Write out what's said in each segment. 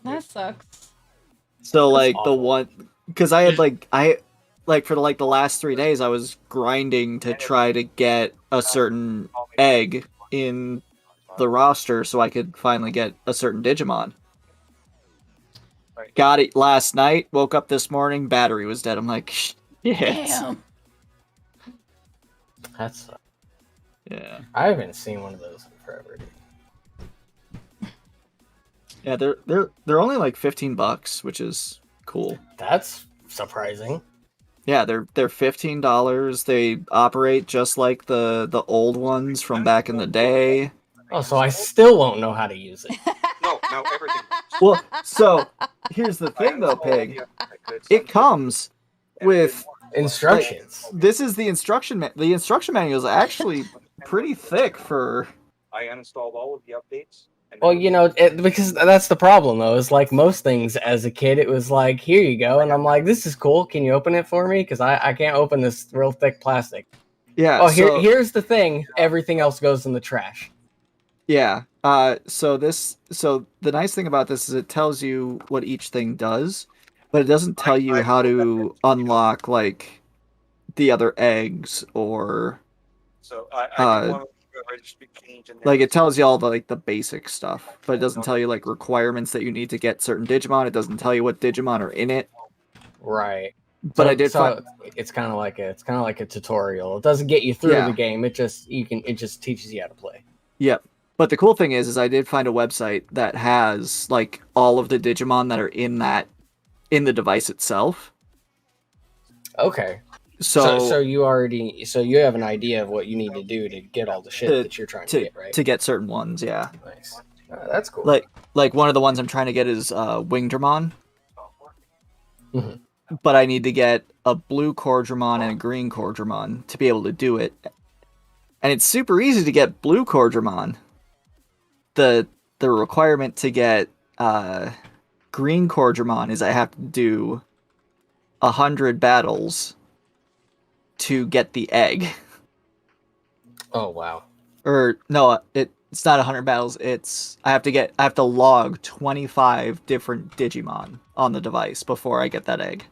That sucks. So That's like the awful. one, because I had like for the last 3 days I was grinding to try to get a certain egg in the roster so I could finally get a certain Digimon. Got it last night, woke up this morning, battery was dead. I'm like, shit. Damn. That's. Yeah. I haven't seen one of those in forever. Yeah, they're only like $15, which is cool. That's surprising. Yeah, they're $15. They operate just like the old ones from back in the day. Oh, so I still won't know how to use it. No, now everything. Well, so here's the thing though, Pig. It comes with Instructions. this is the instruction the instruction manual is actually pretty thick for. I uninstalled all of the updates. Well, you know, because that's the problem, though. Is like most things as a kid, it was like, here you go. And I'm like, this is cool. Can you open it for me? Because I can't open this real thick plastic. Yeah. Oh, so, here's the thing. Everything else goes in the trash. Yeah. So the nice thing about this is it tells you what each thing does, but it doesn't tell you how to unlock like the other eggs or So I didn't want to change in there. like it tells you all the like the basic stuff, but it doesn't tell you like requirements that you need to get certain Digimon. It doesn't tell you what Digimon are in it. Right. But So, I did find it's kind of like a tutorial. It doesn't get you through Yeah. the game. It just teaches you how to play. Yep. But the cool thing is I did find a website that has like all of the Digimon that are in the device itself. Okay. So you have an idea of what you need to do to get all the shit that you're trying to get, right? To get certain ones, yeah. Nice. That's cool. Like one of the ones I'm trying to get is Wingdramon. Mhm. But I need to get a blue Cordramon and a green Cordramon to be able to do it. And it's super easy to get blue Cordramon. The requirement to get green Cordramon is I have to do 100 battles to get the egg. Oh wow. Or no, it's not 100 battles. I have to log 25 different Digimon on the device before I get that egg.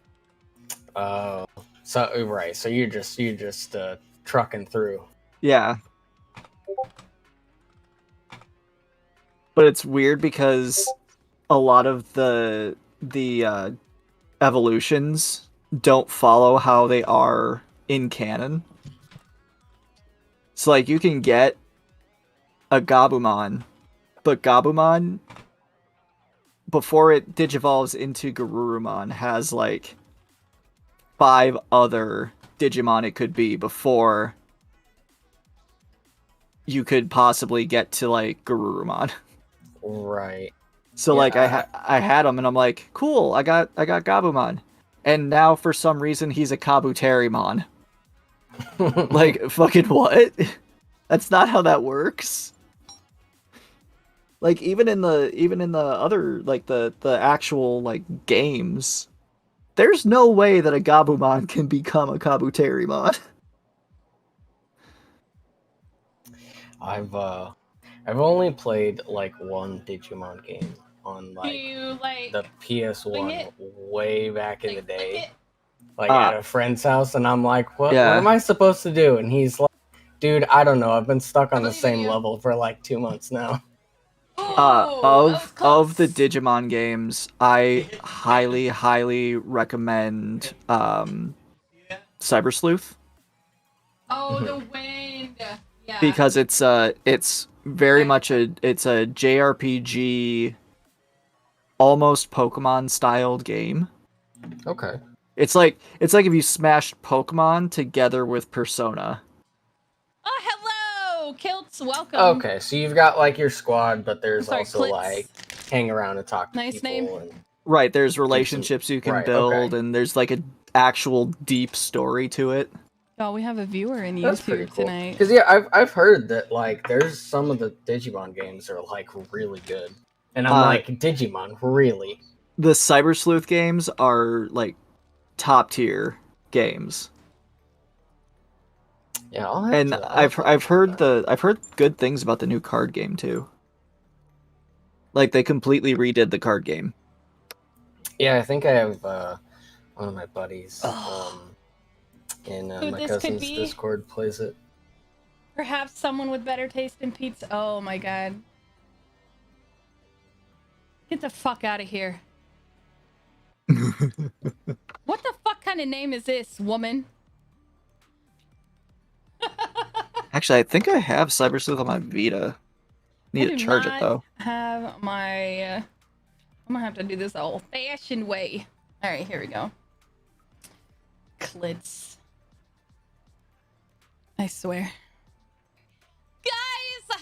So right. So you're just trucking through. Yeah. But it's weird because a lot of the evolutions don't follow how they are in canon. So like you can get a Gabumon, but Gabumon before it digivolves into Garurumon has like 5 other Digimon it could be before you could possibly get to like Garurumon. Right. So Yeah, like I had him and I'm like, cool, I got Gabumon. And now for some reason he's a Kabuterimon. Like fucking what? That's not how that works. Like even in the other like the actual like games, there's no way that a Gabumon can become a Kabuterimon. I've only played like one Digimon game on Do like you like the PS1 way back in the day, like Ah. at a friend's house, and I'm like, what Yeah. am I supposed to do? And he's like, dude, I don't know. I've been stuck on the believe in same you. level for like 2 months now. Of the Digimon games, I highly recommend Cyber Sleuth the wind. Yeah. because it's very much a JRPG, almost Pokemon styled game. Okay. It's like if you smashed Pokemon together with Persona. Oh, hello, Kilts. Welcome. Okay, so you've got like your squad, but there's Sorry, also Clits. like hang around and talk to Nice people. name. And... Right, there's relationships you can Right, build, okay. and there's like an actual deep story to it. Oh, we have a viewer in That's pretty YouTube cool. tonight. Because yeah, I've heard that like there's some of the Digimon games are like really good, and I'm like, Digimon, really? The Cyber Sleuth games are like top tier games. Yeah, I'll have And to, I've heard good things about the new card game too. Like they completely redid the card game. Yeah, I think I have one of my buddies in Who my this could cousin's be? Discord plays it. Perhaps someone with better taste in pizza. Oh my god. Get the fuck out of here. What the fuck kind of name is this, woman? Actually, I think I have Cyber Sleuth on my Vita. Need to charge it though. Have my. I'm gonna have to do this the old-fashioned way. All right, here we go. Clits. I swear. Guys,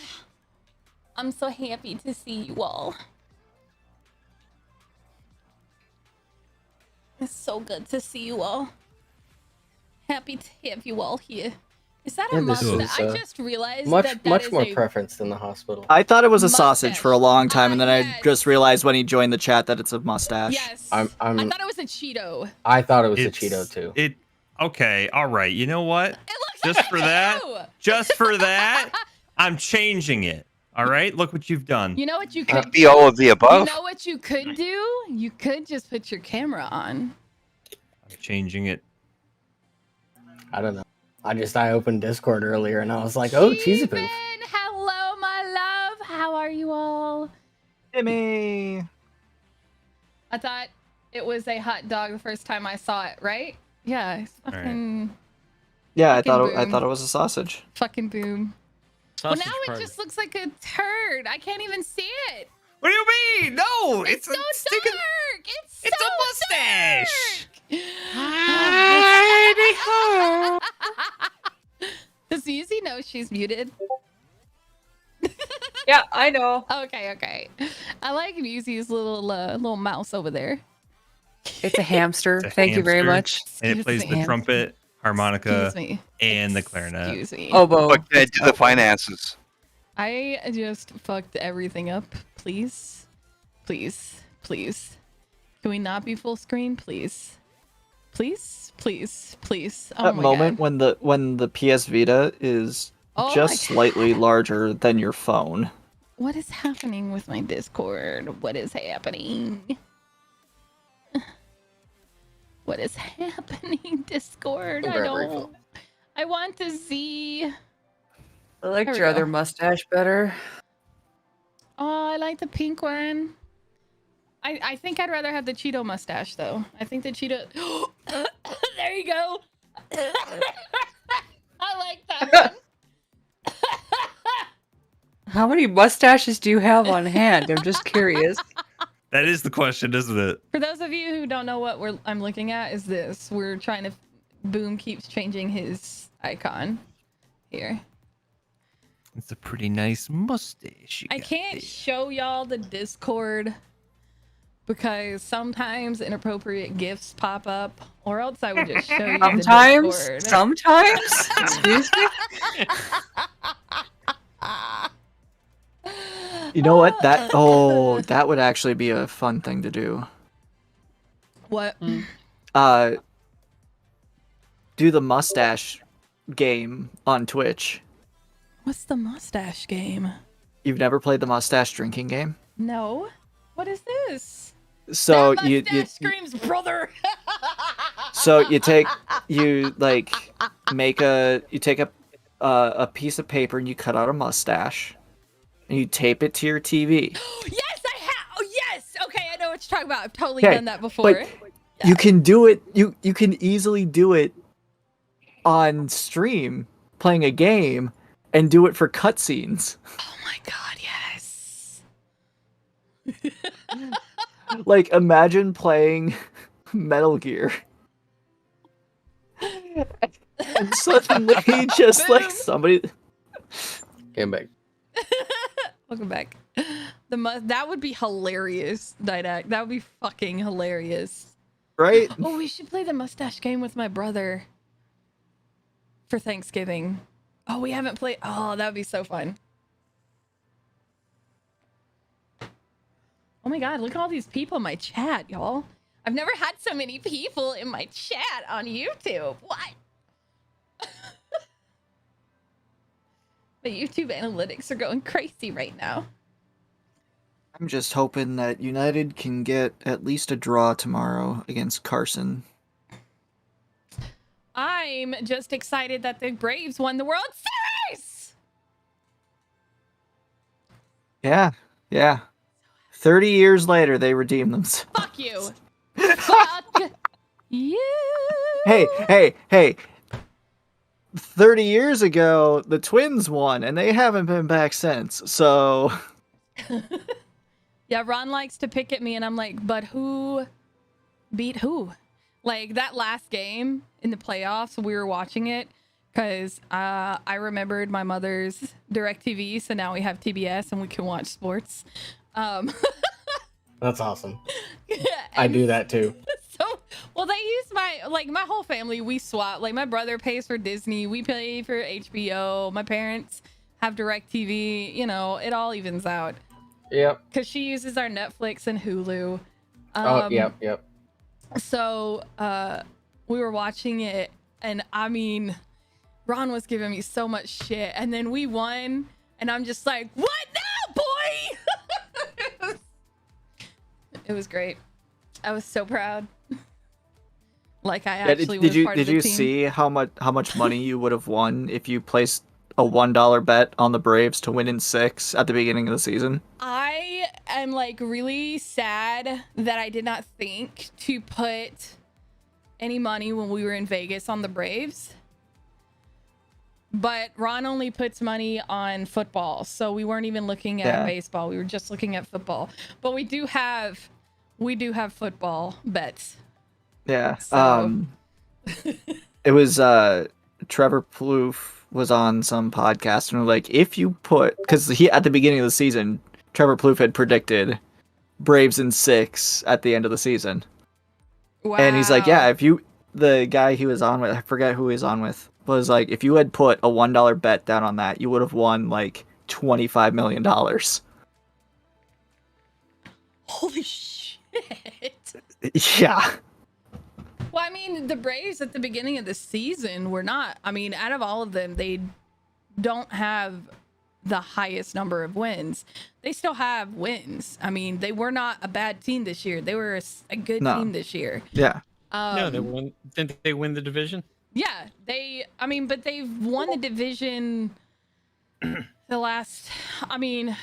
I'm so happy to see you all. It's so good to see you all. Happy to have you all here. Is that a Yeah, this mustache? is, I just realized Much that is more a preference than the hospital. I thought it was a Mustache. sausage for a long time, and then I Yes. just realized when he joined the chat that it's a mustache. yes. I'm I thought it was a Cheeto. I thought it was a It's- Cheeto too. Okay, all right. You know what? It looks Just like for a that? Cheeto. Just for that, I'm changing it. All right, look what you've done. You know what you could Be all of the You above. know what you could do? You could just put your camera on. I'm changing it. I don't know. I opened Discord earlier and I was like, oh, cheesy poof. Steven, hello, my love. How are you all? Timmy. I thought it was a hot dog the first time I saw it, right? Yeah, it's right. fucking, Yeah, I Fucking thought boom. it was a sausage. fucking boom. Well, Sausage now it party. just looks like a turd. I can't even see it. What do you mean? No, It's so stinking- dark. It's It's so a mustache. Does Easy know she's muted? Yeah, I know. Okay, okay. I like Easy's little mouse over there. It's a hamster. It's a Thank you very hamster. much. And it Excuse plays me, the hamster. trumpet, harmonica, Excuse me. and the clarinet. Excuse me. Oboe. But can I do the finances? I just fucked everything up. Please. Please. Please. Can we not be full screen, please? Please? Please. Please. Oh That my moment God. when the PS Vita is Oh my just God. slightly larger than your phone. What is happening with my Discord? What is happening? What is happening, Discord? I Very don't. I want to see. I liked There we your other go. mustache better. Oh, I like the pink one. I think I'd rather have the Cheeto mustache though. I think the Cheeto. There you go. I like that one. How many mustaches do you have on hand? I'm just curious. That is the question, isn't it? For those of you who don't know what I'm looking at, is this? We're trying to. Boom keeps changing his icon here. It's a pretty nice mustache. you I got can't there. show y'all the Discord because sometimes inappropriate gifts pop up, or else I would just show you Sometimes? the Discord. Sometimes? Excuse me? You know what? That would actually be a fun thing to do. What? Do the mustache game on Twitch. What's the mustache game? You've never played the mustache drinking game? No. What is this? So That you mustache screams, brother. so you take you take a piece of paper and you cut out a mustache and you tape it to your TV. Yes, I have. Oh, yes. Okay, I know what you're talking about. I've totally Okay, done that before. but you can do it. You can easily do it on stream playing a game and do it for cutscenes. Oh my god, yes. Like imagine playing Metal Gear. And suddenly just like Boom. somebody Came back. Welcome back. That would be hilarious, Didact. That would be fucking hilarious. right? Oh, we should play the mustache game with my brother for Thanksgiving. Oh, we haven't played. Oh, that would be so fun. Oh my god, look at all these people in my chat, y'all. I've never had so many people in my chat on YouTube. What? The YouTube analytics are going crazy right now. I'm just hoping that United can get at least a draw tomorrow against Carson. I'm just excited that the Braves won the World Series. Yeah, yeah. 30 years later, they redeem themselves. Fuck you. Fuck you. Hey. 30 years ago, the Twins won, and they haven't been back since. So, Yeah, Ron likes to pick at me, and I'm like, but who beat who? Like, that last game in the playoffs, we were watching it because I remembered my mother's DirecTV, so now we have TBS and we can watch sports. That's awesome. I do that too. So, well, they use my whole family, we swap. Like, my brother pays for Disney, we pay for HBO, my parents have DirecTV, you know, it all evens out. Yep. Because she uses our Netflix and Hulu. Yep. So, we were watching it, and I mean, Ron was giving me so much shit, and then we won, and I'm just like, what now, boy? It was great. I was so proud. Like, I actually was part of the team. Did you see how much money you would have won if you placed a $1 bet on the Braves to win in 6 at the beginning of the season? I am like really sad that I did not think to put any money when we were in Vegas on the Braves. But Ron only puts money on football, so we weren't even looking at baseball. We were just looking at football. But we do have football bets. Yeah. So. It was Trevor Plouffe was on some podcast and like, if you put, because he at the beginning of the season, Trevor Plouffe had predicted Braves in 6 at the end of the season. Wow. And he's like, yeah, if you, the guy he was on with, I forget who he was on with, was like, if you had put a $1 bet down on that, you would have won like $25 million. Holy shit. Yeah. Well, I mean, the Braves at the beginning of the season were not, I mean, out of all of them, they don't have the highest number of wins. They still have wins. I mean, they were not a bad team this year. They were a good team this year. Yeah. No, they won. Didn't they win the division? Yeah, but they've won the division the last, I mean,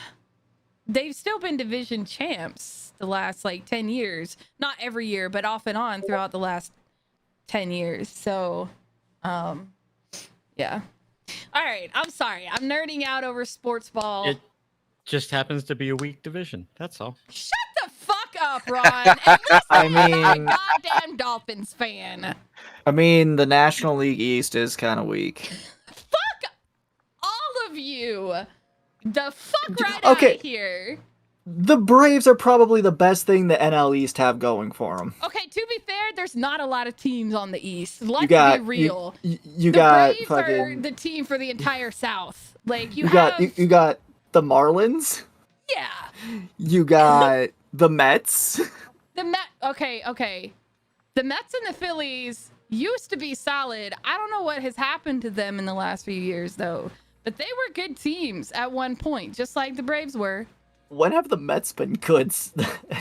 they've still been division champs the last like 10 years. Not every year, but off and on throughout the last 10 years. So, yeah. All right, I'm sorry. I'm nerding out over sports ball. It just happens to be a weak division. That's all. Shut the fuck up, Ron. At least I I'm not a mean- goddamn Dolphins fan. I mean, the National League East is kind of weak. Fuck all of you. The fuck right Okay. out of here. The Braves are probably the best thing the NL East have going for them. Okay, to be fair, there's not a lot of teams on the East. Let's got- be real. You The got Braves are fucking. the team for the entire South. Like, You got the Marlins. yeah. You got the Mets. Okay. The Mets and the Phillies used to be solid. I don't know what has happened to them in the last few years, though. But they were good teams at one point, just like the Braves were. When have the Mets been good,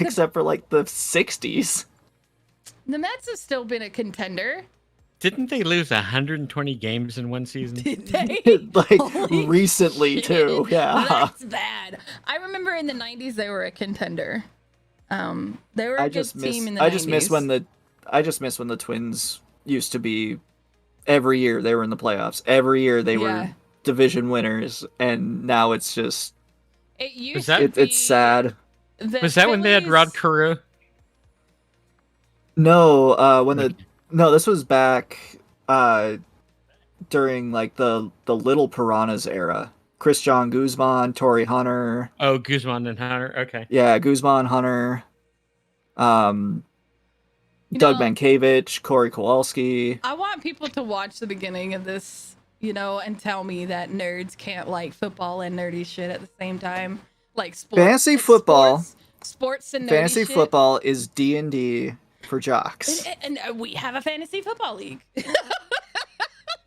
except for like the 60s? The Mets have still been a contender. Didn't they lose 120 games in one season? Did they? Like Holy recently shit. too. Yeah. That's bad. I remember in the 90s they were a contender. They were a good team in the 90s. I just miss when the Twins used to be every year they were in the playoffs. Every year they were division winners, and now it's just It used Was that- to be it's sad. the Was that when they had Phillies- Rod Carew? No, this was back during like the Little Piranhas era. Christian Guzman, Torrey Hunter. Oh, Guzman and Hunter. Okay. Yeah, Guzman, Hunter. Doug know- Mankiewicz, Corey Kowalski. I want people to watch the beginning of this, and tell me that nerds can't like football and nerdy shit at the same time. Like sports. Fantasy football. Sports and nerdy Fantasy shit. football is D&D for jocks. And we have a fantasy football league.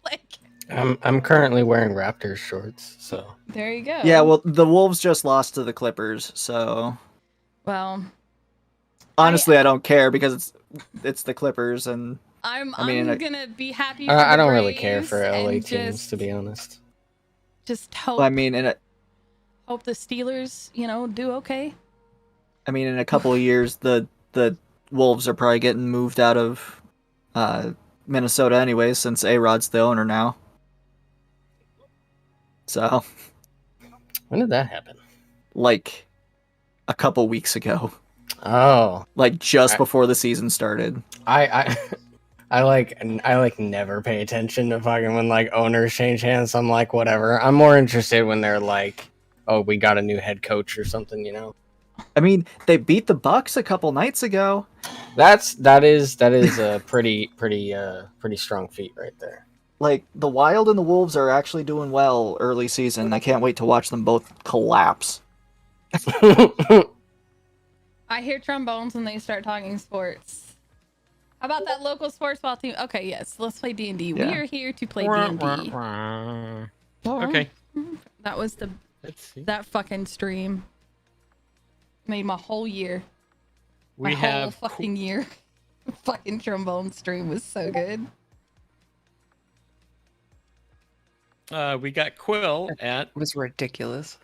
Like, I'm currently wearing Raptors shorts, so there you go. Yeah, well, the Wolves just lost to the Clippers, so Well, Honestly, I don't care because it's the Clippers, and I'm mean, gonna be happy. For I the don't really care Braves for LA and teams, to be honest. Just hope. I mean, hope the Steelers, do okay. I mean, in a couple of years, the Wolves are probably getting moved out of Minnesota anyway, since A-Rod's the owner now. So, when did that happen? Like a couple weeks ago. Oh, like just before the season started. I never pay attention to fucking when like owners change hands. I'm like, whatever. I'm more interested when they're like, oh, we got a new head coach or something, I mean, they beat the Bucks a couple nights ago. That is a pretty strong feat right there. Like, the Wild and the Wolves are actually doing well early season. I can't wait to watch them both collapse. I hear trombones when they start talking sports. How about that local sports ball team? Okay, yes, let's play D&D. Yeah. We are here to play D&D. Okay. That was that fucking stream. Made my whole year. My whole fucking year. Fucking trombone stream was so good. We got Quill at It was ridiculous.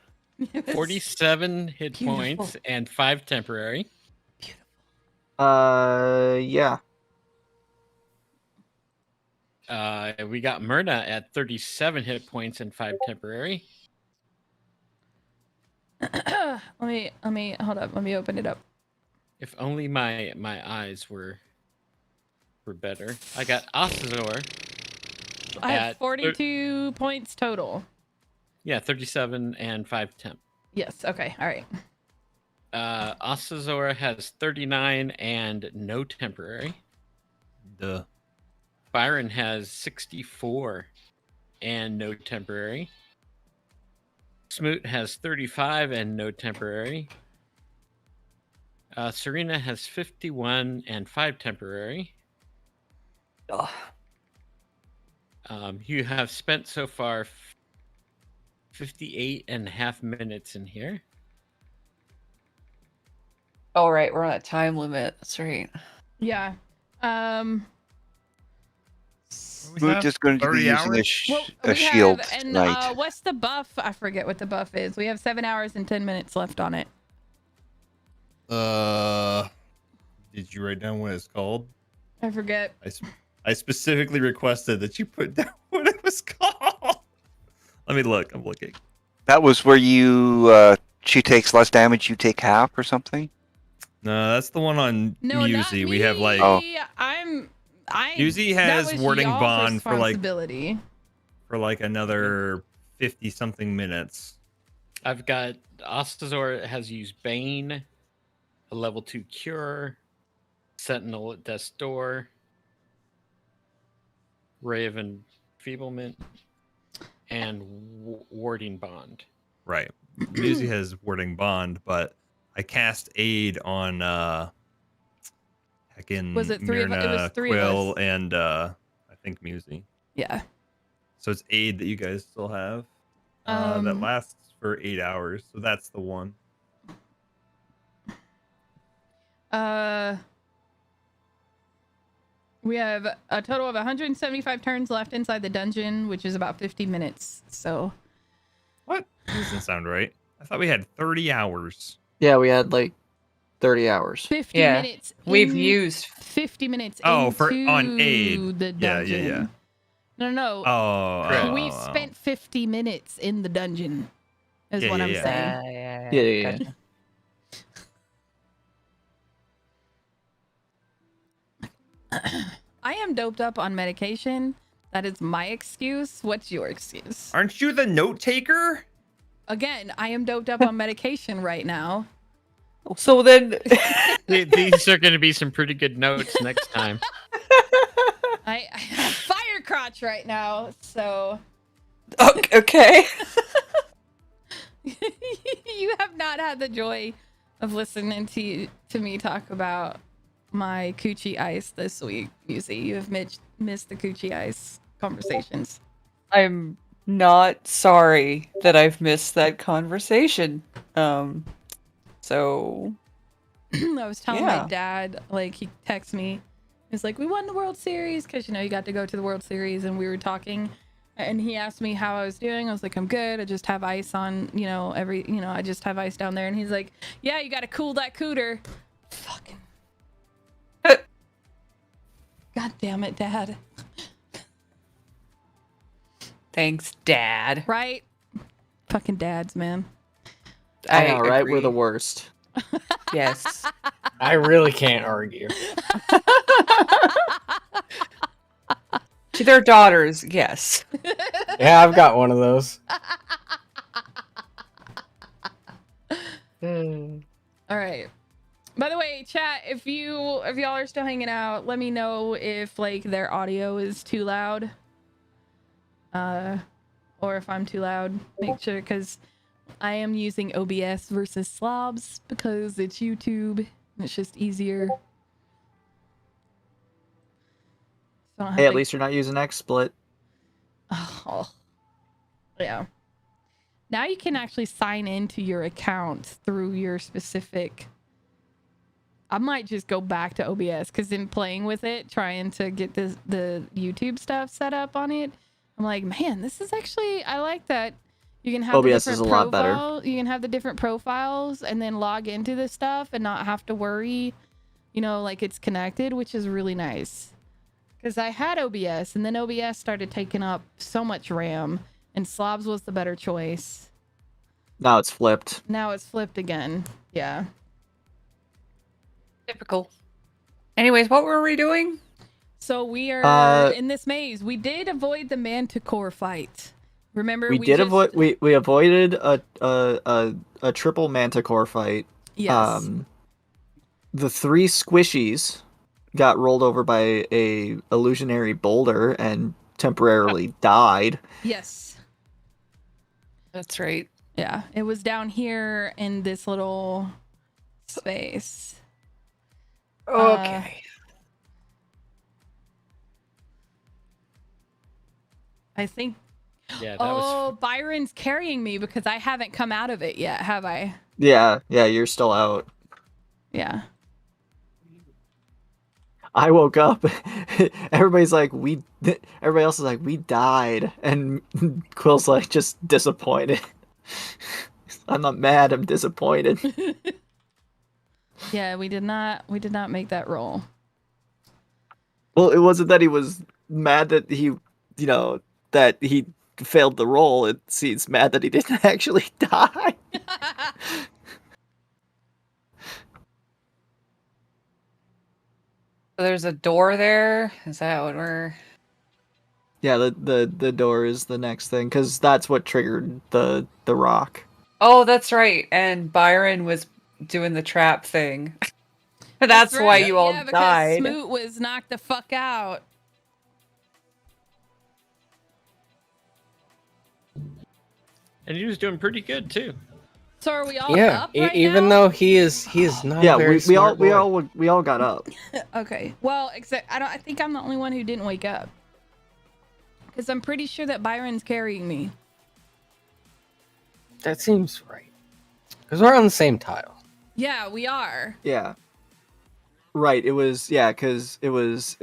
47 hit beautiful. points and 5 temporary. Yeah. We got Myrna at 37 hit points and 5 temporary. let me hold up. Let me open it up. If only my eyes were better. I got Ocissor. I have 42 points total. Yeah, 37 and 5 temp. Yes. Okay. All right. Ocissor has 39 and no temporary. Duh. Byron has 64 and no temporary. Smoot has 35 and no temporary. Surina has 51 and 5 temporary. Ugh. You have spent so far 58 and a half minutes in here. All right, we're on a time limit. That's right. Yeah. We're just going to be 30 using hours? a shield and tonight. what's the buff? I forget what the buff is. We have 7 hours and 10 minutes left on it. Did you write down what it's called? I forget. I specifically requested that you put down what it was called. Let me look. I'm looking. That was where you she takes less damage, you take half or something. No, that's the one on No, not Muzi. me. We have like that Muzi has was warding y'all's bond for like another 50 something minutes. I've got Ocissor has used Bane, a level 2 cure, Sentinel at death's door, Ray of Enfeeblement, and warding bond. Right. Muzi has warding bond, but I cast aid on heckin' Was it three of Myrna, it was three of Quill, us. and I think Muzi. Yeah. So it's aid that you guys still have. That lasts for 8 hours, so that's the one. We have a total of 175 turns left inside the dungeon, which is about 50 minutes. So What? That doesn't sound right. I thought we had 30 hours. Yeah, we had like 30 hours. 50 Yeah, minutes. We've used 50 minutes. Oh, for into on aid. The Yeah, dungeon. yeah. No. Oh, We've spent 50 minutes in the dungeon. Is Yeah, what yeah, I'm yeah. saying. Yeah. Gotcha. I am doped up on medication. That is my excuse. What's your excuse? Aren't you the note taker? Again, I am doped up on medication right now. So then, These are going to be some pretty good notes next time. I have fire crotch right now, so okay. you have not had the joy of listening to me talk about my coochie ice this week, Muzi. You have missed the coochie ice conversations. I'm not sorry that I've missed that conversation. So I was telling Yeah. my dad, like, he texted me. He's like, we won the World Series because, you know, you got to go to the World Series, and we were talking. And he asked me how I was doing. I was like, I'm good. I just have ice on, you know, I just have ice down there. And he's like, yeah, you got to cool that cooter. Fucking. God damn it, Dad. Thanks, Dad. Right? Fucking dads, man. I know, right? agree. We're the worst. Yes. I really can't argue. To their daughters, yes. Yeah, I've got one of those. All right. By the way, chat, if y'all are still hanging out, let me know if like their audio is too loud. Or if I'm too loud. Make sure, because I am using OBS versus slobs because it's YouTube and it's just easier. So I don't have Hey, at to- least you're not using XSplit. Oh. Yeah. Now you can actually sign into your account through your specific. I might just go back to OBS because in playing with it, trying to get the YouTube stuff set up on it, I'm like, man, this is actually, I like that. You can have OBS the is different a lot better. You can have the different profiles and then log into this stuff and not have to worry, you know, like it's connected, which is really nice. Because I had OBS and then OBS started taking up so much RAM and slobs was the better choice. Now it's flipped. Now it's flipped again. Yeah. Typical. Anyways, what were we doing? So we are in this maze. We did avoid the Manticore fight. Remember, We did avoid. We avoided a triple Manticore fight. Yes. The 3 squishies got rolled over by a illusionary boulder and temporarily died. Yes. That's right. Yeah. It was down here in this little space. Okay. I think. Yeah, that was. Byron's carrying me because I haven't come out of it yet, have I? Yeah, you're still out. Yeah. I woke up. Everybody's like, everybody else is like, we died, and Quill's like, just disappointed. I'm not mad. I'm disappointed. Yeah, we did not make that roll. Well, it wasn't that he was mad that he, that he failed the roll. It's mad that he didn't actually die. So there's a door there. Is that what we're? Yeah, the door is the next thing because that's what triggered the rock. Oh, that's right. And Byron was doing the trap thing. That's why right. you all because died. Smoot was knocked the fuck out. And he was doing pretty good too. So are we all Yeah, up right even now? though he is not. Yeah, a very we all smart boy. we all got up. Okay. Well, except I think I'm the only one who didn't wake up. Because I'm pretty sure that Byron's carrying me. That seems right. Because we're on the same tile. Yeah, we are. Yeah. Right. It was because it was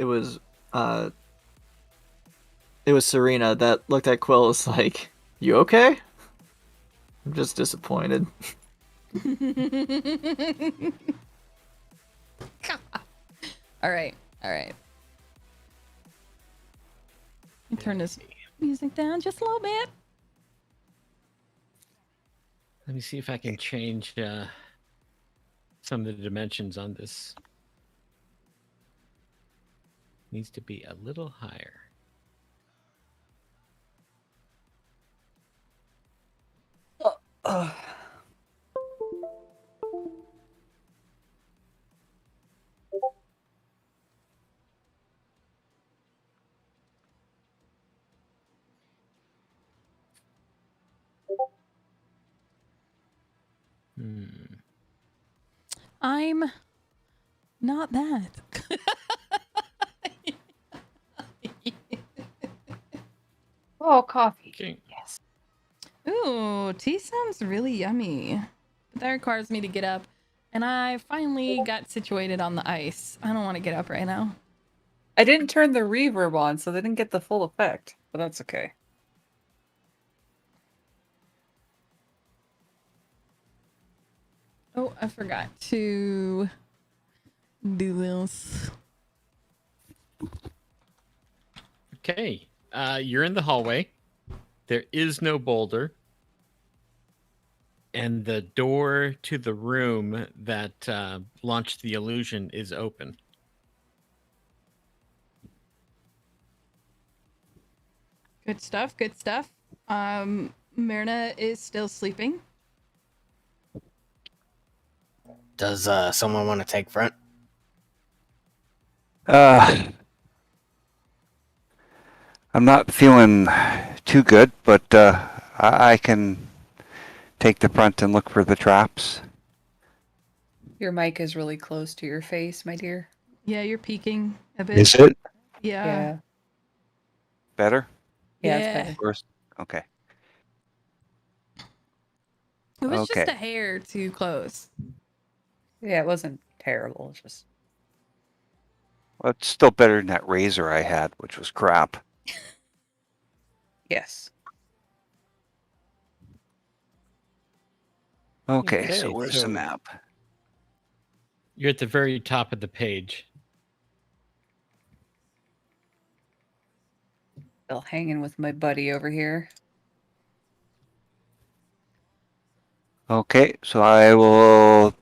Surina that looked at Quill as like, "You okay?" I'm just disappointed. All right. Let me turn this music down just a little bit. Let me see if I can change some of the dimensions on this. Needs to be a little higher. I'm not that. Oh, coffee. Okay. Yes. Ooh, tea sounds really yummy. But that requires me to get up And I finally got situated on the ice. I don't want to get up right now. I didn't turn the reverb on, so they didn't get the full effect, but that's okay. Oh, I forgot to do this. Okay. You're in the hallway. There is no boulder. And the door to the room that launched the illusion is open. Good stuff, good stuff. Myrna is still sleeping. Does someone want to take front? I'm not feeling too good, but I can take the front and look for the traps. Your mic is really close to your face, my dear. Yeah, you're peeking a bit. Is it Yeah. better? Yeah, Yeah. it's better. First, okay. It was just Okay. a hair too close. Yeah, it wasn't terrible. It's just Well, it's still better than that razor I had, which was crap. yes. Okay, so Okay, where's so- the map? You're at the very top of the page. Still hanging with my buddy over here. Okay, so I will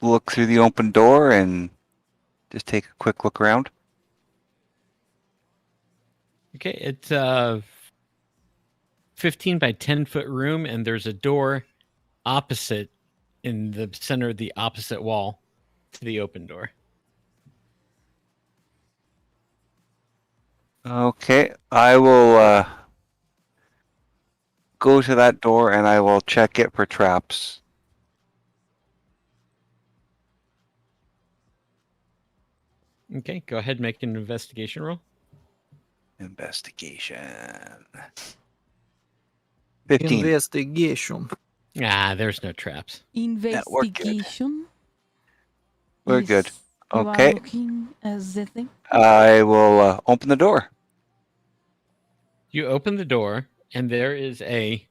look through the open door and just take a quick look around. Okay, it's a 15 by 10 foot room, and there's a door opposite in the center of the opposite wall to the open door. Okay, I will go to that door and I will check it for traps. Okay, go ahead and make an investigation roll. Investigation. 15. Investigation. Ah, there's no traps. Yeah, we're good. Investigation. We're good. Yes, you are Okay, looking at the thing. I will open the door. You open the door, and there is a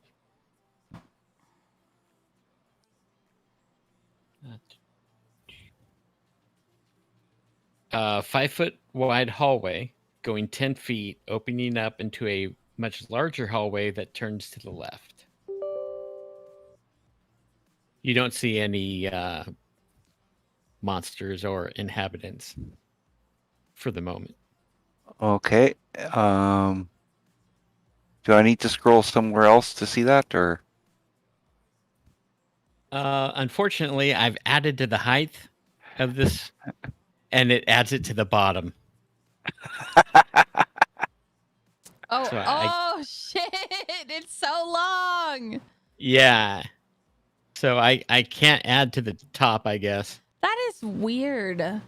uh, 5 foot wide hallway going 10 feet, opening up into a much larger hallway that turns to the left. You don't see any monsters or inhabitants for the moment. Okay. Do I need to scroll somewhere else to see that, or? Unfortunately, I've added to the height of this, and it adds it to the bottom. Oh, So oh shit! It's so long. Yeah. So I can't add to the top, I guess. That is weird.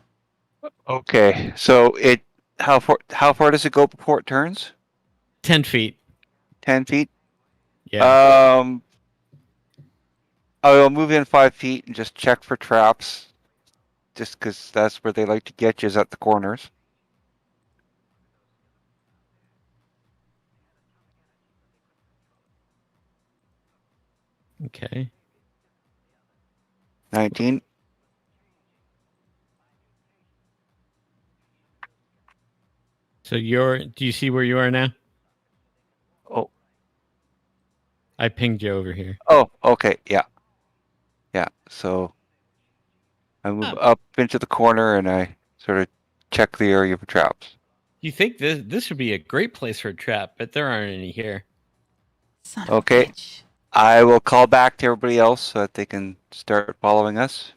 Okay, so how far does it go before it turns? 10 feet. 10 feet. Yeah. I will move in 5 feet and just check for traps, just because that's where they like to get you, is at the corners. Okay. 19. So do you see where you are now? Oh, I pinged you over here. oh, okay, yeah, yeah. So I move up into the corner and I sort of check the area for traps. You think this would be a great place for a trap, but there aren't any here. Son of Okay. a bitch. I will call back to everybody else so that they can start following us.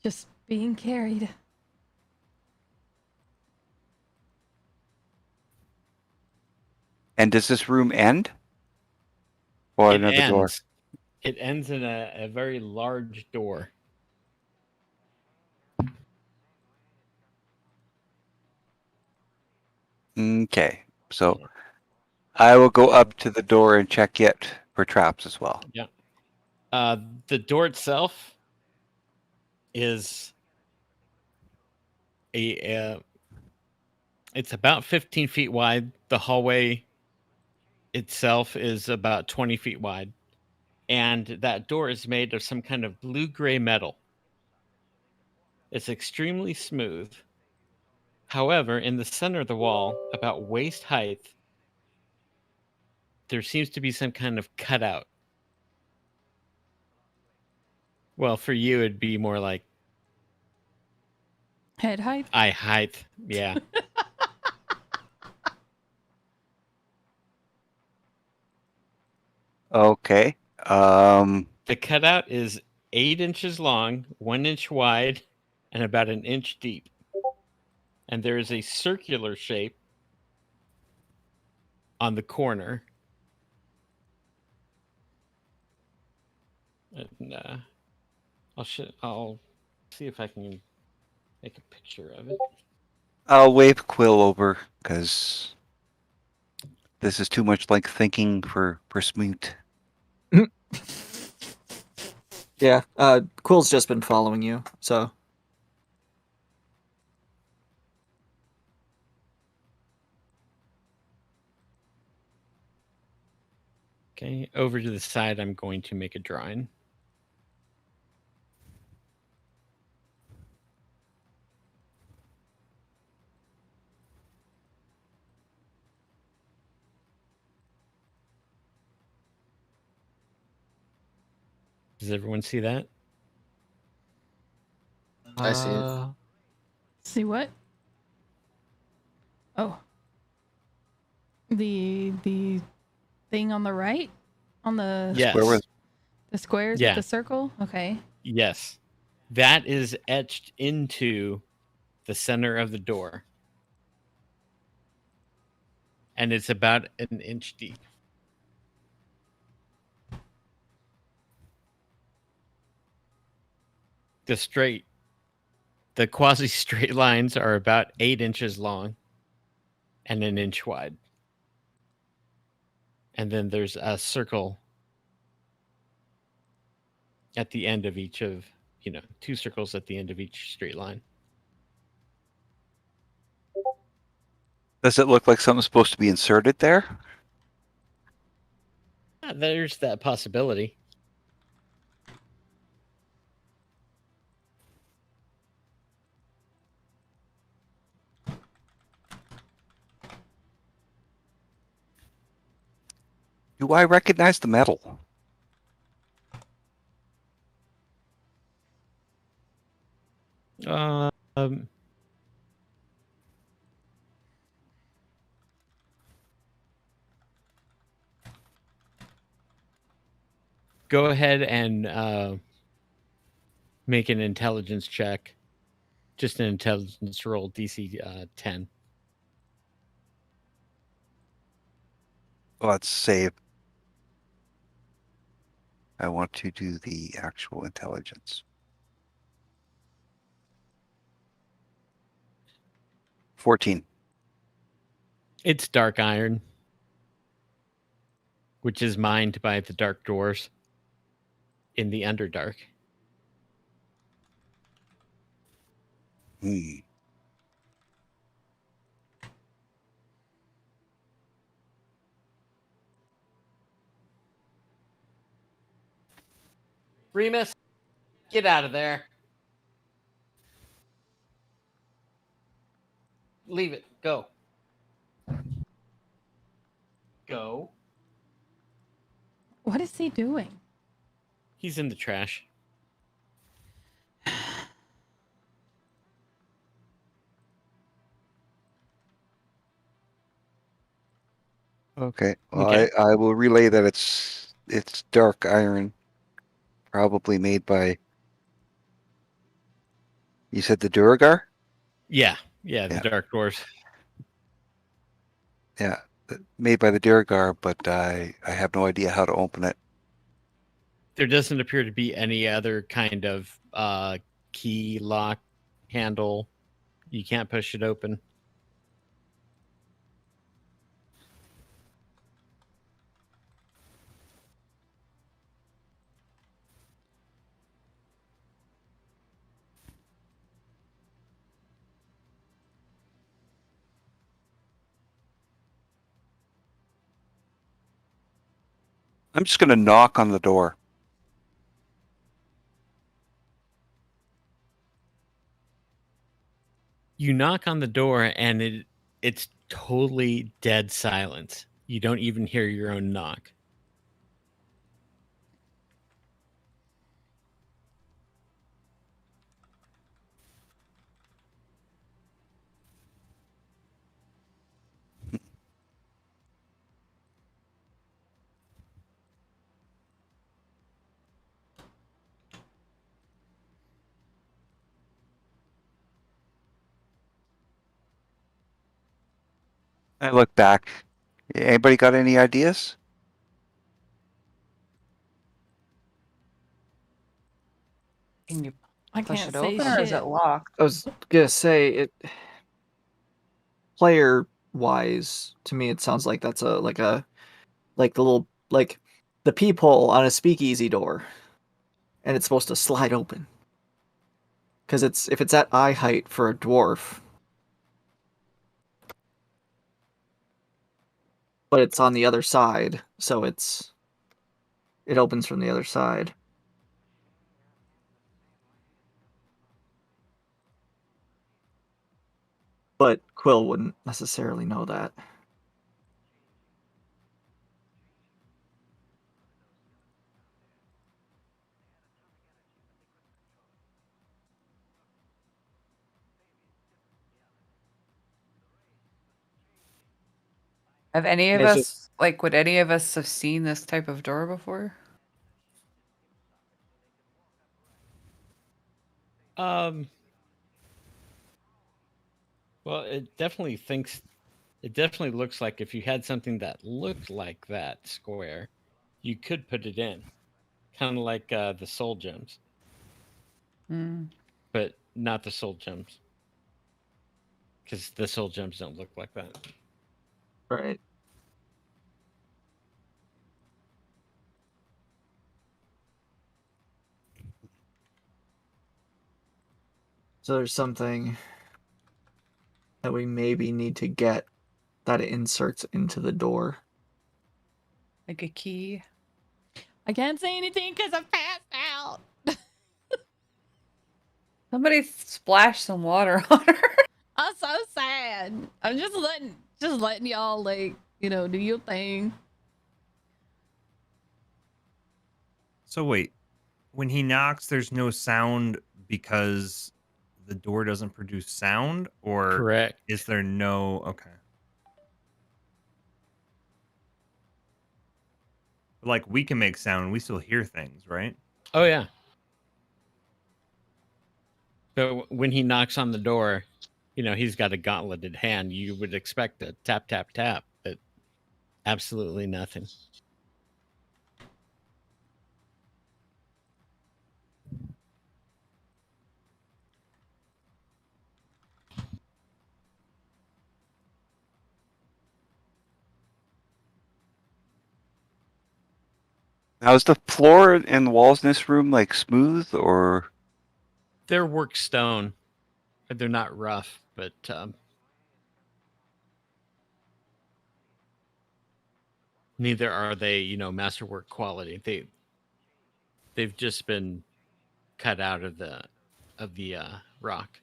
Just being carried. And does this room end? Or It another door? ends. It ends in a very large door. Okay, so I will go up to the door and check it for traps as well. Yeah. The door itself is it's about 15 feet wide. The hallway itself is about 20 feet wide. And that door is made of some kind of blue-gray metal. It's extremely smooth. However, in the center of the wall, about waist height, there seems to be some kind of cutout. Well, for you, it'd be more like Head height. eye height. Yeah. Okay. The cutout is 8 inches long, 1 inch wide, and about an inch deep. And there is a circular shape on the corner. And I'll see if I can make a picture of it. I'll wave Quill over because this is too much like thinking for Smoot. Yeah, Quill's just been following you, so. Okay, over to the side, I'm going to make a drawing. Does everyone see that? I see it. See what? Oh. The thing on the right? On the Yes. Where was the squares Yeah. with the circle? Okay. Yes. That is etched into the center of the door. And it's about an inch deep. The quasi straight lines are about 8 inches long and an inch wide. And then there's a circle at the end of each of, 2 circles at the end of each straight line. Does it look like something's supposed to be inserted there? There's that possibility. Do I recognize the metal? Go ahead and make an intelligence check. Just an intelligence roll, DC 10. Let's save. I want to do the actual intelligence. 14. It's dark iron, which is mined by the dark dwarves in the Underdark. Remus, get out of there. Leave it. Go. Go. What is he doing? He's in the trash. Okay. Well, Okay. I will relay that it's dark iron, probably made by. You said the Duragar? Yeah, the Yeah. dark dwarves. Yeah, made by the Duragar, but I have no idea how to open it. There doesn't appear to be any other kind of key, lock, handle. You can't push it open. I'm just gonna knock on the door. You knock on the door and it's totally dead silence. You don't even hear your own knock. I look back. Anybody got any ideas? Can you I push can't it say open or is shit. it locked? I was gonna say it. Player wise, to me, it sounds like that's like the little like the peephole on a speakeasy door, and it's supposed to slide open. Because if it's at eye height for a dwarf, but it's on the other side, so it opens from the other side. But Quill wouldn't necessarily know that. Have any of It's us, like, would any of us have seen this type of door before? Well, it definitely looks like if you had something that looked like that square, you could put it in. Kind of like the soul gems, Mm. but not the soul gems. Because the soul gems don't look like that. Right. So there's something that we maybe need to get that inserts into the door. Like a key? I can't say anything because I'm passed out. Somebody splash some water on her. I'm so sad. I'm just letting y'all like, do your thing. So wait, when he knocks, there's no sound because the door doesn't produce sound, or Correct. is there no? Okay. Like we can make sound, we still hear things, right? Oh yeah. But when he knocks on the door, he's got a gauntleted hand. You would expect a tap, tap, tap, but absolutely nothing. Now, is the floor and the walls in this room like smooth or? They're work stone. They're not rough, but neither are they, masterwork quality. They've just been cut out of the rock.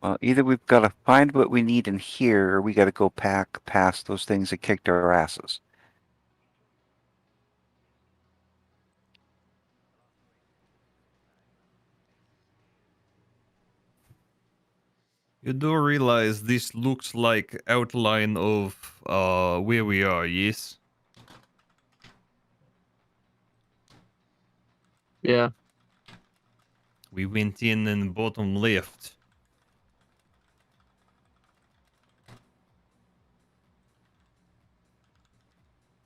Well, either we've got to find what we need in here, or we got to go past those things that kicked our asses. You do realize this looks like outline of where we are, yes? Yeah. We went in the bottom left.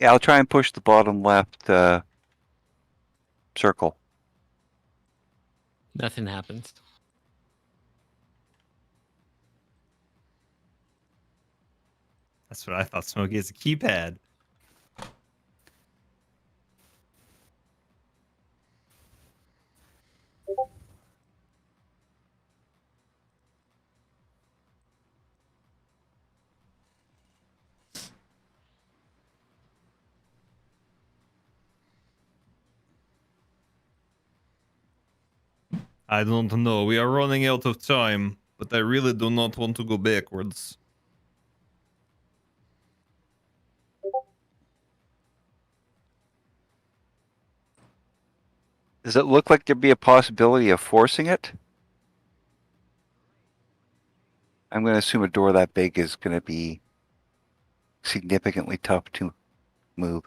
Yeah, I'll try and push the bottom left circle. Nothing happens. That's what I thought. Smokey is a keypad. I don't know. We are running out of time, but I really do not want to go backwards. Does it look like there'd be a possibility of forcing it? I'm going to assume a door that big is going to be significantly tough to move.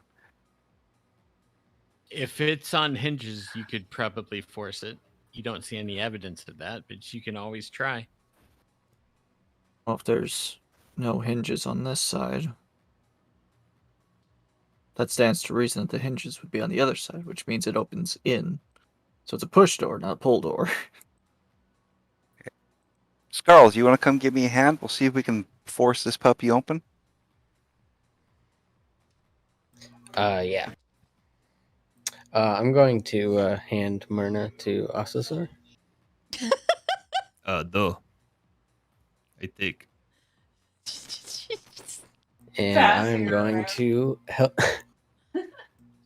If it's on hinges, you could probably force it. You don't see any evidence of that, but you can always try. Well, if there's no hinges on this side, that stands to reason that the hinges would be on the other side, which means it opens in. So it's a push door, not a pull door. Scarls, you want to come give me a hand? We'll see if we can force this puppy open. Yeah. I'm going to hand Myrna to Ocissor. Duh. I take. And Fast. I'm going to help.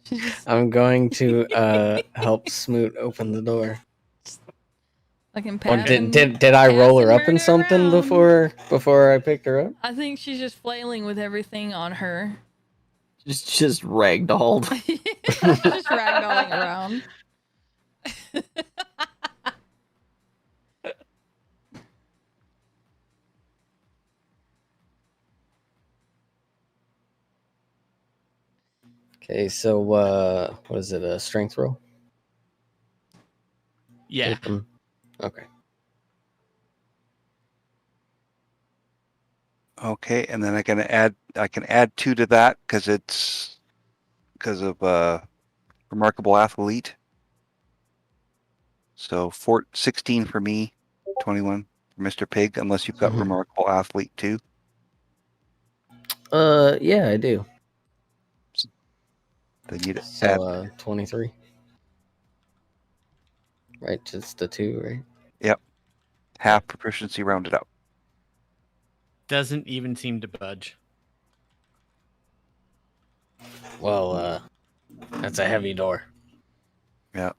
She just I'm going to help Smoot open the door. fucking Or passing, did I roll her passing up in Myrna something around. before I picked her up? I think she's just flailing with everything on her. Just ragdolled. Just ragdolling around. Okay, so what is it? A strength roll? Yeah. Okay. Okay, and then I can add 2 to that because of remarkable athlete. So 16 for me, 21 for Mr. Pig, unless you've got Mhm. remarkable athlete too. Yeah, I do. Then you'd add So 23. Right, just the 2, right? half proficiency rounded up. Doesn't even seem to budge. Well, that's a heavy door. Yeah.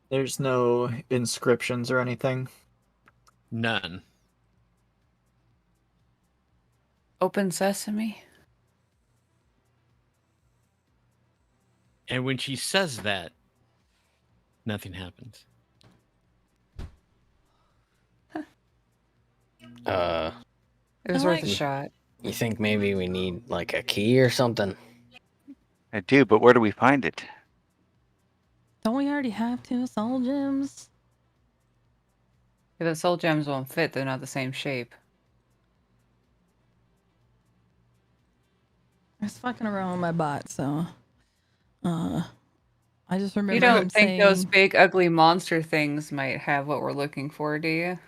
There's no inscriptions or anything. None. Open sesame. And when she says that, nothing happens. It was I worth a like- shot. You think maybe we need like a key or something? I do, but where do we find it? Don't we already have 2 soul gems? If the soul gems won't fit, they're not the same shape. I was fucking around with my bot, so I just remember You him don't think those saying, big ugly monster things might have what we're looking for, do you?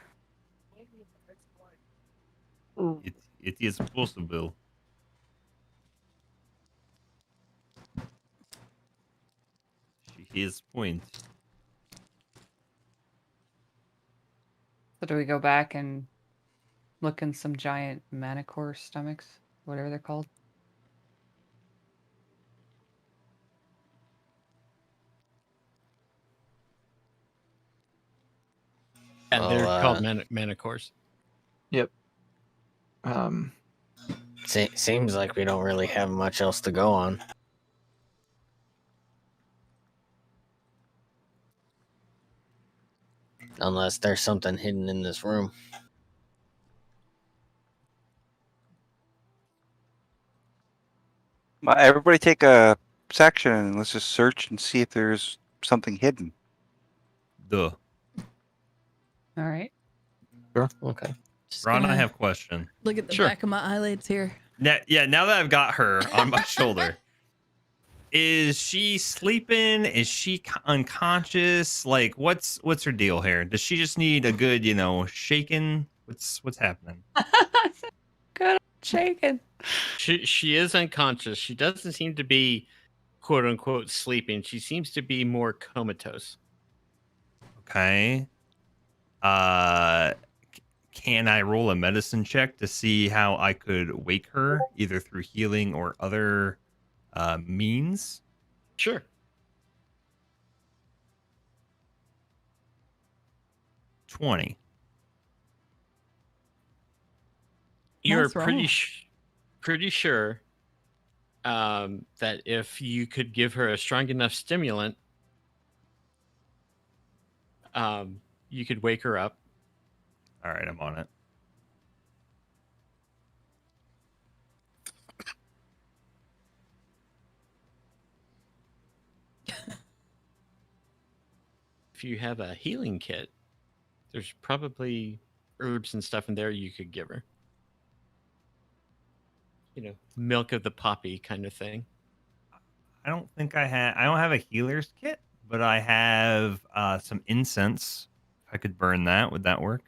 It is possible. She has point. So do we go back and look in some giant manicore stomachs, whatever they're called? And they're Well, called manicores. Yep. Seems like we don't really have much else to go on. Unless there's something hidden in this room. Everybody take a section and let's just search and see if there's something hidden. Duh. All right. Okay. just Ron, I gonna have a question. look at the Sure. back of my eyelids here. Now that I've got her on my shoulder, is she sleeping? Is she unconscious? Like, what's her deal here? Does she just need a good, shaking? What's happening? Good shaken. She is unconscious. She doesn't seem to be quote unquote sleeping. She seems to be more comatose. Okay. Can I roll a medicine check to see how I could wake her, either through healing or other means? Sure. $20. You're Nice roll. pretty sure that if you could give her a strong enough stimulant, you could wake her up. All right, I'm on it. If you have a healing kit, there's probably herbs and stuff in there you could give her. You know, milk of the poppy kind of thing. I don't think I don't have a healer's kit, but I have some incense. If I could burn that, would that work?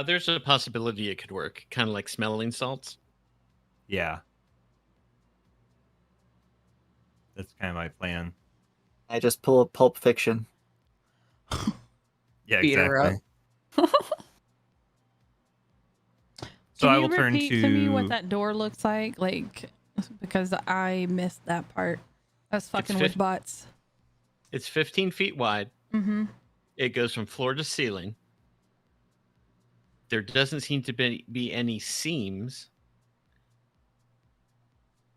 There's a possibility it could work, kind of like smelling salts. Yeah. That's kind of my plan. I just pull a Pulp Fiction. Yeah, Beat her exactly. up. So Can I you will turn repeat to me what that door looks like? Like, because I missed that part. I was fucking with bots. It's 15 feet wide. Mm-hmm. It goes from floor to ceiling. There doesn't seem to be any seams.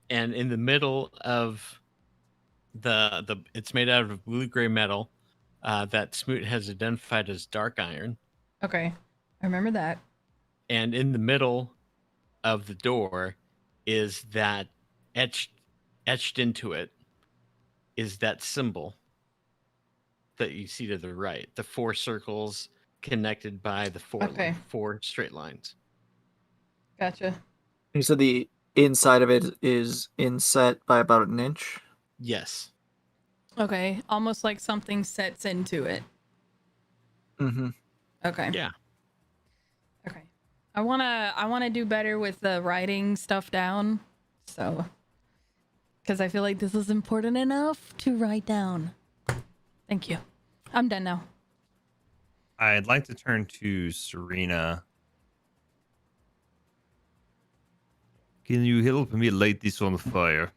And in the middle of the it's made out of blue-gray metal that Smoot has identified as dark iron. Okay, I remember that. And in the middle of the door is that etched into it is that symbol that you see to the right. The 4 circles connected by the four straight lines. Gotcha. You said the inside of it is inset by about an inch? Yes. Okay, almost like something sets into it. Mm-hmm. Okay. Yeah. Okay. I wanna do better with the writing stuff down. So, because I feel like this is important enough to write down. Thank you. I'm done now. I'd like to turn to Surina. Can you help me light this on fire?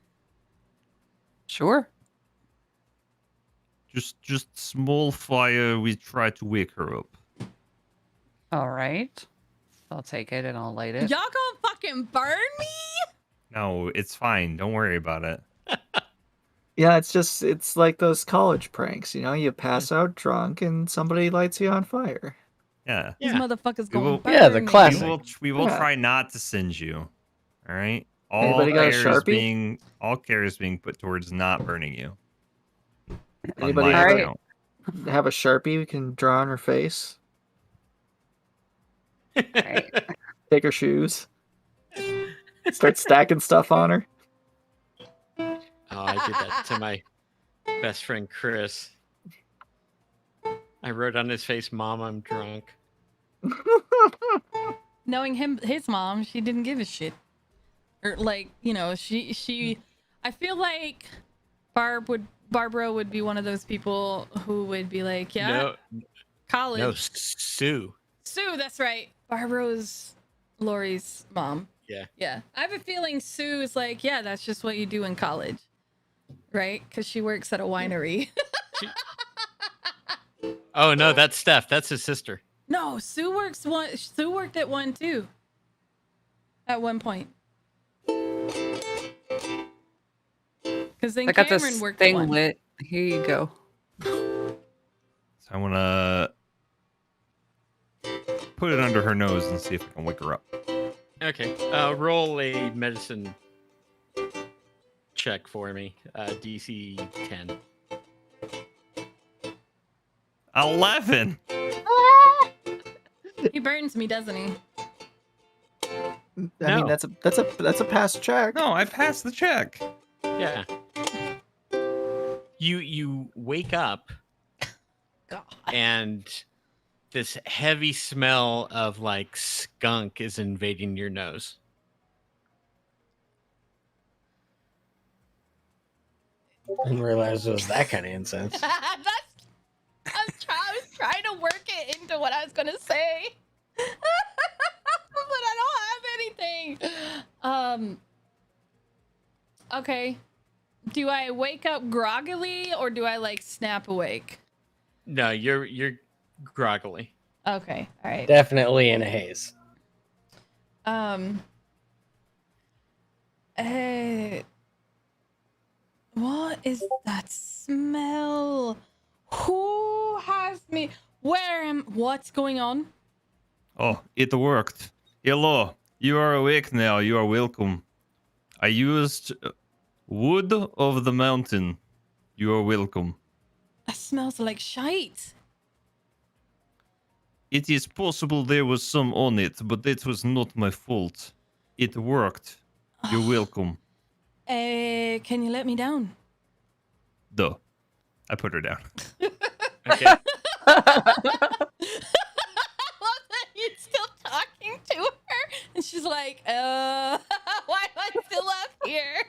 Sure. Just small fire. We try to wake her up. All right. I'll take it and I'll light it. Y'all gonna fucking burn me? No, it's fine. Don't worry about it. Yeah, it's like those college pranks, you know? You pass out drunk and somebody lights you on fire. Yeah. These motherfuckers We gonna will- burn Yeah, the me. classic. We will Yeah. try not to singe you. All right. Anybody got a Sharpie? All care is being put towards not burning you. Anybody On my have a- account. Have a Sharpie we can draw on her face? Right. Take her shoes? Start stacking stuff on her? Oh, I did that to my best friend Chris. I wrote on his face, "Mom, I'm drunk." Knowing his mom, she didn't give a shit. Or like, you know, she I feel like Barbara would be one of those people who would be like, yeah, college. No, Sue. Sue, that's right. Barbara's Lori's mom. Yeah. Yeah. I have a feeling Sue is like, yeah, that's just what you do in college. Right? Because she works at a winery. Oh no, that's Steph. That's his sister. No, Sue worked at one too. At one point. Because then I got Cameron this worked at thing one. lit. Here you go. So I want to put it under her nose and see if I can wake her up. Okay. Roll a medicine check for me. DC 10. 11. He burns me, doesn't he? I mean, No. that's a past check. No, I passed the check. Yeah. You wake up God. and this heavy smell of like skunk is invading your nose. Didn't realize it was that kind of incense. I was trying to work it into what I was gonna say. But I don't have anything. Okay. Do I wake up groggily or do I like snap awake? No, you're groggily. Okay. All right. Definitely in a haze. What is that smell? Who has me? What's going on? Oh, it worked. Hello, you are awake now. You are welcome. I used wood of the mountain. You are welcome. That smells like shite. It is possible there was some on it, but that was not my fault. It worked. You're welcome. Can you let me down? Duh. I put her down. Okay. I love that you're still talking to her, and she's like, why am I still up here?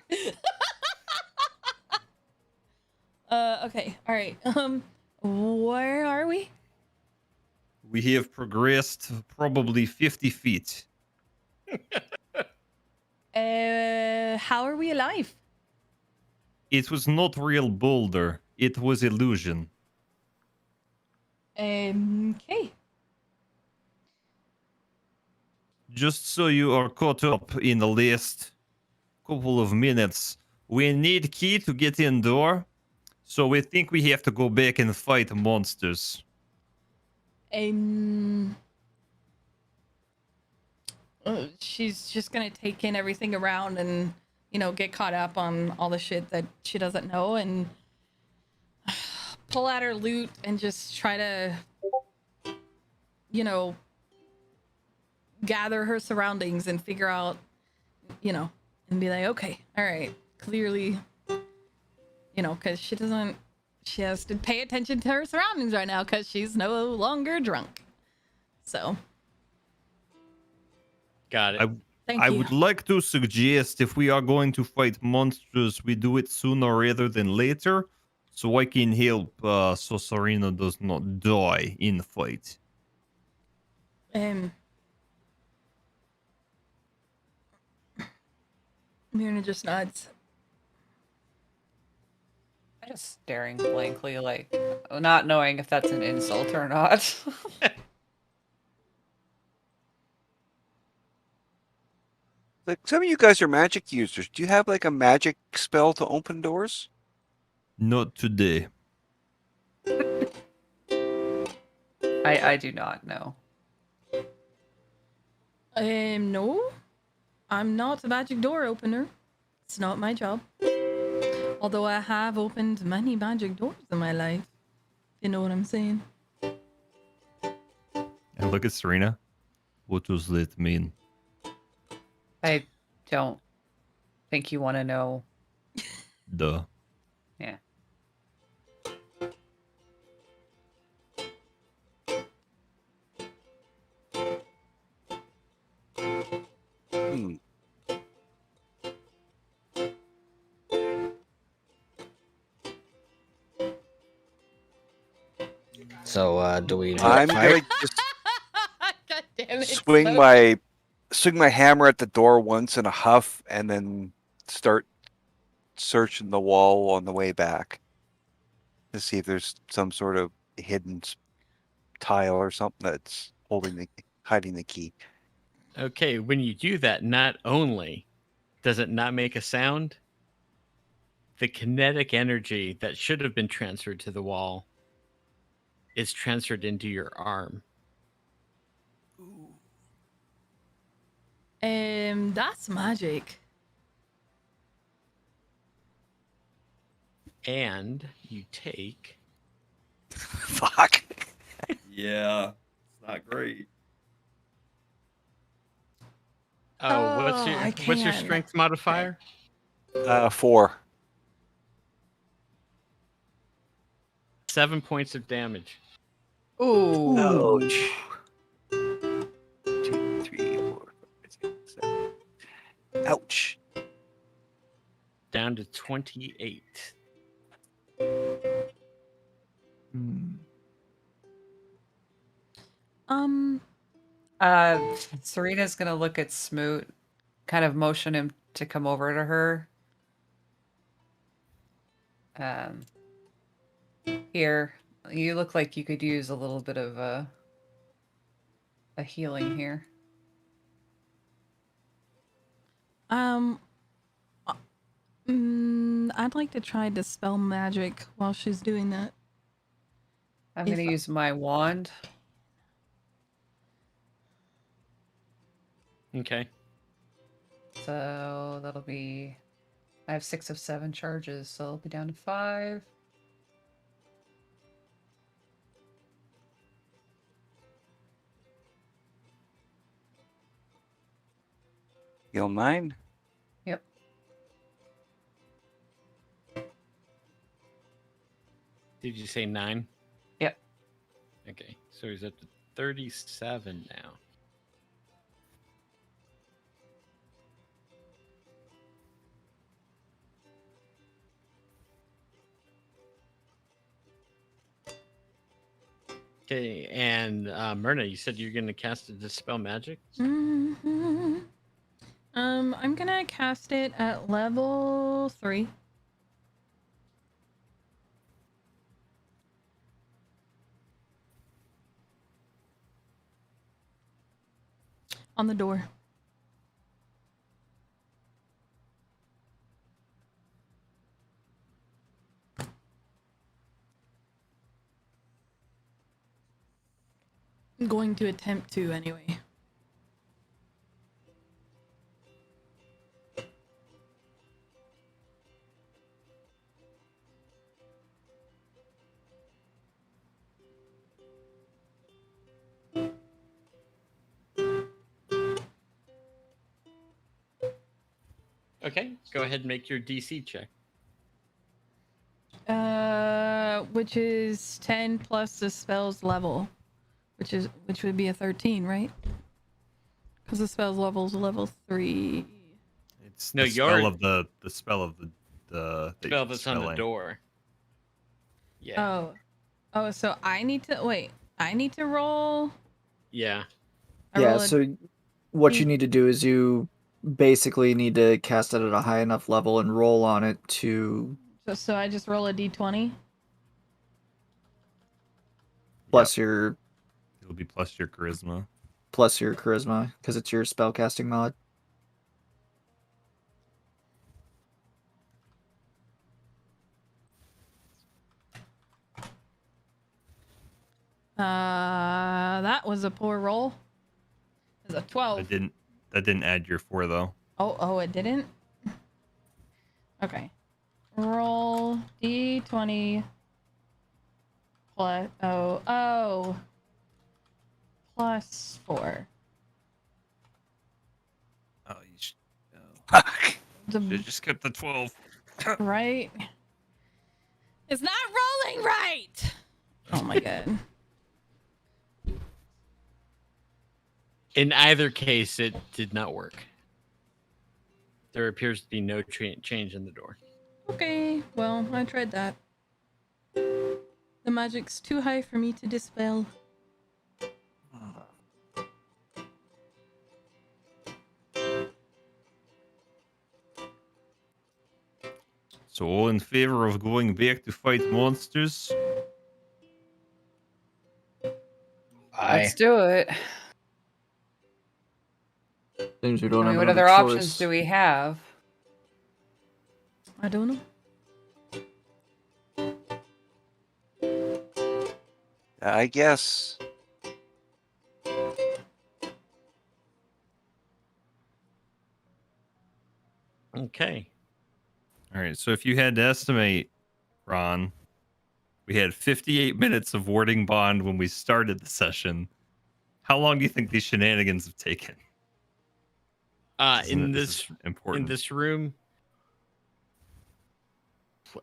Okay, all right. Where are we? We have progressed probably 50 feet. How are we alive? It was not real boulder. It was illusion. Okay. Just so you are caught up in the last couple of minutes, we need key to get in door. So we think we have to go back and fight monsters. She's just gonna take in everything around and, get caught up on all the shit that she doesn't know and pull out her loot and just try to, gather her surroundings and figure out, and be like, okay, all right, clearly, because she has to pay attention to her surroundings right now because she's no longer drunk. So. Got it. Thank I you. would like to suggest if we are going to fight monsters, we do it sooner rather than later, so I can help so Sorina does not die in the fight. Myrna just nods. I'm just staring blankly, like, not knowing if that's an insult or not. Like, some of you guys are magic users. Do you have like a magic spell to open doors? Not today. I do not know. No. I'm not a magic door opener. It's not my job. Although I have opened many magic doors in my life. You know what I'm saying? And look at Serena. What does that mean? I don't think you want to know. Duh. Yeah. So, do we? I'm gonna just God damn it. swing my hammer at the door once in a huff, and then start searching the wall on the way back to see if there's some sort of hidden tile or something that's hiding the key. Okay, when you do that, not only does it not make a sound, the kinetic energy that should have been transferred to the wall is transferred into your arm. That's magic. And you take Fuck. Yeah. It's not great. what's your can. strength modifier? 4. 7 points of damage. Ooh. Ouch. 2, 3, 4, 5, 6, 7. Ouch. Down to 28. Serena's gonna look at Smoot kind of motion him to come over to her. Here, you look like you could use a little bit of a healing here. I'd like to try dispel magic while she's doing that. I'm going to use my wand. Okay. So that'll be... I have 6 of 7 charges, so I'll be down to 5. Heal 9. Yep. Did you say 9? Yep. Okay, so he's up to 37 now. Okay, and Myrna, you said you're going to cast a Dispel Magic? Mm-hmm. I'm gonna cast it at level 3. On the door. I'm going to attempt to anyway. Okay, go ahead and make your DC check. Which is 10 plus the spell's level, which would be a 13, right? Because the spell's level's level 3. It's No, the spell of the spell of the spell that's on the door. Yeah. Oh, so I need to wait. I need to roll. Yeah. So what you need to do is you basically need to cast it at a high enough level and roll on it to... So I just roll a d20? Plus your... It'll be plus your charisma. Plus your charisma, because it's your spellcasting mod. That was a poor roll. It was a 12. That didn't add your 4 though. Oh, it didn't? Okay. Roll d20 plus plus 4. Oh, you should The, just kept the 12. right? It's not rolling right. Oh my god. In either case, it did not work. There appears to be no change in the door. Okay, well, I tried that. The magic's too high for me to dispel. So all in favor of going back to fight monsters? Let's do it. Seems we don't I mean, have what another other choice. options do we have? I don't know. I guess. Okay. All right, so if you had to estimate, Ron, we had 58 minutes of warding bond when we started the session. How long do you think these shenanigans have taken? In this room,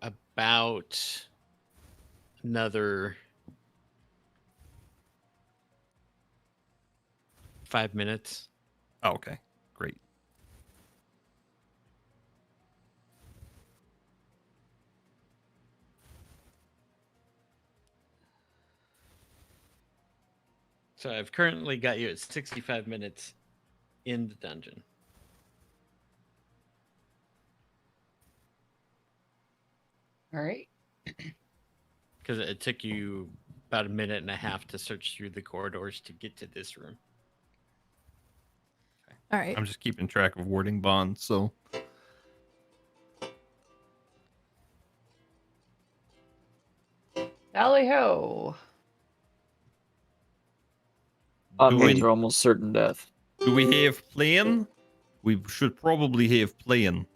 about another 5 minutes. Oh, okay, great. So I've currently got you at 65 minutes in the dungeon. All right. Because it took you about a minute and a half to search through the corridors to get to this room. All right. I'm just keeping track of warding bonds, so Tally ho. do Means we, are almost certain death. do we have plan? We should probably have plan.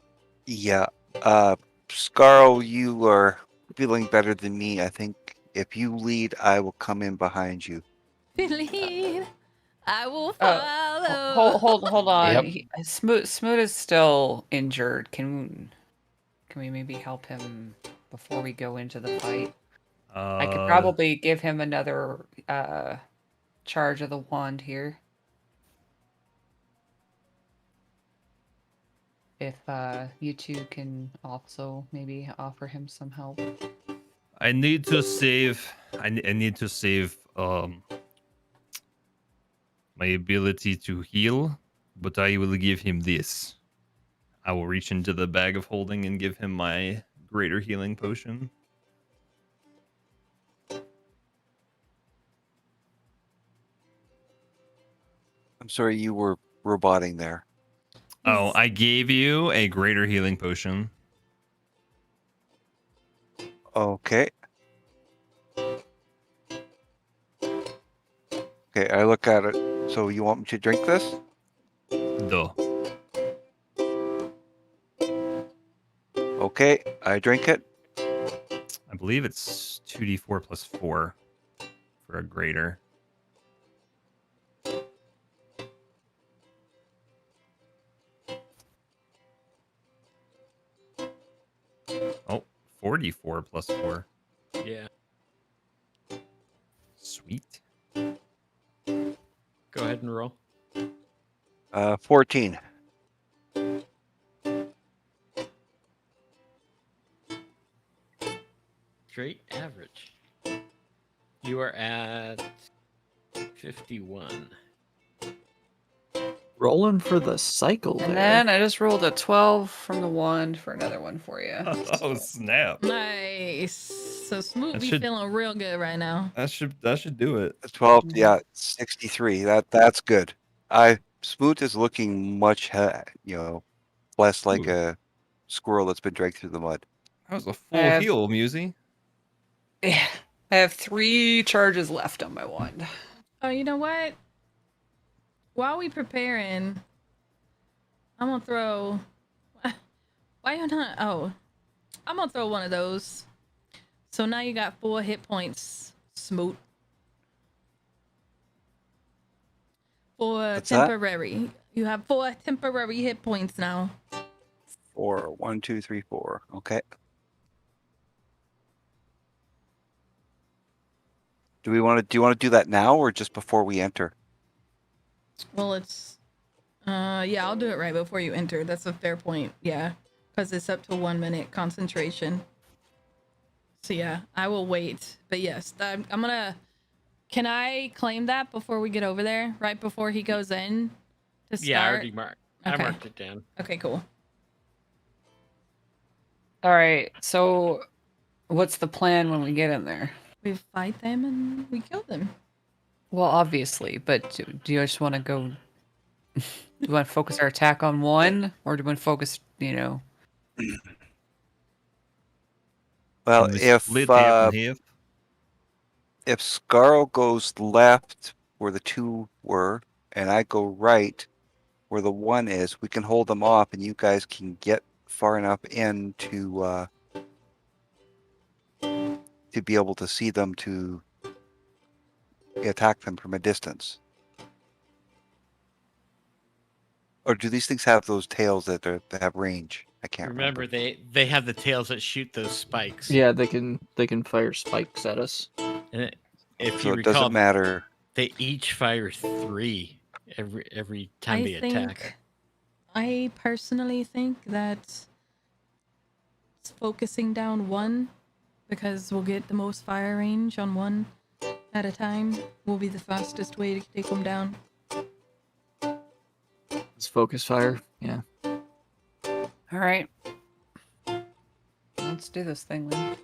Yeah. Scarl, you are feeling better than me. I think if you lead, I will come in behind you. Lead, I will Uh, follow. hold on. Yep. Smoot is still injured. Can we maybe help him before we go into the fight? I could probably give him another charge of the wand here. If you two can also maybe offer him some help. I need to save. I need to save my ability to heal, but I will give him this. I will reach into the bag of holding and give him my greater healing potion. I'm sorry, you were roboting there. Oh, I gave you a greater healing potion. Okay. Okay, I look at it. So you want me to drink this? Duh. Okay, I drink it. I believe it's 2d4 plus 4 for a greater. Oh, 4d4 plus 4. Yeah. Sweet. Go ahead and roll. 14. Straight average. You are at 51. Rolling for the cycle And there. then I just rolled a 12 from the wand for another one for you. Oh snap! Nice. So Smoot That be should- feeling real good right now. That should do it. 12, yeah, 63. That's good. Smoot is looking much, less like Ooh. a squirrel that's been dragged through the mud. That was a full have- heal, Musey. Yeah. I have 3 charges left on my wand. Oh, you know what? While we preparing, I'm gonna throw. Why you not? Oh, I'm gonna throw one of those. So now you got 4 hit points, Smoot. For What's that? temporary. You have 4 temporary hit points now. 4. 1, 2, 3, 4. Okay. Do you want to do that now or just before we enter? Well, it's. Yeah, I'll do it right before you enter. That's a fair point. Yeah, because it's up to 1 minute concentration. So yeah, I will wait. But yes, I'm gonna. Can I claim that before we get over there? Right before he goes in to start? Yeah, I already marked. I Okay. marked it down. Okay, cool. All right. So what's the plan when we get in there? We fight them and we kill them. Well, obviously, but do you just want to go? Do you want to focus our attack on one, or do you want to focus? Well, Can we split half and half? if Scarl goes left where the 2 were, and I go right where the 1 is, we can hold them off, and you guys can get far enough in to be able to see them to attack them from a distance. Or do these things have those tails that have range? I can't remember. Remember, they have the tails that shoot those spikes. Yeah, they can fire spikes at us. And if So you it recall, doesn't matter. they each fire 3 every time they attack. I personally think that focusing down one, because we'll get the most fire range on one at a time, will be the fastest way to take them down. It's focus fire. Yeah. All right. I'll Let's do this thing then.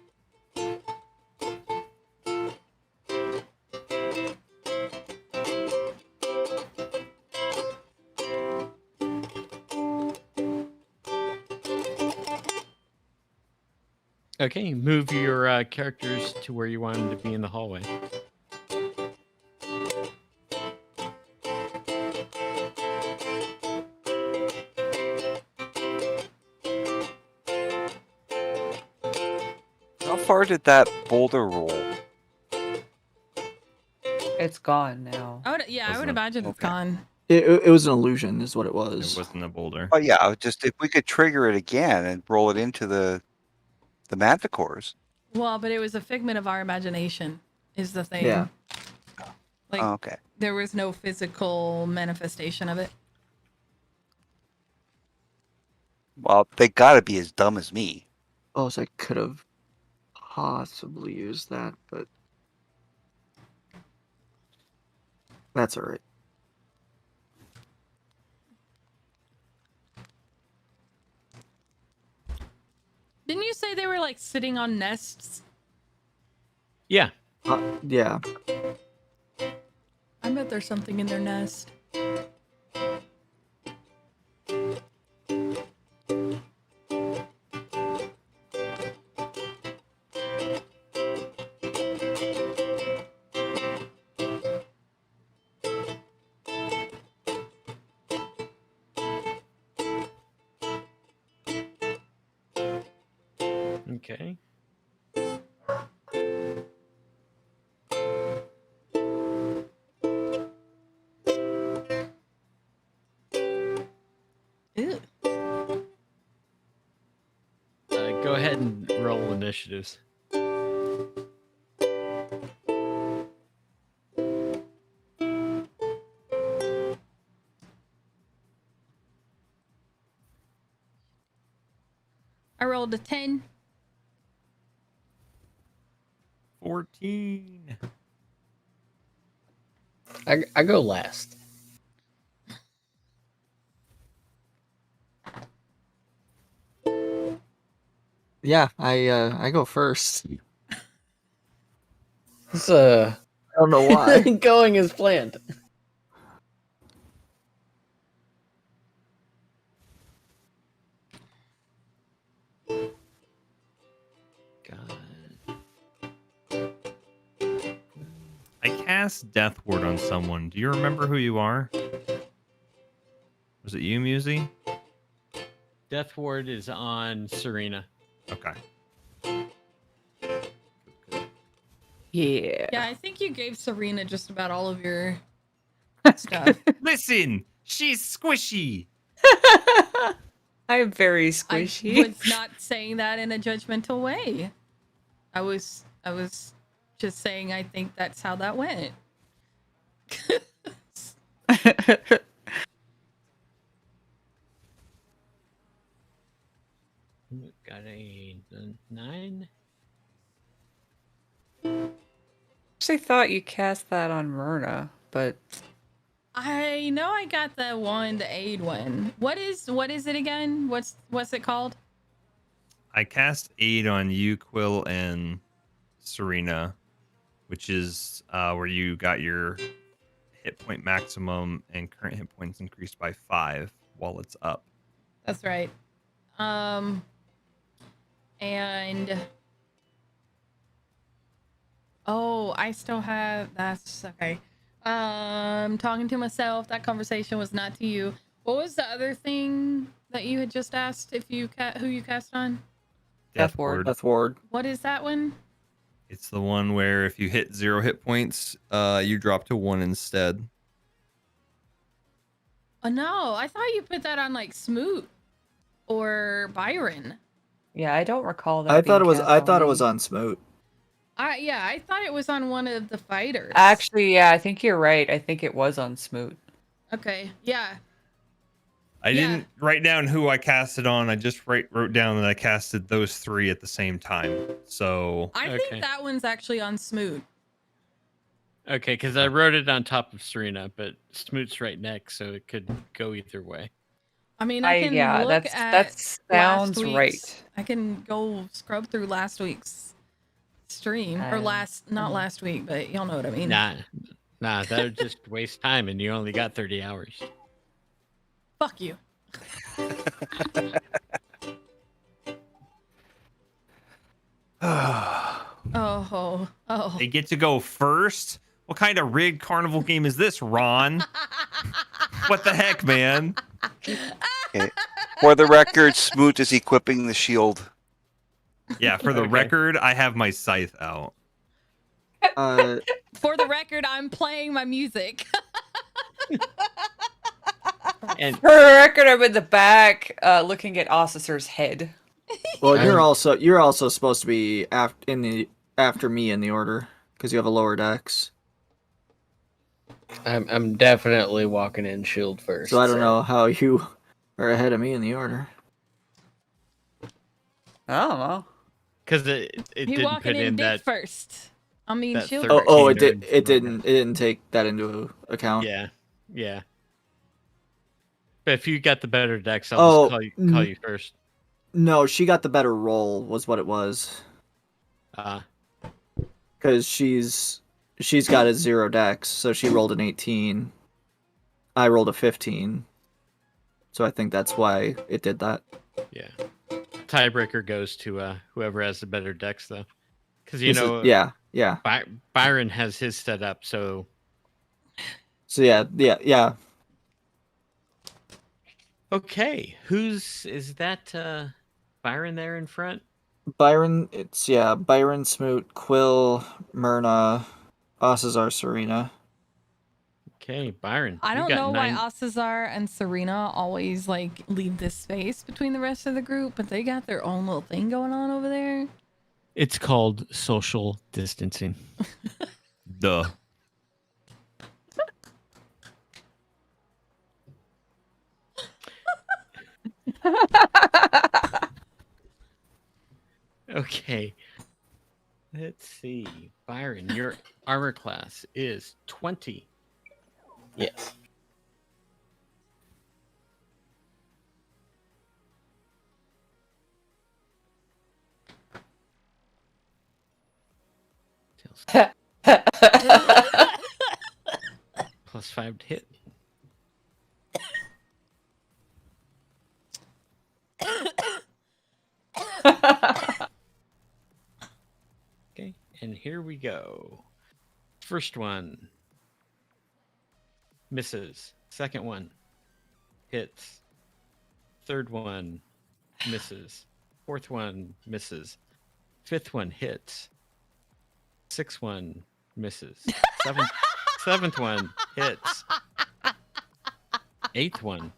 Okay, move your characters to where you want them to be in the hallway. How far did that boulder roll? It's gone now. I would Wasn't it? imagine it's Okay. gone. It was an illusion, is what it It was. wasn't a boulder. Oh yeah, just if we could trigger it again and roll it into the manticores. Well, but it was a figment of our imagination, is the thing. Yeah. Like Oh, okay. there was no physical manifestation of it. Well, they gotta be as dumb as me. Oh, so I could have possibly used that, but that's alright. Didn't you say they were like sitting on nests? Yeah. Yeah. I bet there's something in their nest. Okay. Ew. Go ahead and roll initiatives. I rolled a 10. 14. I go last. Yeah, I go first. It's I don't know why. going as planned. God. I cast Death Ward on someone. Do you remember who you are? Was it you, Musy? Death Ward is on Surina. Okay. Yeah. Yeah, I think you gave Serena just about all of your stuff. Listen, she's squishy. I'm very I squishy. was not saying that in a judgmental way. I was just saying I think that's how that went. Got a 9. Actually thought you cast that on Myrna, but I know I got the one, the aid one. What is it again? What's it called? I cast Aid on you, Quill, and Surina, which is where you got your hit point maximum and current hit points increased by 5 while it's up. That's right. And oh, I still have that's okay. Talking to myself. That conversation was not to you. What was the other thing that you had just asked if you who you cast on? Death Ward. Death Ward. What is that one? It's the one where if you hit 0 hit points, you drop to 1 instead. Oh no, I thought you put that on like Smoot or Byron. yeah, I don't recall that. I thought it being was cast I thought it me. was on Smoot. I thought it was on one of the fighters. Actually, yeah, I think you're right. I think it was on Smoot. Okay, yeah. I Yeah. didn't write down who I casted on. I just wrote down that I casted those 3 at the same time. So I Okay. think that one's actually on Smoot. Okay, because I wrote it on top of Surina, but Smoot's right next, so it could go either way. I mean, I can yeah, look that at sounds last week's. right. I can go scrub through last week's stream or not last week, but y'all know what I mean. Nah, that would just waste time, and you only got 30 hours. Fuck you. Oh. They get to go first? What kind of rigged carnival game is this, Ron? What the heck, man? Okay. For the record, Smoot is equipping the shield. Yeah, for the Okay. record, I have my scythe out. For the record, I'm playing my music. And For the record, I'm in the back looking at Occissor's head. Well, you're also supposed to be after me in the order because you have a lower dex. I'm definitely walking in shield first. So I don't know how you are ahead of me in the order. I don't know. because it He didn't walking put in in dick that. first. I mean, that shield. third- Oh, it Kingdom. didn't take that into account. Yeah. But if you got the better decks, I'll just call you first. No, she got the better roll, was what it was. Because she's got a 0 dex, so she rolled an 18. I rolled a 15. So I think that's why it did that. Yeah. Tiebreaker goes to whoever has the better decks, though. Because, Yeah. Byron has his set up, so... So yeah. Okay. Is that Byron there in front? Byron, Byron, Smoot, Quill, Myrna, Ocissor, Surina. Okay, Byron. I you don't got know why 9 Ocissor and Surina always leave this space between the rest of the group, but they got their own little thing going on over there. It's called social distancing. Duh. Okay. Let's see. Byron, your armor class is 20. Yes. Plus 5 to hit. Okay, and here we go. First one misses. Second one hits. Third one misses. Fourth one misses. Fifth one hits. Sixth one misses. Seventh one hits. Eighth one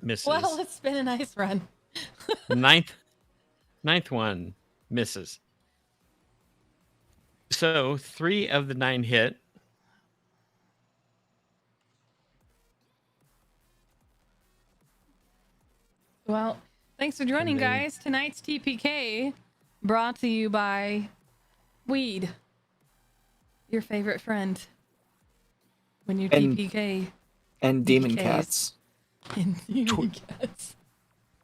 misses. Well, it's been a nice run. Ninth one misses. So 3 of the 9 hit. Well, thanks for joining, And then- guys. Tonight's TPK brought to you by Weed, your favorite friend. When you And- TPK And Demon DKs. Cats. in Demon Cats.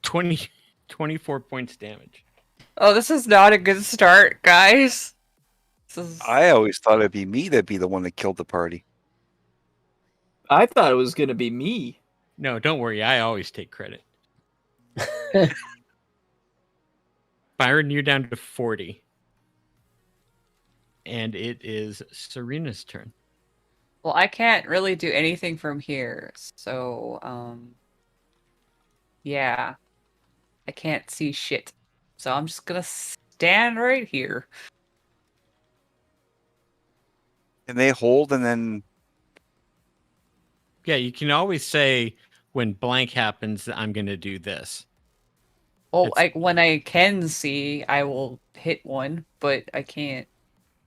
24 points damage. Oh, this is not a good start, guys. I always thought it'd be me that'd be the one that killed the party. I thought it was gonna be me. No, don't worry. I always take credit. Byron, you're down to 40. And it is Serina's turn. Well, I can't really do anything from here, so yeah, I can't see shit. So I'm just gonna stand right here. And they hold and then Yeah, you can always say when blank happens, I'm going to do this. Well, It's- like when I can see, I will hit one, but I can't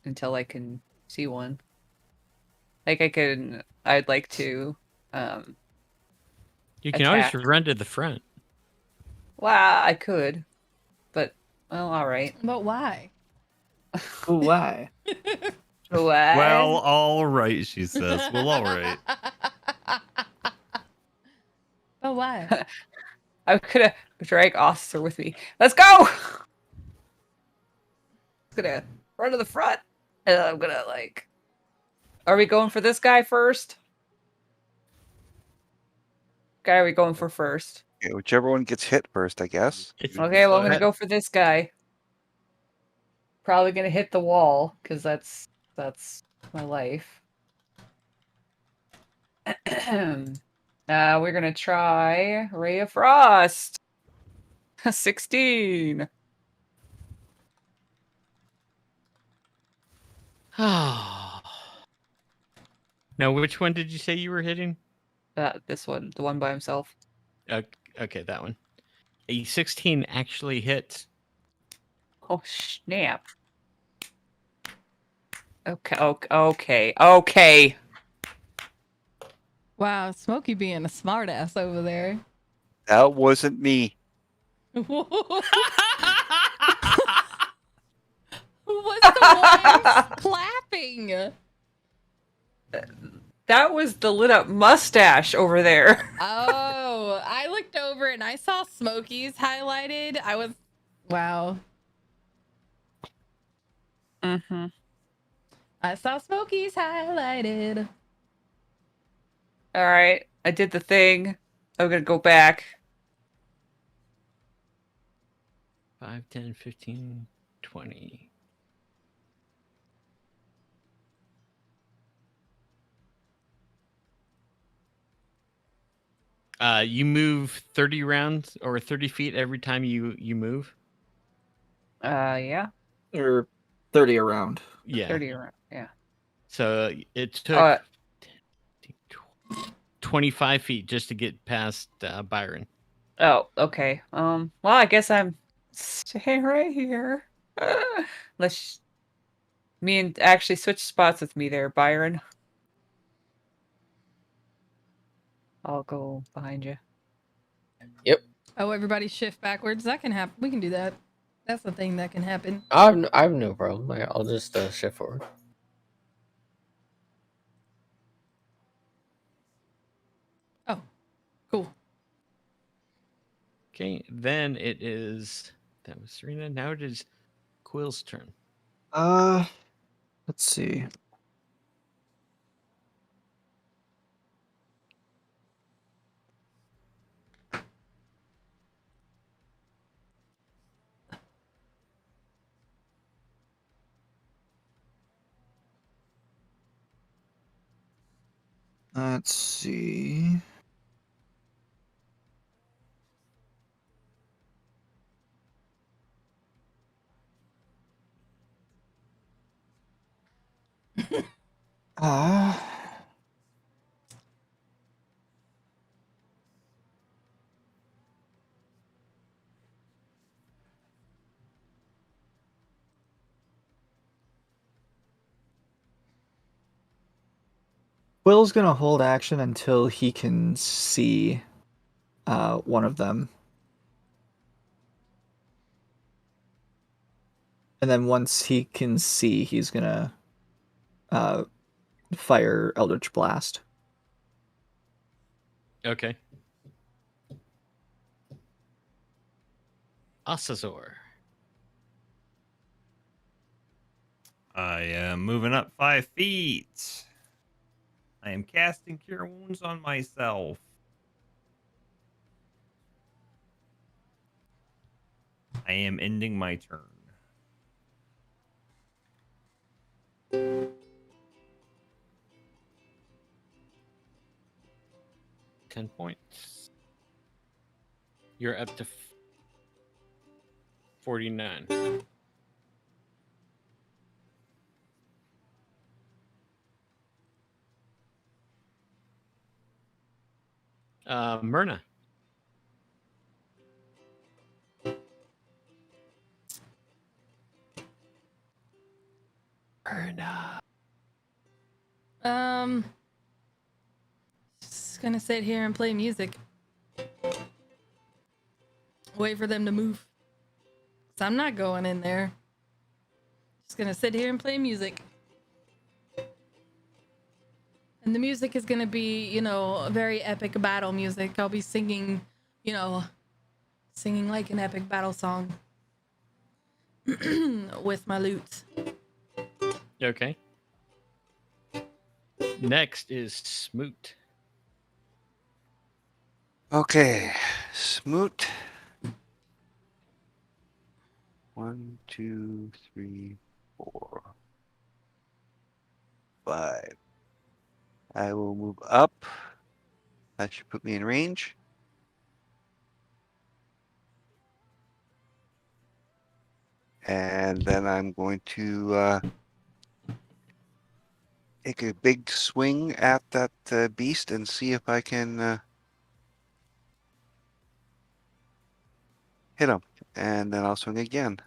until I can see one. Like I'd like to. You can always Attack. run to the front. Well, I could, but well, all right. But why? Why? Well, all right, she says. Well, all right. But why. I'm gonna drag Ocissor with me. Let's go! Gonna run to the front, and I'm gonna like. Are we going for this guy first? Guy, are we going for first? Yeah, whichever one gets hit first, I guess. Okay, well I'm gonna go for this guy. Probably gonna hit the wall because that's my life. We're gonna try Ray of Frost. 16. Now, which one did you say you were hitting? This one, the one by himself. Okay, that one. A 16 actually hits. Oh snap! Okay. Wow, Smokey being a smartass over there. That wasn't me. Who was the one clapping? That was the lit up mustache over there. Oh, I looked over and I saw Smokey's highlighted. Wow. Mm-hmm. I saw Smokey's highlighted. All right, I did the thing. I'm gonna go back. 5, 10, 15, 20. You move 30 rounds or 30 feet every time you move? Yeah. Or 30 around. Yeah. 30 around. Yeah. So it took 25 feet just to get past Byron. Oh, okay. Well, I guess I'm staying right here. Me and actually switch spots with me there, Byron. I'll go behind you. Oh, everybody shift backwards. That can happen. We can do that. That's the thing that can happen. I have no problem. I'll just shift forward. Oh, cool. Okay, then that was Surina. Now it is Quill's turn. Let's see. Let's see. Will's gonna hold action until he can see one of them. And then once he can see, he's gonna fire Eldritch Blast. Okay. Ocissor. I am moving up 5 feet. I am casting Cure Wounds on myself. I am ending my turn. $10 points. You're up to 49. Myrna. Just gonna sit here and play music. Wait for them to move. 'Cause I'm not going in there. Just gonna sit here and play music. And the music is gonna be, you know, very epic battle music. I'll be singing, you know, singing like an epic battle song with my lute. Okay. Next is Smoot. Okay, Smoot. 1, 2, 3, 4, 5. I will move up. That should put me in range. And then I'm going to take a big swing at that beast and see if I can hit him. And then I'll swing again.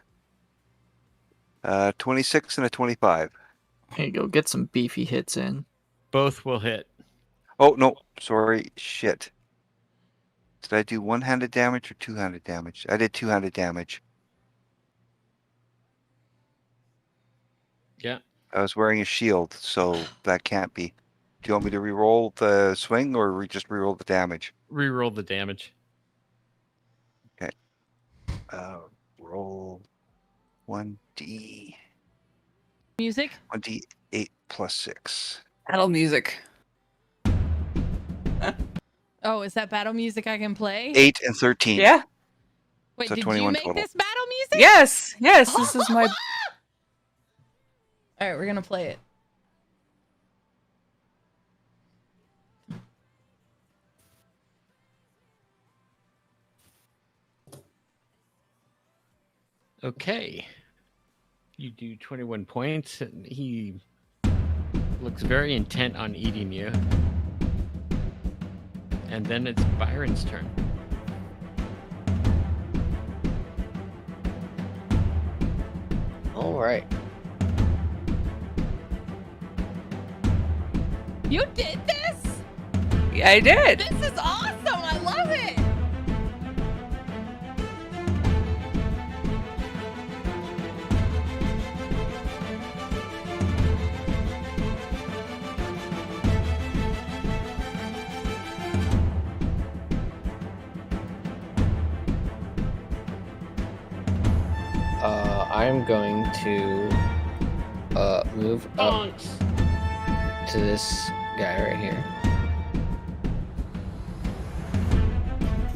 26 and a 25. There you go. Get some beefy hits in. Both will hit. Oh, no. Sorry. Shit. Did I do one-handed damage or two-handed damage? I did two-handed damage. Yeah. I was wearing a shield, so that can't be. Do you want me to re-roll the swing or just re-roll the damage? Reroll the damage. Roll 1d. Music? 1d8 plus 6. Battle music. Oh, is that battle music I can play? 8 and 13. Yeah. Wait, so did you 21 make total. this battle music? Yes. Yes. This is my. All right, we're gonna play it. Okay. You do 21 points, and he looks very intent on eating you. And then it's Byron's turn. All right. You did this? Yeah, I did. This is awesome. I love it. I'm going to move up to this guy right here.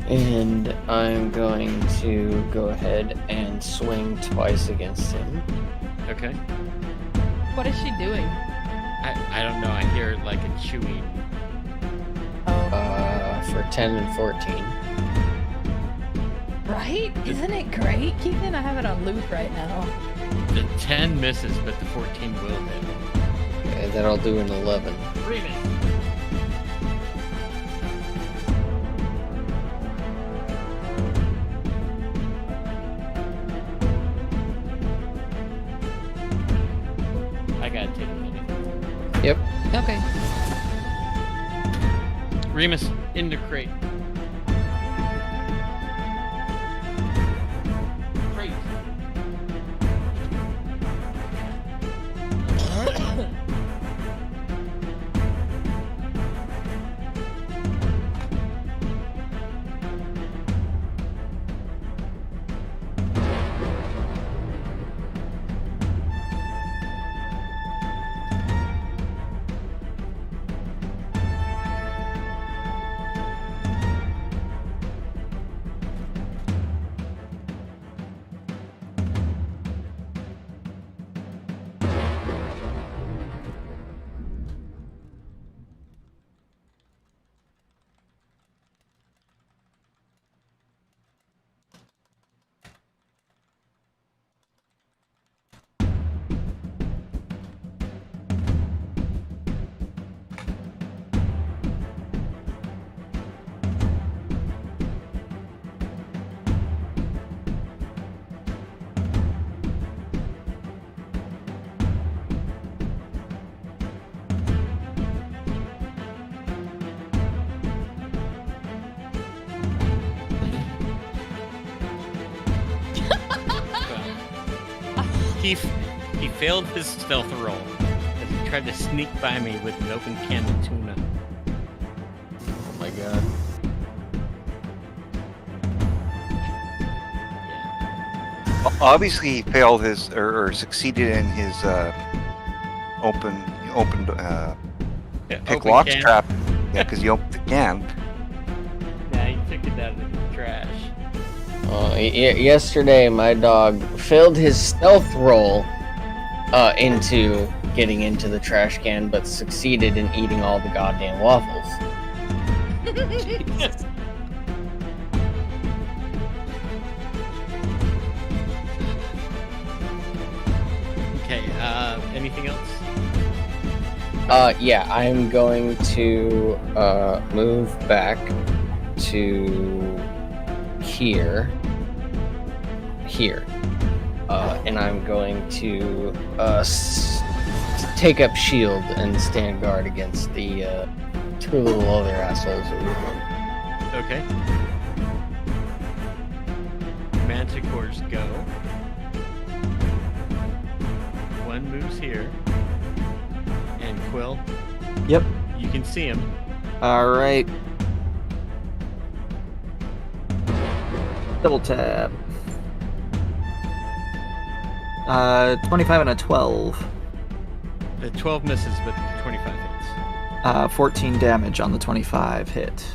And I'm going to go ahead and swing twice against him. Okay. What is she doing? I don't know. I hear like a chewing. For 10 and 14. Right? Isn't it great? Keegan, I have it on loop right now. The 10 misses, but the 14 will hit. Okay, then I'll do an 11. I gotta take a minute. Yep. Okay. Remus, into crate. Crate. He failed his stealth roll. He tried to sneak by me with an open can of tuna. Oh my god. Obviously, he failed his or succeeded in his open pick open locks can. trap. Yeah, because you opened the can. Nah, he took it out of the trash. Yesterday, my dog failed his stealth roll into getting into the trash can, but succeeded in eating all the goddamn waffles. Okay, anything else? Yeah, I'm going to move back to here, and I'm going to take up shield and stand guard against the two little other assholes over here. Okay. Manticores go. One moves here. And Quill, Yep. you can see him. All right. Double tap. 25 and a 12. The 12 misses, but the 25 hits. 14 damage on the 25 hit.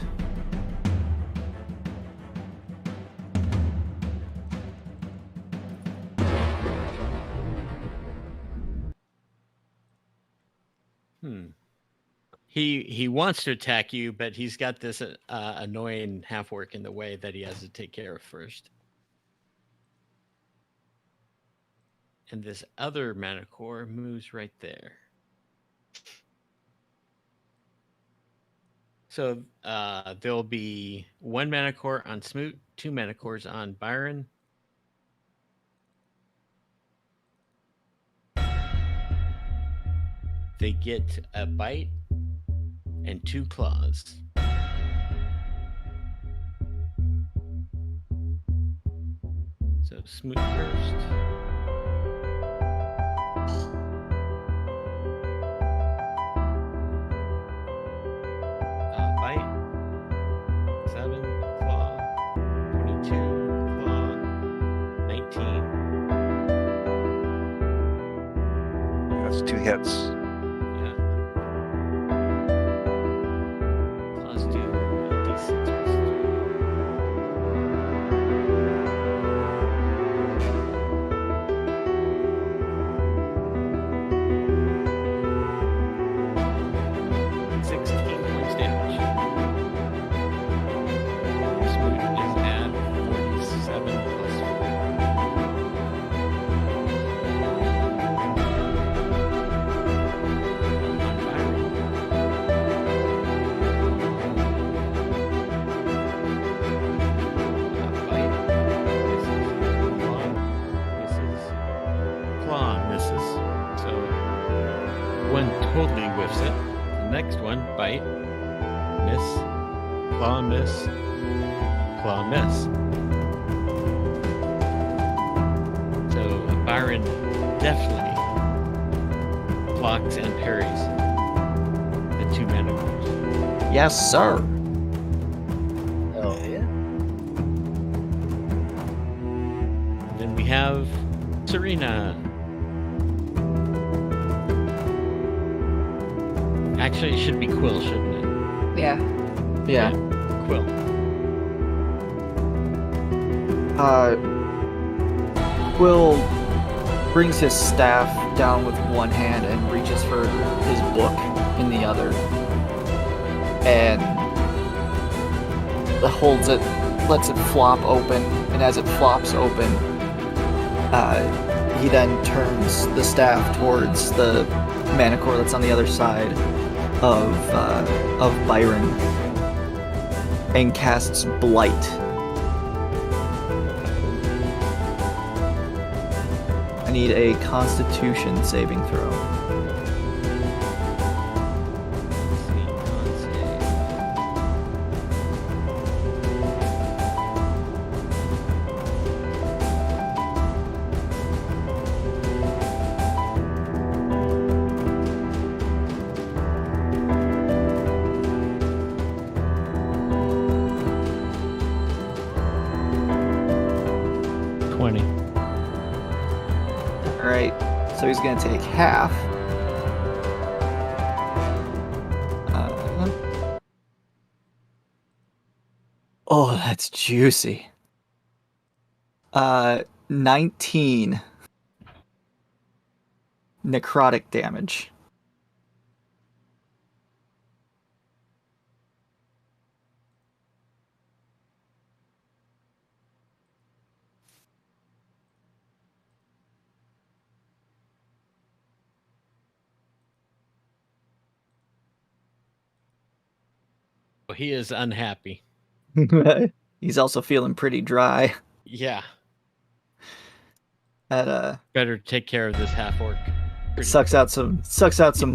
He wants to attack you, but he's got this annoying half-orc in the way that he has to take care of first. And this other Manicore moves right there. So there'll be one Manicore on Smoot, two Manicores on Byron. They get a bite and 2 claws. So Smoot first. Bite. 7 claw. 22 claw. 19. That's 2 hits. Yes, sir. Oh yeah. Then we have Surina. Actually, it should be Quill, shouldn't it? Yeah. Yeah. Quill. Quill brings his staff down with one hand and reaches for his book in the other. And holds it, lets it flop open, and as it flops open, he then turns the staff towards the Manicore that's on the other side of Byron and casts Blight. I need a Constitution saving throw. So he's going to take half. Oh, that's juicy. 19 necrotic damage. He is unhappy. He's also feeling pretty dry. Yeah. At Better take care of this half orc. sucks out some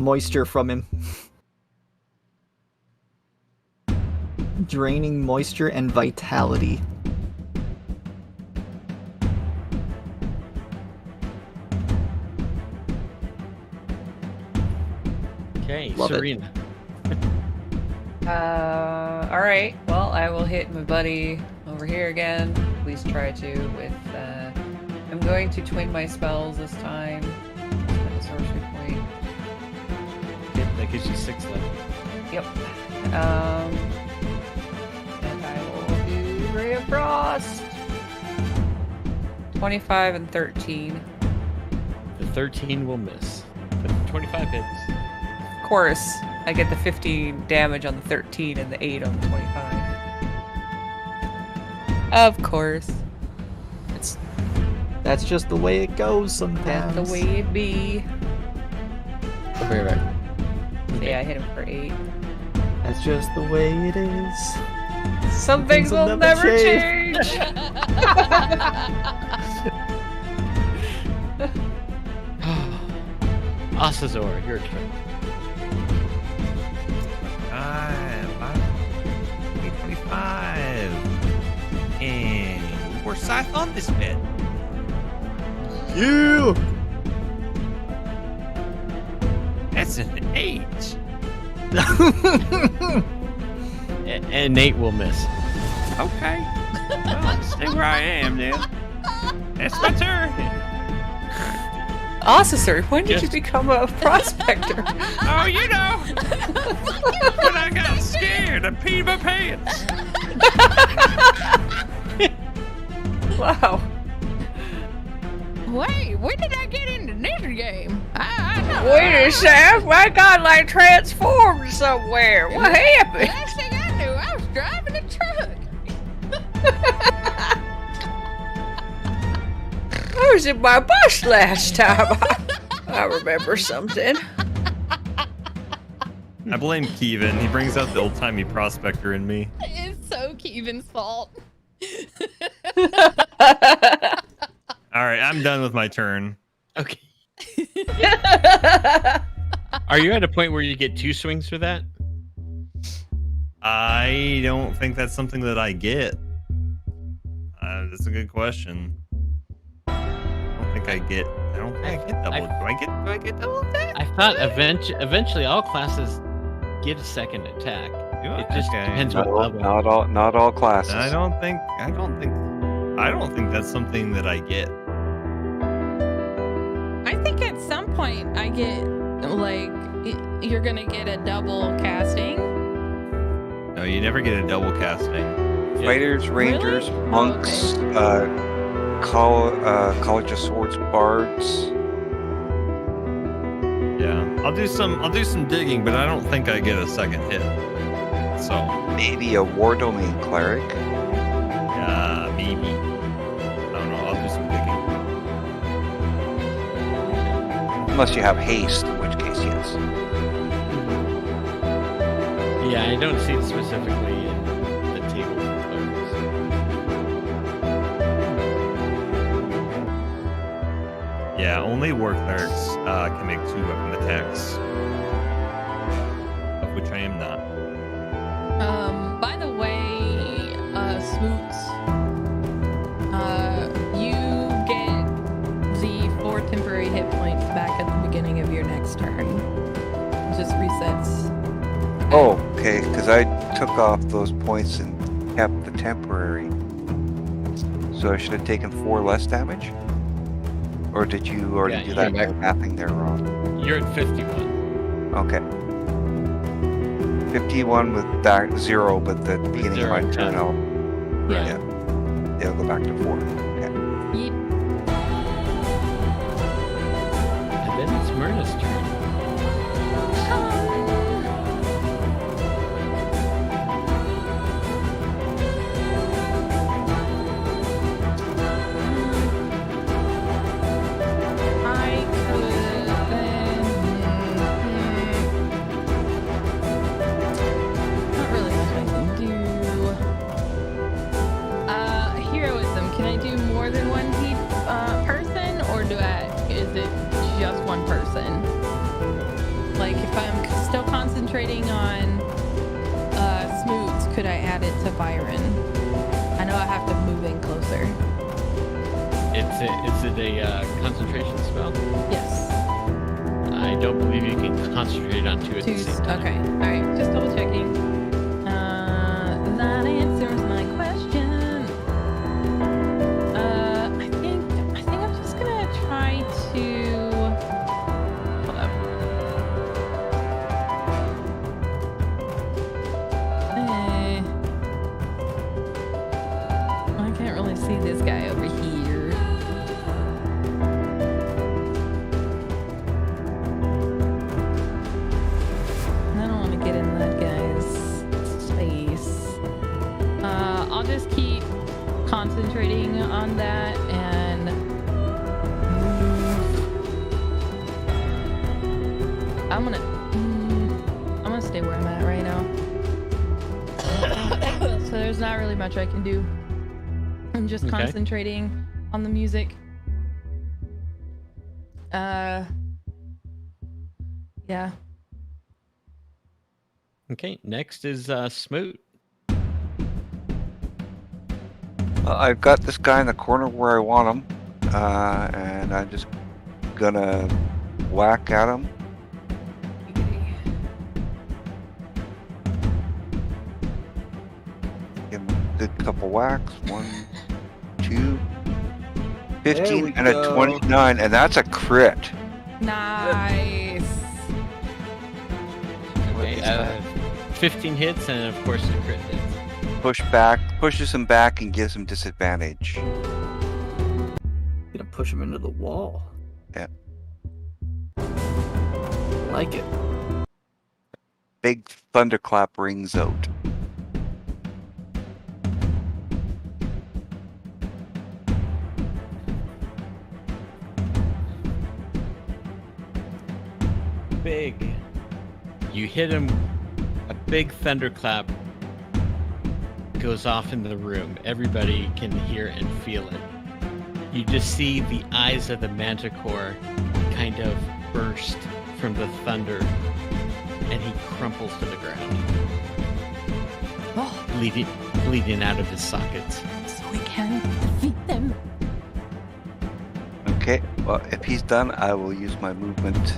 moisture from him. Draining moisture and vitality. Okay, Love it. Surina. All right. Well, I will hit my buddy over here again. Please try to with. I'm going to twin my spells this time. Spend a sorcery point. Okay, that gives you 6 left. Yep. And I will do Ray of Frost. 25 and 13. The 13 will miss. The 25 hits. Of course, I get the 15 damage on the 13 and the 8 on the 25. Of course. That's just the way it goes sometimes. That's the way it be. I'll be right back. So yeah, I hit him for 8. That's just the way it is. Some things will never change. Ocissor, your turn. 25. And we're scythe on this bit. You. That's an 8. And Nate will miss. Okay. Well, stay where I am then. That's my turn. Ocissor, when did you Just- become a prospector? Oh, you know. When I got scared, I peed my pants. Wow. Wait, when did I get into this game? I know. Wait a sec, my god like transformed somewhere. What happened? Last thing I knew, I was driving a truck. I was in my bus last time. I remember something. I blame Kevin. He brings out the old-timey prospector in me. It's so Kevin's fault. All right, I'm done with my turn. Okay. Are you at a point where you get 2 swings for that? I don't think that's something that I get. That's a good question. I don't think I get double. Do I get double attack? I thought eventually all classes get a second attack. It just depends what level. Not all classes. I don't think that's something that I get. I think at some point I get, like, you're gonna get a double casting. No, you never get a double casting. Fighters, rangers, Really? monks, College of Swords bards. Yeah, I'll do some digging, but I don't think I get a second hit. So Maybe a war domain cleric. maybe. I don't know. I'll do some digging. Unless you have haste, in which case, yes. Yeah, I don't see it specifically in the table for clerics. Yeah, only war clerics can make 2 weapon attacks, of which I am not. By the way, Smoot, you get the 4 temporary hit points back at the beginning of your next turn. It just resets. Oh, okay, because I took off those points and kept the temporary. So I should have taken 4 less damage? Or did you already Yeah, do you that came back. mapping there, Ron? You're at 51. Okay. 51 with that 0, but the beginning of my 0, turn, 10. I'll, Right. yeah, it'll go back to 4. Okay. Yeep. And then it's Myrna's turn. I could then. Not really much I can do. Heroism. Can I do more than one person, or is it just one person? Like, if I'm still concentrating on Smoot, could I add it to Byron? I know I have to move in closer. Is it a concentration spell? Yes. I don't believe you can concentrate on two at the same time. Okay. All right. Just double checking. That answers my question. I think I'm just gonna try to. Hold up. I can't really see this guy over here. I don't want to get in that guy's space. I'll just keep concentrating on that and move. I'm gonna stay where I'm at right now. So there's not really much I can do. I'm just Okay. concentrating on the music. Yeah. Okay, next is Smoot. I've got this guy in the corner where I want him, and I'm just gonna whack at him. Give him a good couple whacks. 1, 2, 15, we and a go. 29, and that's a crit. Nice. Okay, 15 hits and of course a crit hit. Pushes him back and gives him disadvantage. Gonna push him into the wall. Yeah. Like it. Big thunderclap rings out. Big. You hit him. A big thunderclap goes off in the room. Everybody can hear and feel it. You just see the eyes of the manticore kind of burst from the thunder, and he crumples to the ground, Oh, bleeding out of his sockets. so we can defeat them. Okay, well, if he's done, I will use my movement to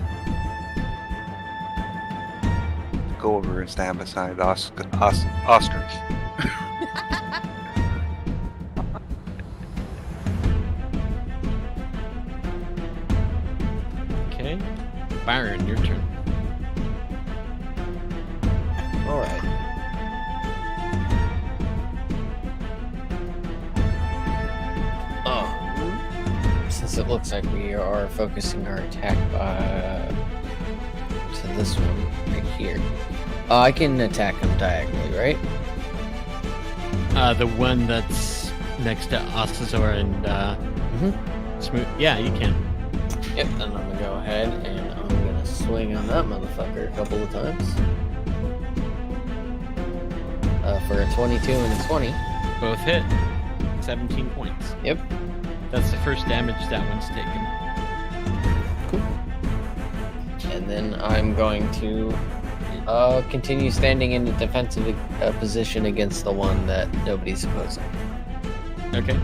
go over and stand beside Oscar. Okay, Byron, your turn. All right. Since it looks like we are focusing our attack to this one right here, I can attack him diagonally, right? The one that's next to Ocissor and Smoot. Yeah, you can. Yep. And I'm gonna go ahead and I'm gonna swing on that motherfucker a couple of times. For a 22 and a 20. Both hit. 17 points. Yep. That's the first damage that one's taken. And then I'm going to continue standing in the defensive position against the one that nobody's opposing. Okay.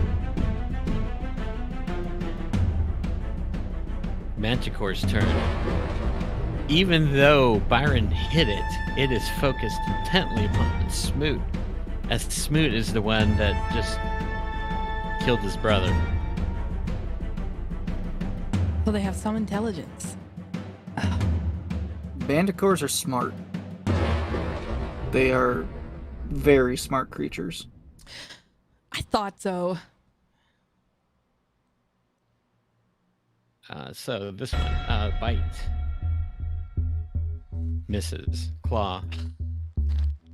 Manticore's turn. Even though Byron hit it, it is focused intently upon Smoot, as Smoot is the one that just killed his brother. So they have some intelligence. Manticores are smart. They are very smart creatures. I thought so. So this one, bite. Misses. Claw.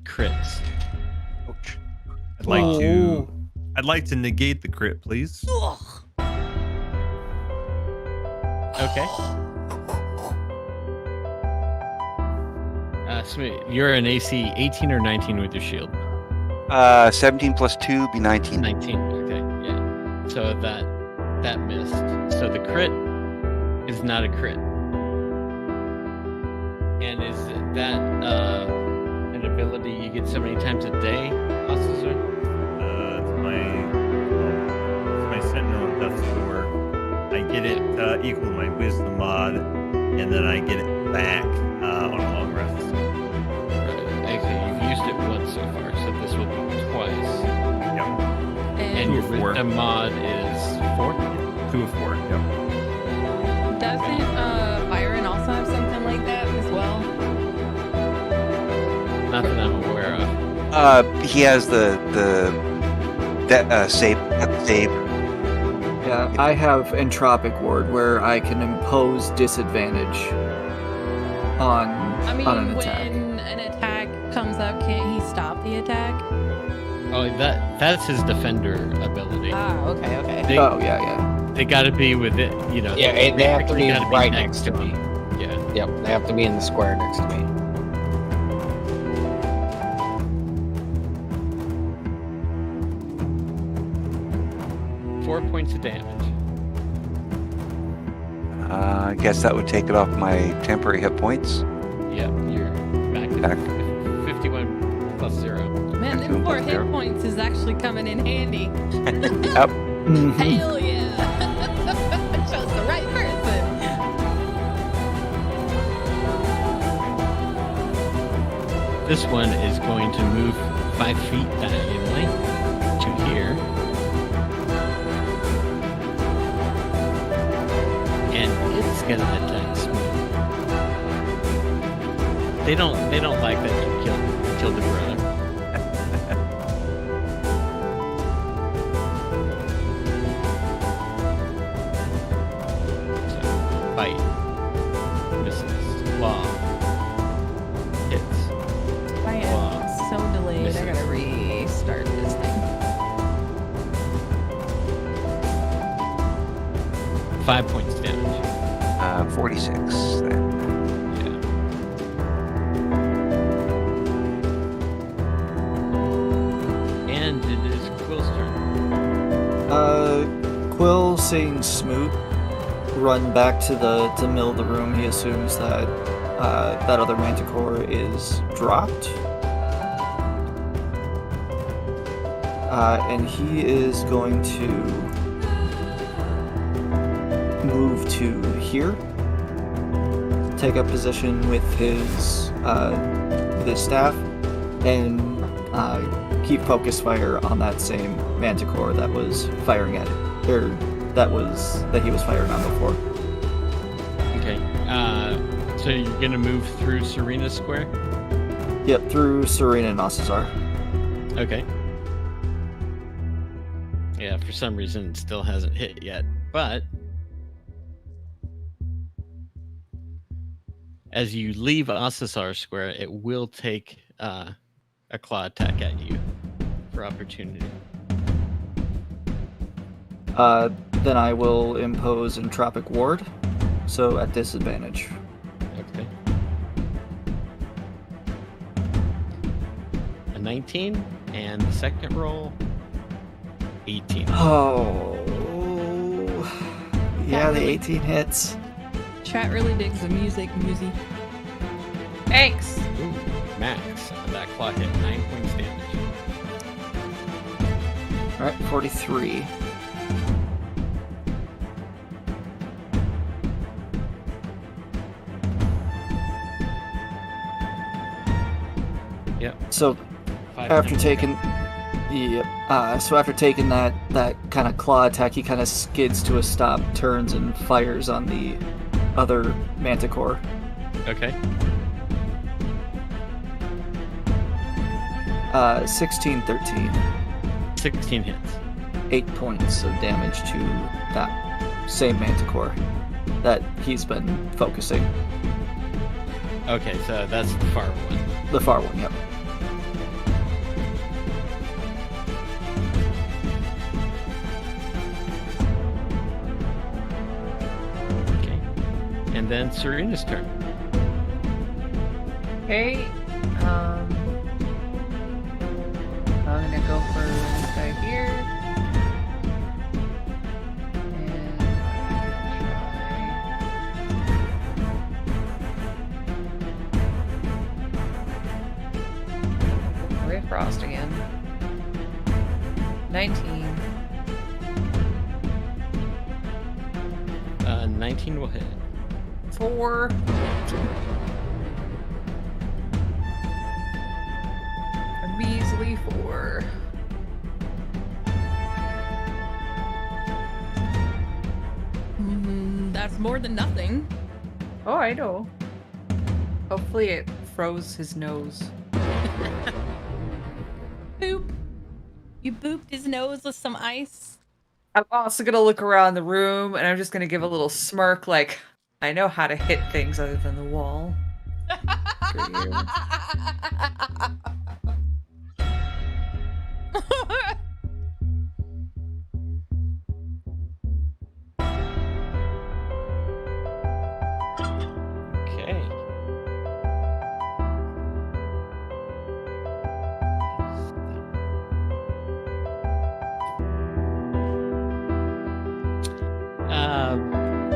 Crits. Ouch. I'd like to negate the crit, please. Okay. Smoot, you're an AC 18 or 19 with your shield. 17 plus 2 be 19. 19. Okay, yeah. So that missed. So the crit is not a crit. And is that an ability you get so many times a day, Ocissor? It's my Sentinel of Death score. I get it equal to my Wisdom mod, and then I get it back on a long rest. Right. Actually, you've used it once so far, so this will be twice. Yep. And your Wisdom mod is 4? 2 of 4. Yep. Doesn't Byron also have something like that as well? Not that I'm aware of. He has the save. Yeah, I have Entropic Ward where I can impose disadvantage on an attack. When an attack comes up, can't he stop the attack? Oh, that's his defender ability. Okay. They gotta be with it, you know. Yeah, they have to be gotta right next to me. Yeah. Yep, they have to be in the square next to me. Points of damage. I guess that would take it off my temporary hit points. Yep, you're back Back. to 51 plus 0. Man, them 4 hit points is actually coming in handy. Yep. Hell yeah! Chose the right person. This one is going to move 5 feet diagonally to here. And it's gonna attack Smoot. They don't like that you killed the brother. So, bite. Misses. Claw. Hits. I am so delayed. Misses. I gotta restart this thing. 5 points damage. 46 then. Yeah. And it is Quill's turn. Quill, seeing Smoot run back to the middle of the room, he assumes that that other Manticore is dropped. And he is going to move to here, take up position with his staff, and keep focus fire on that same Manticore that was firing at it, or that he was firing on before. Okay. So you're gonna move through Surina's square? Yep, through Surina and Ocissor. Okay. Yeah, for some reason it still hasn't hit yet, but as you leave Ocissor square, it will take a claw attack at you for opportunity. Then I will impose Entropic Ward, so at disadvantage. Okay. A 19, and the second roll, 18. Oh, yeah, the 18 hits. Chat really digs the music, Muzi. Thanks. Ooh, max. That claw hit 9 points damage. Alright, 43. Yep. So, Five after times taking... Yep. So after taking that kind of claw attack, he kind of skids to a stop, turns, and fires on the other manticore. Okay. 16, 13. 16 hits. 8 points of damage to that same manticore that he's been focusing. Okay, so that's the far one. The far one, yep. Okay. And then Surina's turn. Okay. I'm gonna go for this guy here. And try. Ray Frost again. 19. 19 will hit. 4. A measly 4. That's more than nothing. Oh, I know. Hopefully it froze his nose. Boop. You booped his nose with some ice. I'm also gonna look around the room and I'm just gonna give a little smirk like, I know how to hit things other than the wall. Okay.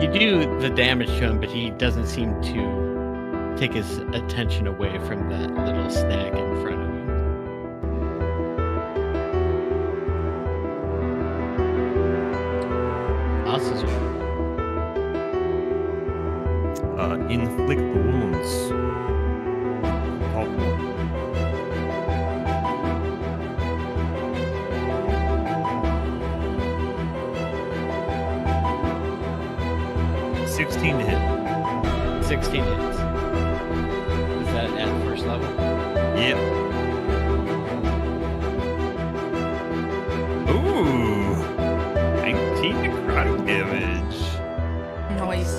You do the damage to him, but he doesn't seem to take his attention away from that little snag in front of him. Ocissor. Inflict wounds. Top one. $16 to hit. 16 hits. Is that at first level? Yep. Ooh. 19 necrotic damage. Nice.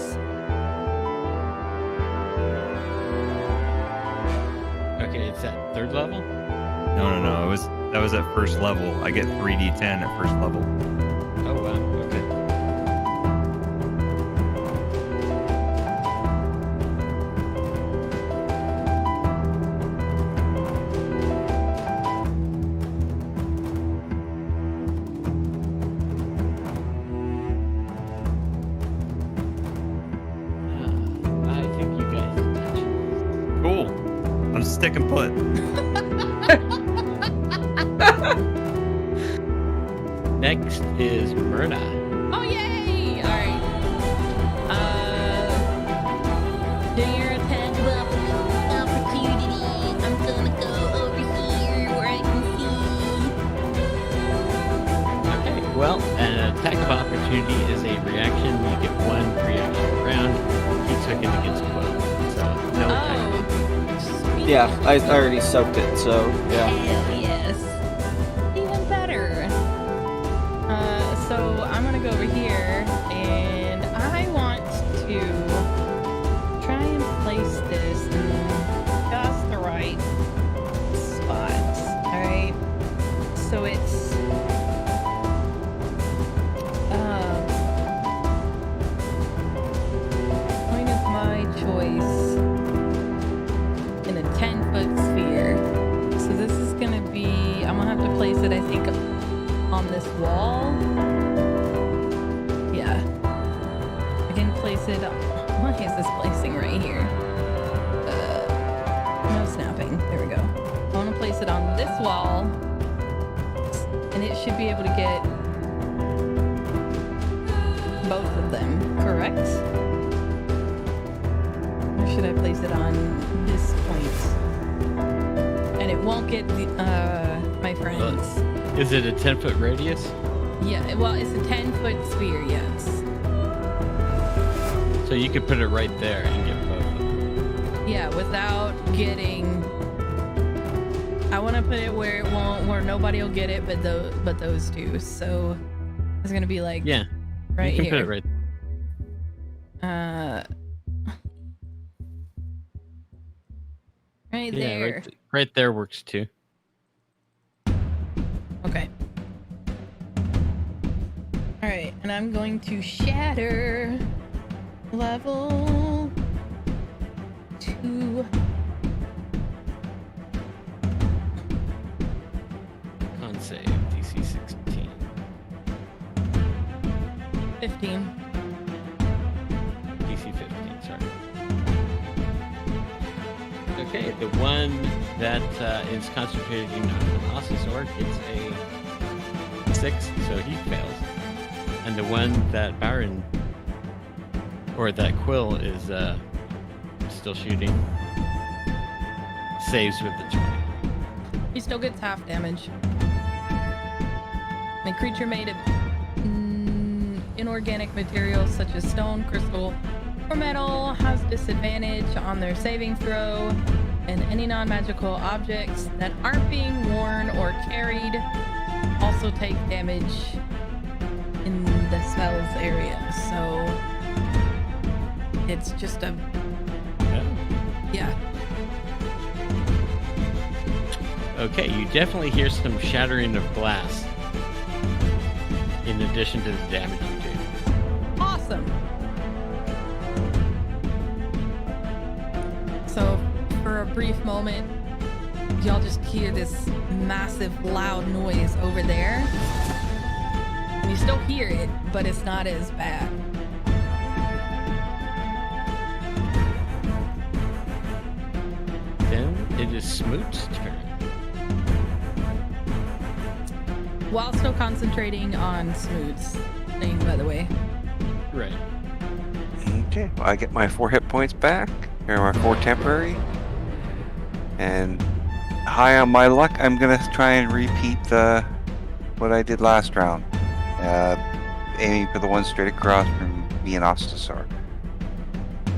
Okay, it's at third level? No. That was at first level. I get 3d10 at first level. Oh, wow. Okay. I think you guys touch it. Cool. I'm sticking put. Next is Myrna. Oh, yay! Alright. Do your attack of opportunity. I'm gonna go over here where I can see. Okay, well, an attack of opportunity is a reaction. You get one reaction round. He took it against Quill, so no attack. Sweet. Yeah, I already soaked it, so yeah. Hell yes. Even better. So I'm gonna go over here and I want to try and place this in just the right spot. Alright. So it's point of my choice in a 10-foot sphere. So this is gonna be, I'm gonna have to place it, I think, on this wall. Yeah. I can place it, why is this placing right here? No snapping, there we go. I wanna place it on this wall, and it should be able to get both of them, correct? Or should I place it on this point? And it won't get the, my friends. Is it a 10-foot radius? Yeah, well, it's a 10-foot sphere, yes. So you could put it right there and get both of them. Yeah, without getting. I want to put it where it won't, where nobody will get it, but those two. So it's gonna be like right you can here. Put it right there. Right there works too. Okay. All right, and I'm going to shatter level 2. Con save DC 16. 15. DC 15. Sorry. Okay, the one that is concentrating on Ocissor gets a 6, so he fails. And the one that Byron, or that Quill is still shooting, saves with the 20. He still gets half damage. A creature made of inorganic materials such as stone, crystal, or metal has disadvantage on their saving throw, and any non-magical objects that aren't being worn or carried also take damage in the spell's area. So it's just a yeah. Okay, you definitely hear some shattering of glass in addition to the damage you do. Awesome. So for a brief moment, y'all just hear this massive loud noise over there. And you still hear it, but it's not as bad. Then it is Smoot's turn. While still concentrating on Smoot's thing, by the way. Right. Okay, well, I get my 4 hit points back. Here are my 4 temporary. And high on my luck, I'm gonna try and repeat what I did last round. Aiming for the one straight across from me and Ocissor.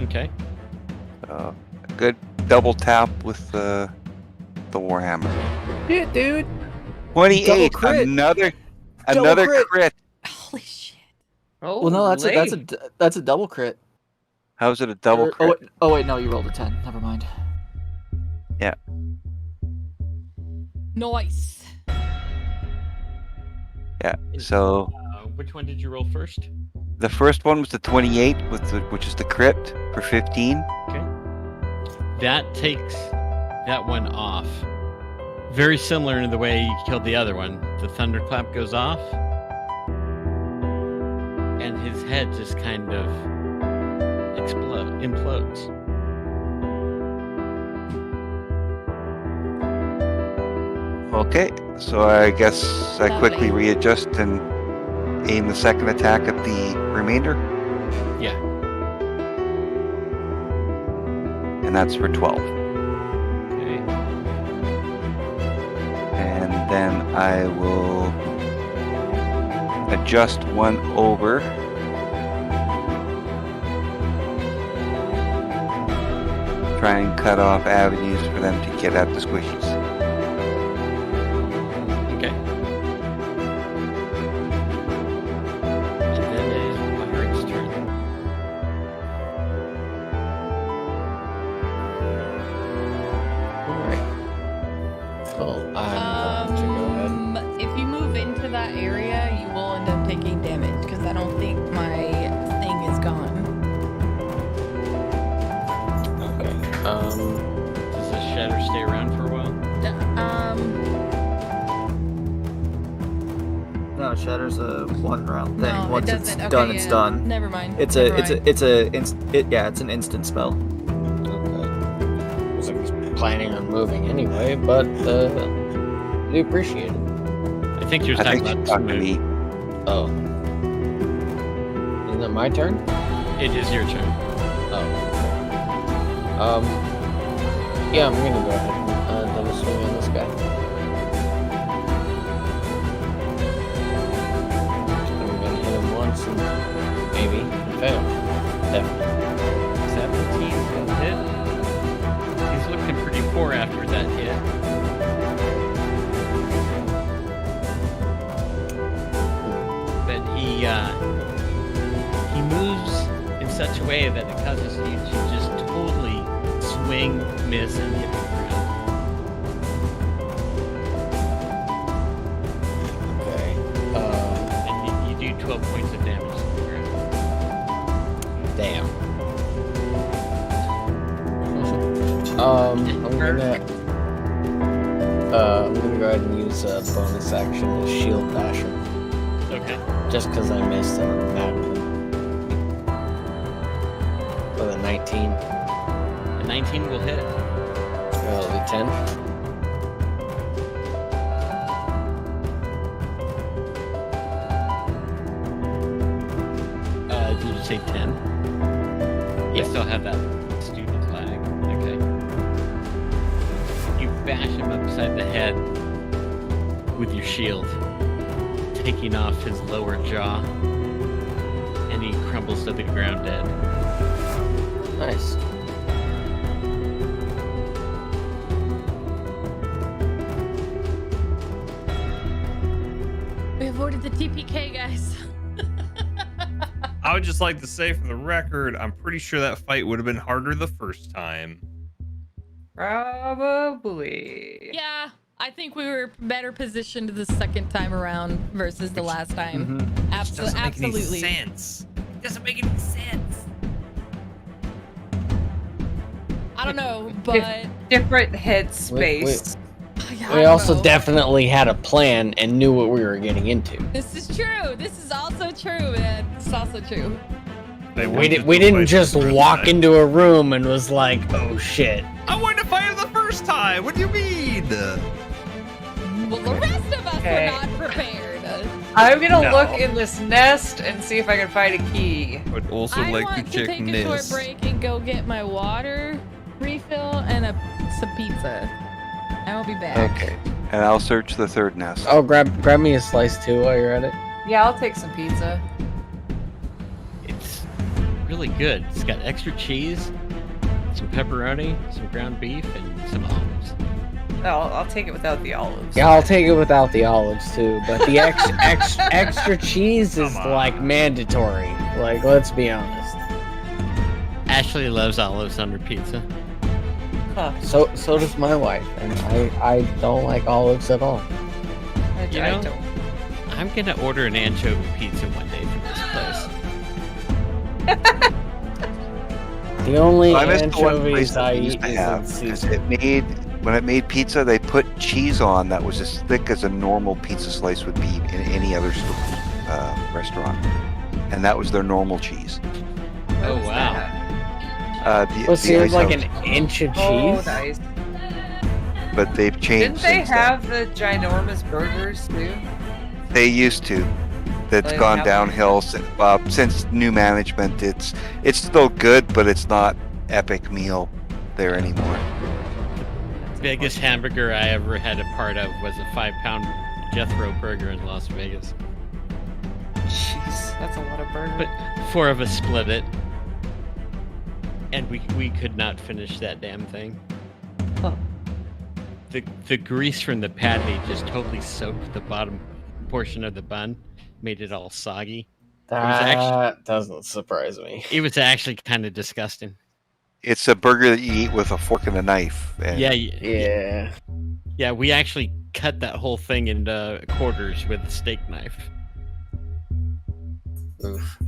Okay. A good double tap with the Warhammer. Yeah, dude. 28. Crit. Another crit. crit. Holy shit. Oh, Well, no, that's a double crit. How's it a double crit? Oh wait, no, you rolled a 10. Never mind. Yeah. Nice. Yeah. So Which one did you roll first? the first one was the 28, which is the crit for 15. Okay. That takes that one off. Very similar in the way you killed the other one. The thunderclap goes off, and his head just kind of implodes. Okay, so I guess I quickly Lovely. readjust and aim the second attack at the remainder, Yeah. and that's for 12. Okay. And then I will adjust one over. Try and cut off avenues for them to get at the squishies. Okay. And then it is Byron's turn. Alright. Well, I'm going to go ahead. If you move into that area, you will end up taking damage because I don't think my thing is gone. Okay. Does the shatter stay around for a while? No, Shatter's a 1 round thing. No, Once it it's doesn't. Okay, done, yeah. it's done. Never mind. It's Never mind. it's an instant spell. Okay. I was planning on moving anyway, but we appreciate it. I think you're I talking think about she's talking to Smoot. me. Oh. Isn't it my turn? It is your turn. Oh. Yeah, I'm gonna go ahead and double swing on this guy. once and maybe fail. Definitely. 17 will hit. He's looking pretty poor after that hit. But he moves in such a way that it causes you to just totally swing, miss, and hit the ground. Okay. And you do 12 points of damage to the ground. Damn. I'm gonna go ahead and use a bonus action as Shield Basher. Okay. Just because I missed on that one. With a 19. A 19 will hit. That'll be 10. Did you say 10? You still have that stupid lag. Okay. You bash him upside the head with your shield, taking off his lower jaw, and he crumbles to the ground dead. Nice. We avoided the TPK, guys. I would just like to say for the record, I'm pretty sure that fight would have been harder the first time. Probably. Yeah, I think we were better positioned the second time around versus the last time. Doesn't make any Absolutely. sense. It doesn't make any sense. I don't know, but Different headspace. I We don't also know. definitely had a plan and knew what we were getting into. This is true. This is also true, man. This is also true. We didn't just walk into a room and was like, oh shit. I wanted to fight him the first time. What do you mean? Well, the rest of us Okay. were not prepared. I'm gonna No. look in this nest and see if I can find a key. I'd also I like want to to check take a short this. break and go get my water refill and some pizza. I will be back. Okay. And I'll search the third nest. Oh, grab me a slice too while you're at it. Yeah, I'll take some pizza. It's really good. It's got extra cheese, some pepperoni, some ground beef, and some olives. I'll take it without the olives. Yeah, I'll take it without the olives too, but the extra cheese is Come on. like mandatory. Like, let's be honest. Ashley loves olives on her pizza. Huh. So does my wife, and I don't like olives at all. I You know? don't. I'm gonna order an anchovy pizza one day from this place. The only I missed the one place anchovies I that we eat used to is in have. 'Cause season. when it made pizza, they put cheese on that was as thick as a normal pizza slice would be in any other restaurant, and that was their normal cheese. Oh What's wow. that? Well, see, it's Ice like House. an inch of Oh, cheese. nice. But they've changed. Didn't they since then. have the ginormous burgers too? They used to. That's Like, gone how- downhill since new management. It's still good, but it's not epic meal there anymore. Biggest hamburger I ever had a part of was a 5-pound Jethro burger in Las Vegas. Jeez, that's a lot of burgers. But 4 of us split it. And we could not finish that damn thing. Huh. The grease from the patty just totally soaked the bottom portion of the bun, made it all soggy. That doesn't surprise me. It was actually kind of disgusting. It's a burger that you eat with a fork and a knife. And Yeah, Yeah. we actually cut that whole thing into quarters with a steak knife. Oof.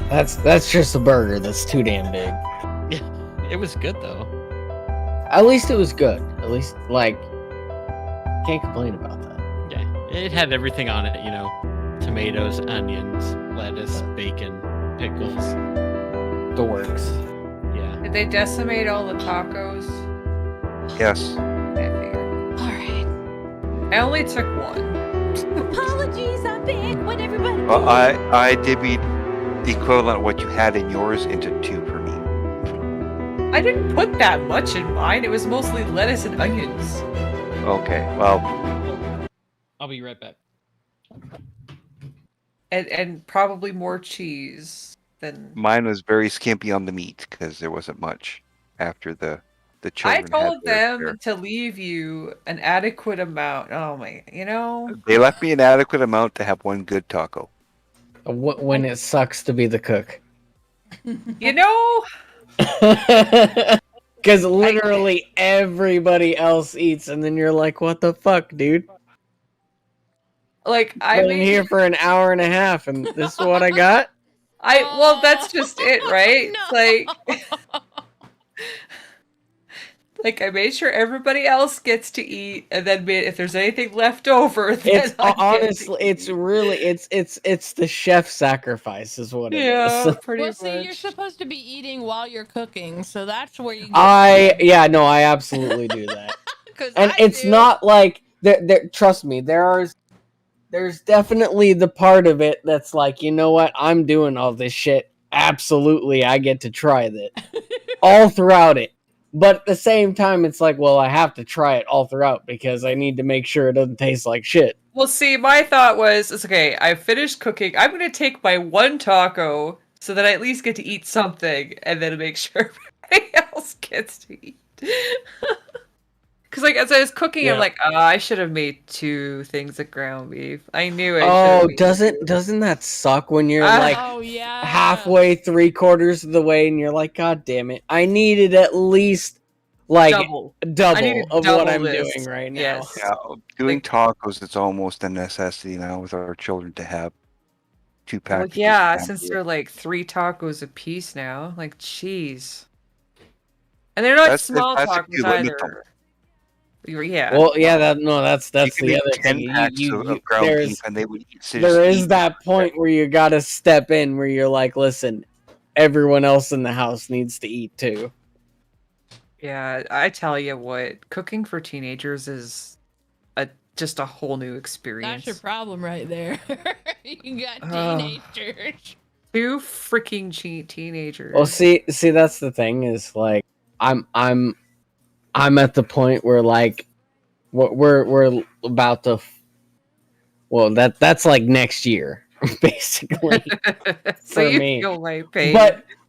That's just a burger that's too damn big. It was good though. At least it was good. At least, like, can't complain about that. Yeah, it had everything on it, you know, tomatoes, onions, lettuce, bacon, pickles. The works. Yeah. Did they decimate all the tacos? yes, I figured. All right. I only took one. Apologies, I'm back. What everybody? well, I divvied the equivalent of what you had in yours into 2 for me. I didn't put that much in mine. It was mostly lettuce and onions. Okay, well, I'll be right back. and probably more cheese than. Mine was very skimpy on the meat because there wasn't much after the I children told had their them to leave you an adequate amount. Oh my, They left me an adequate amount to have one good taco. When it sucks to be the cook. Because literally everybody else eats, and then you're like, "What the fuck, dude?" Like I've been here for an hour and a half, and this is what I got. Well, that's just it, right? No. Like I made sure everybody else gets to eat, and then if there's anything left over, then It's honestly, it's really, it's the chef sacrifice, is what it is. Pretty Well, much. see, you're supposed to be eating while you're cooking, so that's where you. I absolutely do that, and it's not like there. Trust me, there's definitely the part of it that's like, you know what, I'm doing all this shit. Absolutely, I get to try that all throughout it. But at the same time, it's like, well, I have to try it all throughout because I need to make sure it doesn't taste like shit. Well, see, my thought was, it's okay, I finished cooking. I'm going to take my one taco so that I at least get to eat something and then make sure everybody else gets to eat. Because, like, as I was cooking, I'm like, I should have made 2 things of ground beef. I knew I should have. Doesn't that suck when you're like halfway, 3/4 of the way, and you're like, God damn it, I needed at least like double of what I'm doing right now. Yes. Yeah, doing tacos, it's almost a necessity now with our children to have 2 packs. Well, yeah, since they're like 3 tacos a piece now, like, jeez. And they're not small tacos either. Yeah. Well, yeah, that's the other thing. There is that point where you gotta step in, where you're like, listen, everyone else in the house needs to eat too. Yeah, I tell you what, cooking for teenagers is just a whole new experience. That's your problem right there. You got teenagers. 2 freaking teenagers. Well, see, that's the thing is like, I'm at the point where like we're about to. Well, that's like next year, basically. So you feel my pain.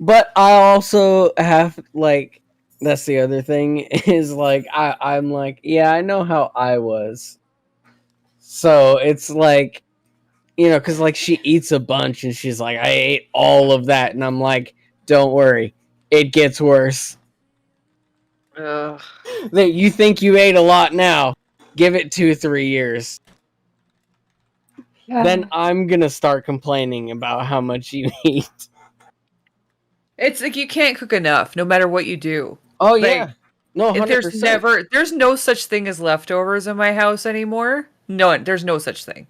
But I also have like, that's the other thing is like I'm like, yeah, I know how I was. So it's like, because like she eats a bunch and she's like, I ate all of that, and I'm like, don't worry, it gets worse. That you think you ate a lot now, give it 2-3 years. Then I'm gonna start complaining about how much you eat. It's like you can't cook enough, no matter what you do. Oh like, yeah, no, 100%. There's no such thing as leftovers in my house anymore. No, there's no such thing.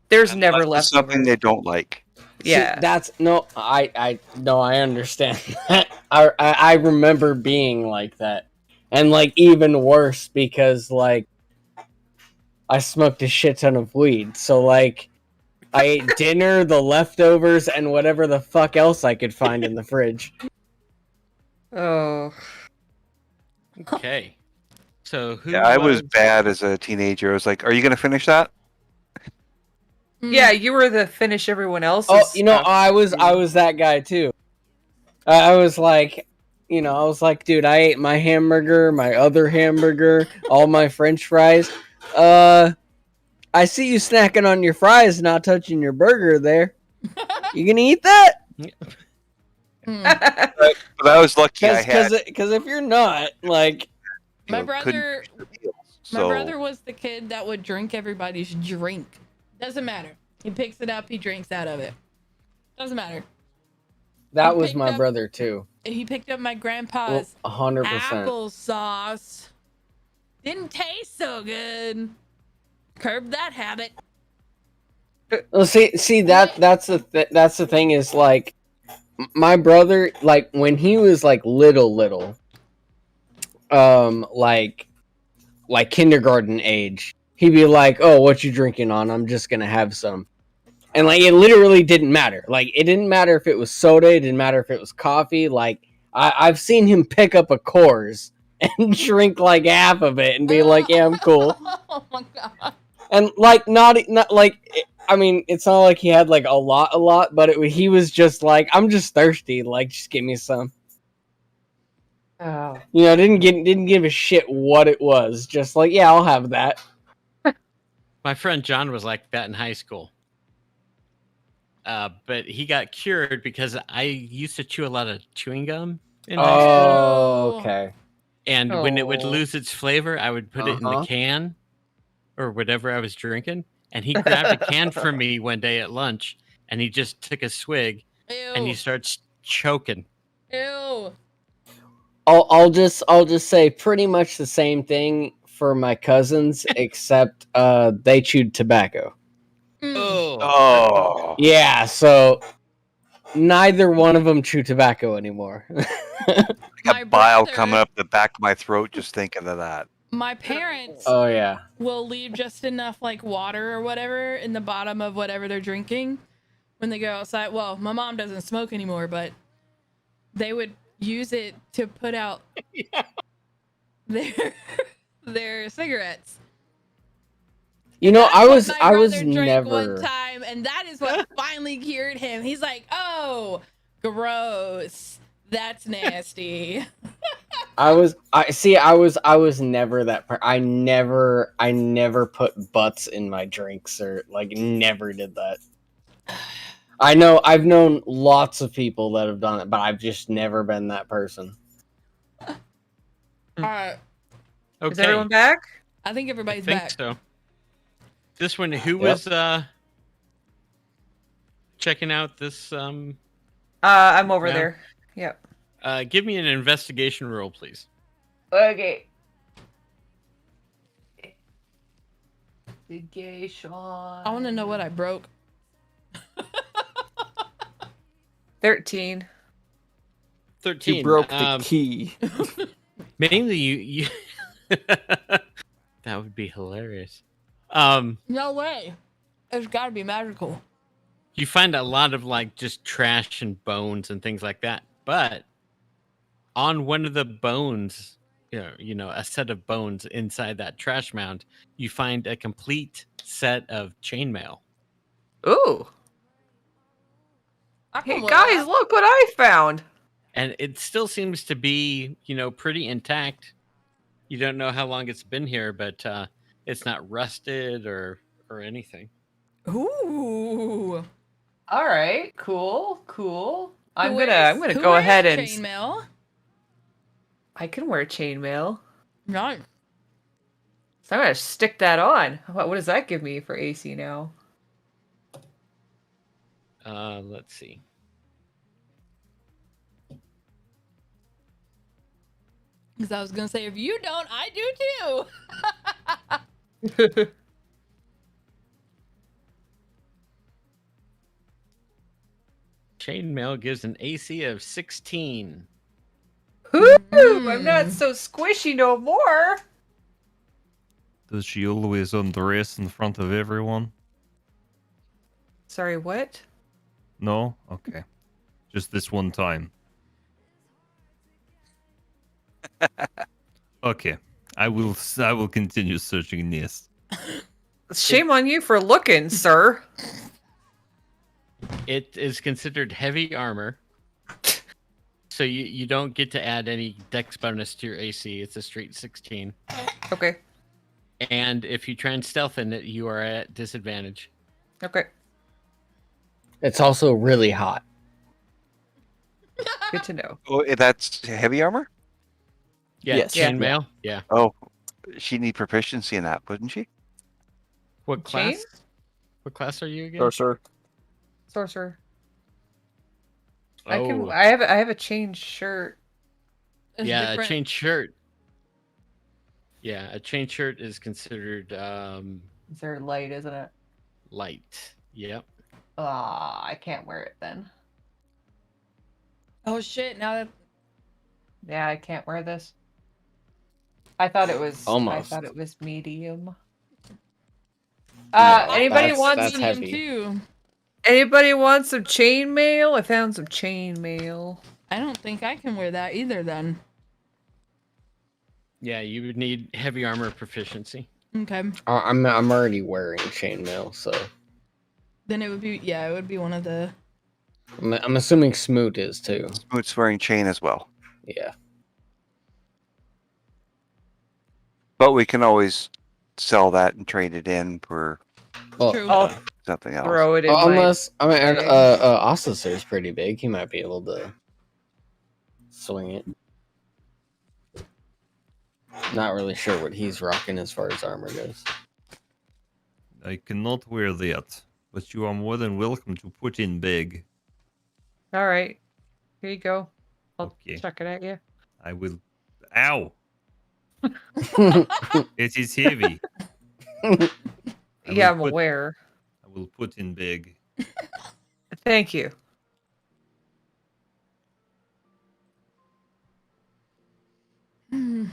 There's never leftovers. Something they don't like. Yeah, see, that's no. I understand that. I remember being like that. And, like, even worse because, like, I smoked a shit ton of weed. So, like, I ate dinner, the leftovers, and whatever the fuck else I could find in the fridge. Oh. Okay. So, who I was bad as a teenager. I was like, are you going to finish that? Yeah, you were the finish everyone else's. Oh, I was that guy, too. I was like... I was like, dude, I ate my hamburger, my other hamburger, all my french fries. I see you snacking on your fries, not touching your burger there. You gonna eat that? But I was lucky I had... Because if you're not, like... My brother was the kid that would drink everybody's drink. Doesn't matter. He picks it up, he drinks out of it. Doesn't matter. That was my brother, too. He picked up my grandpa's 100%. applesauce. Didn't taste so good. Curb that habit. Well, see that's the thing is like my brother, like when he was like little, like kindergarten age, he'd be like, "Oh, what you drinking on? I'm just gonna have some." And, like, it literally didn't matter. Like, it didn't matter if it was soda. It didn't matter if it was coffee. Like, I've seen him pick up a Coors and drink, like, half of it and be like, yeah, I'm cool. Oh, my God. And, like, not like, I mean, it's not like he had like a lot, but he was just like, I'm just thirsty. Like, just give me some. Oh. You know, didn't give a shit what it was. Just like, yeah, I'll have that. My friend John was like that in high school. But he got cured because I used to chew a lot of chewing gum in high school. Oh, okay. And when it would Oh. lose its flavor, I would put it in the can or whatever I was drinking. And he grabbed a can from me one day at lunch, and he just took a swig, and he Ew. starts choking. Ew. I'll just say pretty much the same thing for my cousins, except they chewed tobacco. Oh. Yeah, so neither one of them chew tobacco anymore. I got My bile brother- coming up the back of my throat just thinking of that. My parents Oh yeah. will leave just enough like water or whatever in the bottom of whatever they're drinking when they go outside. Well, my mom doesn't smoke anymore, but they would use it to put out their cigarettes. You know, That's I what was my I was brother drank never. one time, and that is what finally cured him. He's like, "Oh, gross. That's nasty." I was never that I never put butts in my drinks or like never did that. I know I've known lots of people that have done it, but I've just never been that person. All right, Okay. Is everyone back? I think I everybody's think back. so. This one, who Yep. was checking out this? I'm over Yeah. there. Yep. Give me an investigation roll, please. Okay. Investigation. I want to know what I broke. 13. 13. You broke the key. Mainly you that would be hilarious. No way. It's got to be magical. You find a lot of like just trash and bones and things like that. But on one of the bones, you know, a set of bones inside that trash mound, you find a complete set of chainmail. Ooh. I Hey can wear guys, that. look what I found. And it still seems to be, you know, pretty intact. You don't know how long it's been here, but it's not rusted or anything. Ooh. All right, cool. I'm Who gonna wears- who go wears ahead and chainmail. I can wear chainmail. Right. So I'm gonna stick that on. What does that give me for AC now? Let's see. Because I was gonna say, if you don't, I do too. Chainmail gives an AC of 16. Ooh, I'm not so squishy no more. Does she always undress in front of everyone? Sorry, what? No? Okay. Just this one time. Okay. I will continue searching Nest. Shame on you for looking, sir. It is considered heavy armor. So you don't get to add any dex bonus to your AC. It's a straight 16. Okay. And if you try and stealth in it, you are at disadvantage. Okay. It's also really hot. Good to know. Oh, that's heavy armor? Yeah, Yes. chainmail. Yeah. Oh, she'd need proficiency in that, wouldn't she? What class? Chain? What class are you again? Sorcerer. Sorcerer. Oh, I have a chain shirt. It's yeah, different. a chain shirt. Yeah, a chain shirt is considered It's very light, isn't it? light. Yep. I can't wear it then. Oh shit! Now that Yeah, I can't wear this. I thought it was Almost. I thought it was medium. No, Anybody that's- wants that's medium heavy. too. anybody wants some chainmail? I found some chainmail. I don't think I can wear that either. Then. Yeah, you would need heavy armor proficiency. Okay. I'm already wearing chainmail, so Then it would be, yeah, it would be one of the. I'm assuming Smoot is too. Smoot's wearing chain as well. Yeah. But we can always sell that and trade it in for True. I'll something else. throw it in my Unless I mean, bag. Ocissor is pretty big. He might be able to swing it. Not really sure what he's rocking as far as armor goes. I cannot wear that, but you are more than welcome to put in bag. All right. Here you go. I'll Okay. chuck it at you. I will. Ow! It is heavy. Yeah, I'm will put- aware. I will put in bag. Thank you. Hmm.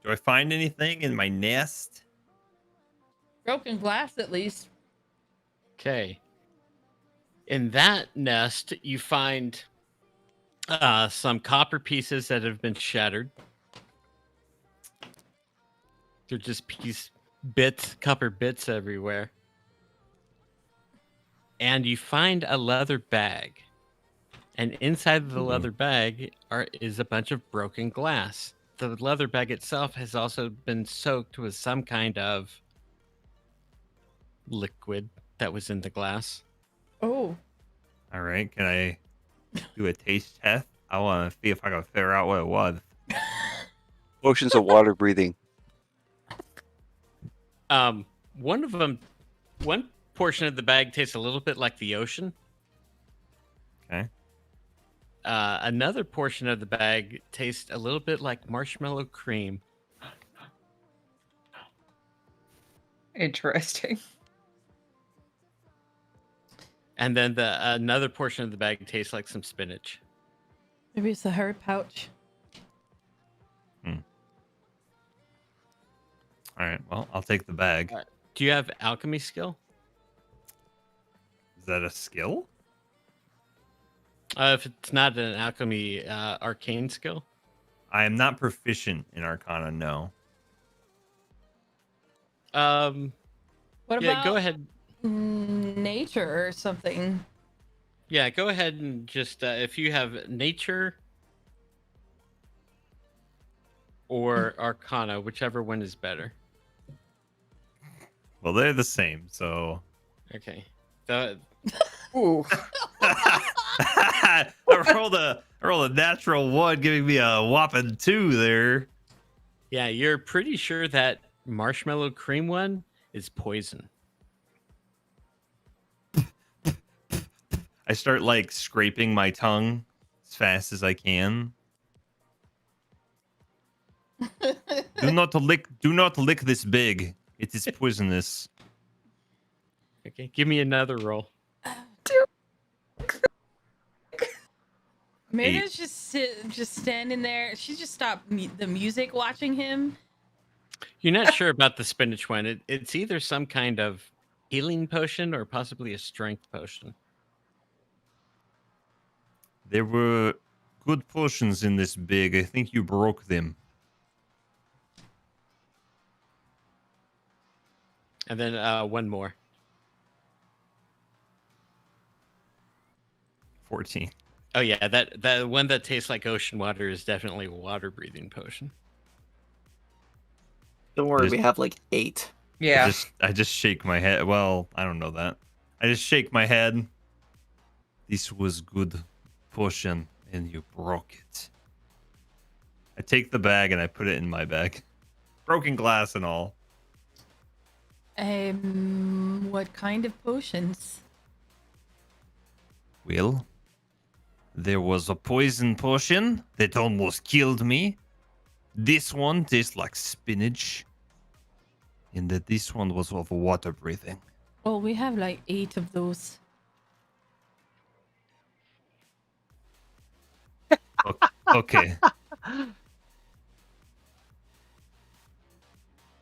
Do I find anything in my nest? Broken glass, at least. Okay. In that nest, you find some copper pieces that have been shattered. They're just copper bits everywhere. And you find a leather bag. And inside the leather bag is a bunch of broken glass. The leather bag itself has also been soaked with some kind of liquid that was in the glass. Oh. All right, can I do a taste test? I want to see if I can figure out what it was. Potions of water breathing. One portion of the bag tastes a little bit like the ocean. Okay. Another portion of the bag tastes a little bit like marshmallow cream. Interesting. And then another portion of the bag tastes like some spinach. Maybe it's a herb pouch. All right, well, I'll take the bag. All right. Do you have alchemy skill? Is that a skill? If it's not an alchemy arcane skill. I am not proficient in Arcana, no. What Yeah, about go ahead. nature or something? Yeah, go ahead and just if you have nature or arcana, whichever one is better. Well, they're the same, so. Okay. Ooh. I rolled a natural one, giving me a whopping 2 there. Yeah, you're pretty sure that marshmallow cream one is poison. I start like scraping my tongue as fast as I can. Do not lick this big. It is poisonous. Okay, give me another roll. Myrna's just standing there. She just stopped the music watching him. You're not sure about the spinach one. It's either some kind of healing potion or possibly a strength potion. There were good potions in this big. I think you broke them. And then one more. 14. Oh yeah, that one that tastes like ocean water is definitely a water breathing potion. Don't worry, we have like 8. Yeah. I just shake my head. Well, I don't know that. I just shake my head. This was good potion, and you broke it. I take the bag and I put it in my bag. Broken glass and all. What kind of potions? Well, there was a poison potion that almost killed me. This one tastes like spinach. And that this one was of water breathing. Well, we have like 8 of those. Okay.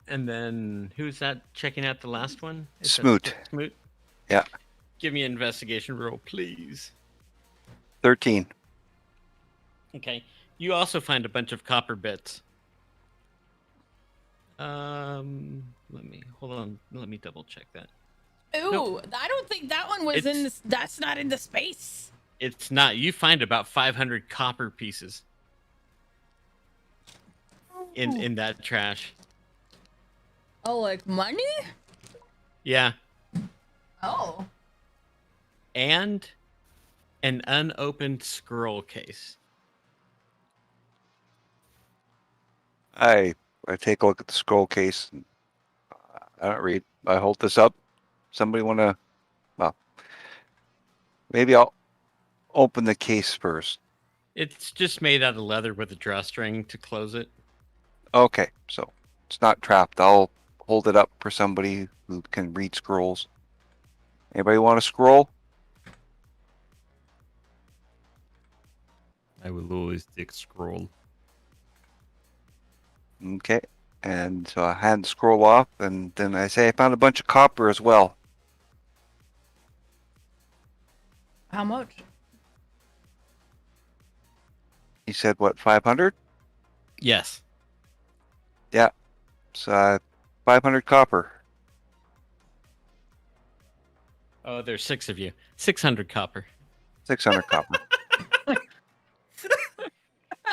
And then who's that checking out the last one? Is that Smoot. Smoot? Yeah. Give me an investigation roll, please. 13. Okay. You also find a bunch of copper bits. Let me double check that. Ooh, Nope. I don't think that one was in this. That's not in the space. It's not. You find about 500 copper pieces in that trash. Oh, like money? Yeah. Oh. And an unopened scroll case. I take a look at the scroll case. And, I don't read. I hold this up. Somebody want to? Well, maybe I'll open the case first. It's just made out of leather with a drawstring to close it. Okay, so it's not trapped. I'll hold it up for somebody who can read scrolls. Anybody want a scroll? I will always take scroll. Okay, and so I hand the scroll off, and then I say I found a bunch of copper as well. How much? He said, what, 500? Yes. Yeah, so 500 copper. Oh, there's 6 of you. 600 copper. 600 copper. I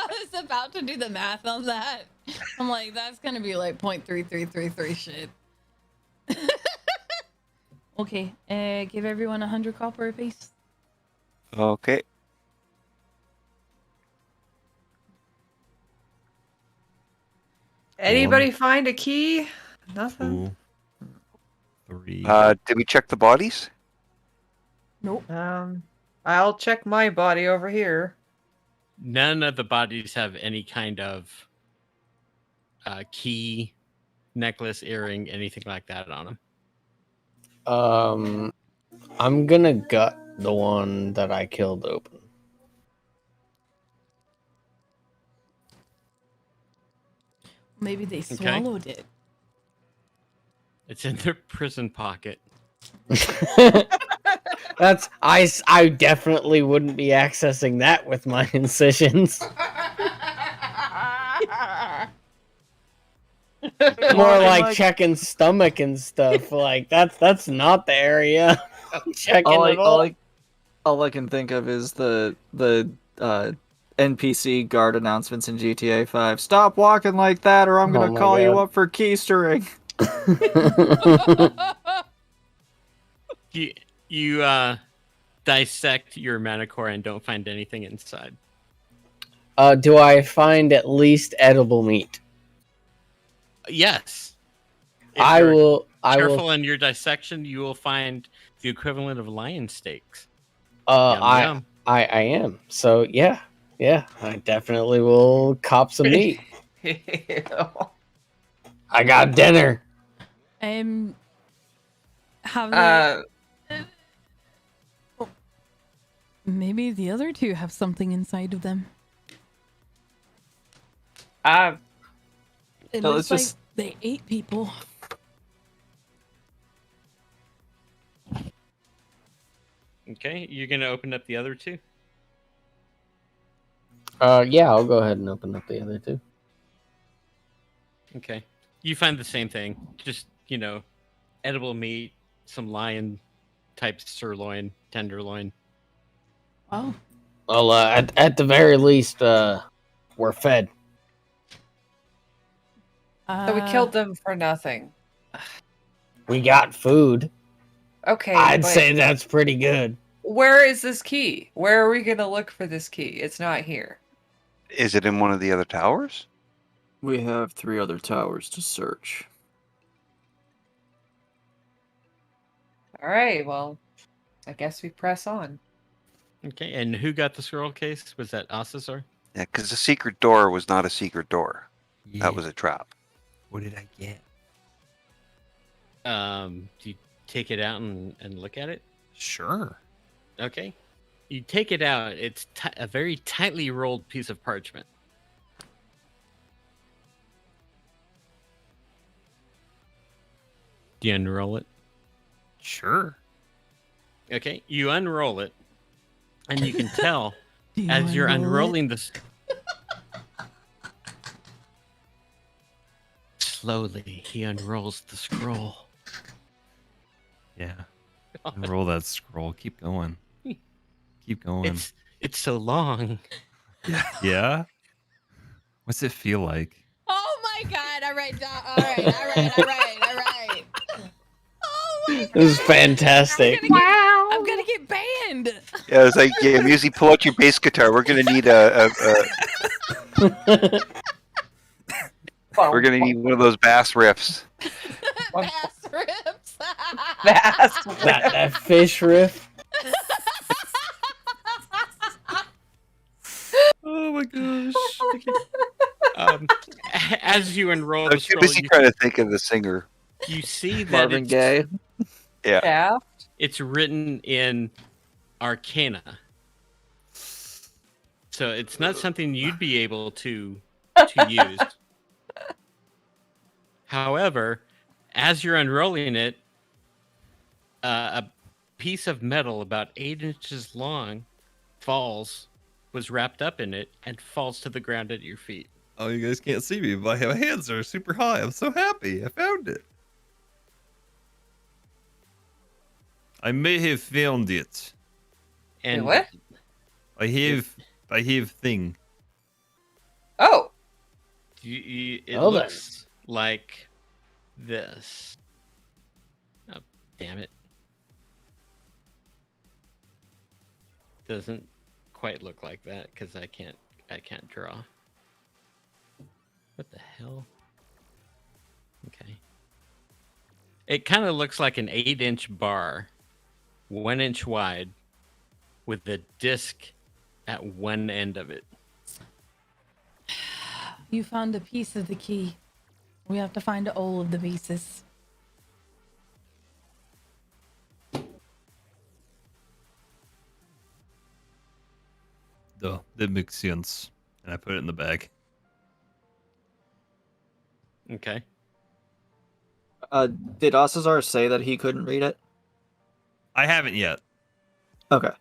was about to do the math on that. I'm like, that's gonna be like 0.3333 shit. Okay, give everyone 100 copper apiece. Okay. Anybody find a key? Nothing. 2, 3. Did we check the bodies? Nope. I'll check my body over here. None of the bodies have any kind of key, necklace, earring, anything like that on them. I'm gonna gut the one that I killed open. Maybe they swallowed it. It's in their prison pocket. That's I definitely wouldn't be accessing that with my incisions. More like checking stomach and stuff. Like that's not the area I'm checking at all. All I can think of is the NPC guard announcements in GTA 5. Stop walking like that, or I'm gonna call you up for keystering. You dissect your manicore and don't find anything inside. Do I find at least edible meat? Yes. If I you're will. Careful in your dissection, you will find the equivalent of lion steaks. I am. So yeah, I definitely will cop some meat. I got dinner. Have maybe the other two have something inside of them. It looks like they ate people. Okay, you're gonna open up the other two? Yeah, I'll go ahead and open up the other two. Okay. You find the same thing. Just, edible meat, some lion type sirloin, tenderloin. Oh. Well, at the very least, we're fed. So we killed them for nothing. We got food. Okay. I'd say that's pretty good. Where is this key? Where are we going to look for this key? It's not here. Is it in one of the other towers? We have 3 other towers to search. All right, well, I guess we press on. Okay, and who got the scroll case? Was that Ocissor? Yeah, because the secret door was not a secret door. Yeah. That was a trap. What did I get? Do you take it out and look at it? Sure. Okay. You take it out. It's a very tightly rolled piece of parchment. Do you unroll it? Sure. Okay. You unroll it, and you can tell as you're unrolling this. Slowly, he unrolls the scroll. Yeah. Roll that scroll. Keep going. Keep going. It's so long. Yeah. What's it feel like? Oh my god! All right, all right. Oh my god! This is fantastic. I'm gonna get banned. Yeah, it's like, yeah, Musi, pull out your bass guitar. We're gonna need we're gonna need one of those bass riffs. Bass rips. that fish riff. Oh my gosh. As you unroll I the was too scroll, busy trying to think of the singer. you see that Marvin it's, Gaye. Yeah. Yeah. it's written in Arcana. So it's not something you'd be able to use. However, as you're unrolling it, a piece of metal about 8 inches long was wrapped up in it, and falls to the ground at your feet. Oh, you guys can't see me, but my hands are super high. I'm so happy. I found it. I may have found it. And What? I have thing. Oh. it Well then. looks like this. Oh, damn it. Doesn't quite look like that because I can't draw. What the hell? Okay. It kind of looks like an 8-inch bar, 1 inch wide, with a disc at one end of it. You found a piece of the key. We have to find all of the pieces. Duh, that makes sense. And I put it in the bag. Okay. Did Ocissor say that he couldn't read it? I haven't yet. Okay.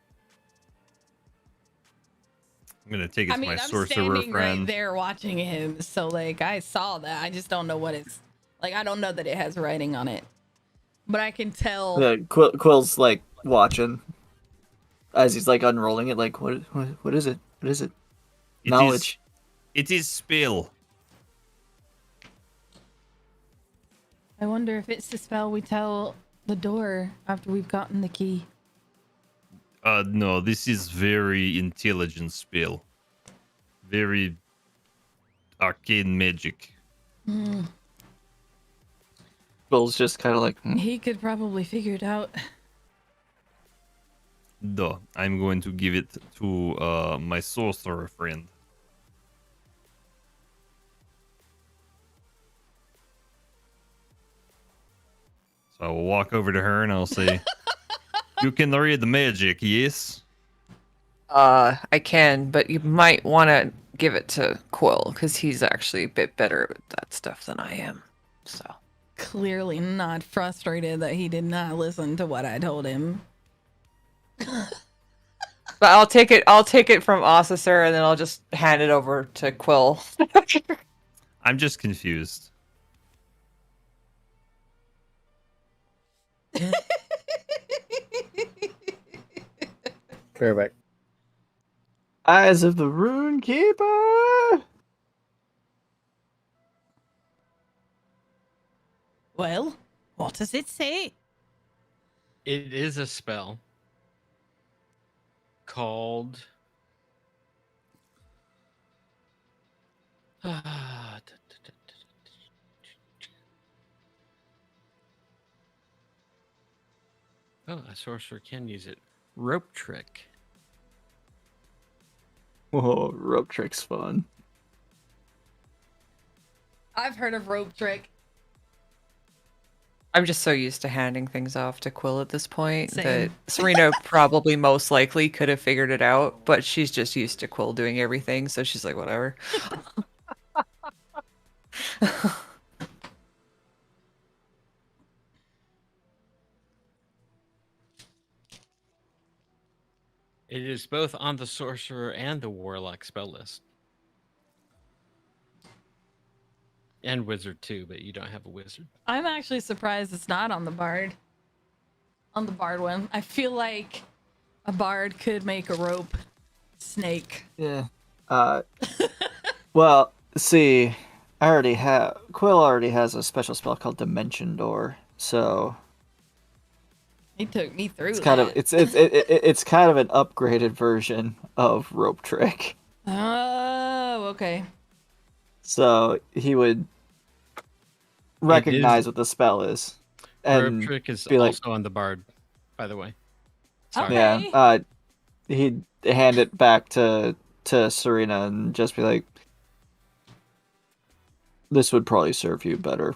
I'm gonna take it to my I'm sorcerer standing friend. right there watching him, so like I saw that. I just don't know what it's like. I don't know that it has writing on it, but I can tell. Quill's like watching as he's like unrolling it. Like, what is it? What is it? Knowledge. It is spell. I wonder if it's the spell we tell the door after we've gotten the key. No, this is very intelligent spell. Very arcane magic. Quill's just kind of like, He could probably figure it out. Duh, I'm going to give it to my sorcerer friend. So I will walk over to her and I'll say, "You can read the magic, yes?" I can, but you might want to give it to Quill because he's actually a bit better at that stuff than I am. So Clearly not frustrated that he did not listen to what I told him. but I'll take it from Ocissor and then I'll just hand it over to Quill. I'm just confused. Perfect. Eyes of the Rune Keeper. Well, what does it say? It is a spell called oh, a sorcerer can use it. Rope trick. Oh, rope trick's fun. I've heard of rope trick. I'm just so used to handing things off to Quill at this point Same. that Surina probably most likely could have figured it out, but she's just used to Quill doing everything, so she's like, whatever. It is both on the sorcerer and the warlock spell list. And wizard too, but you don't have a wizard. I'm actually surprised it's not on the bard. on the bard one. I feel like a bard could make a rope snake. Yeah. Well, see, Quill already has a special spell called Dimension Door, so He took me through it's that. kind of it's kind of an upgraded version of Rope Trick. Oh, okay. So he would recognize what the spell is, and Rope Trick is be like, also on the bard, by the way. Sorry. Okay. yeah. He'd hand it back to Surina and just be like, "This would probably serve you better."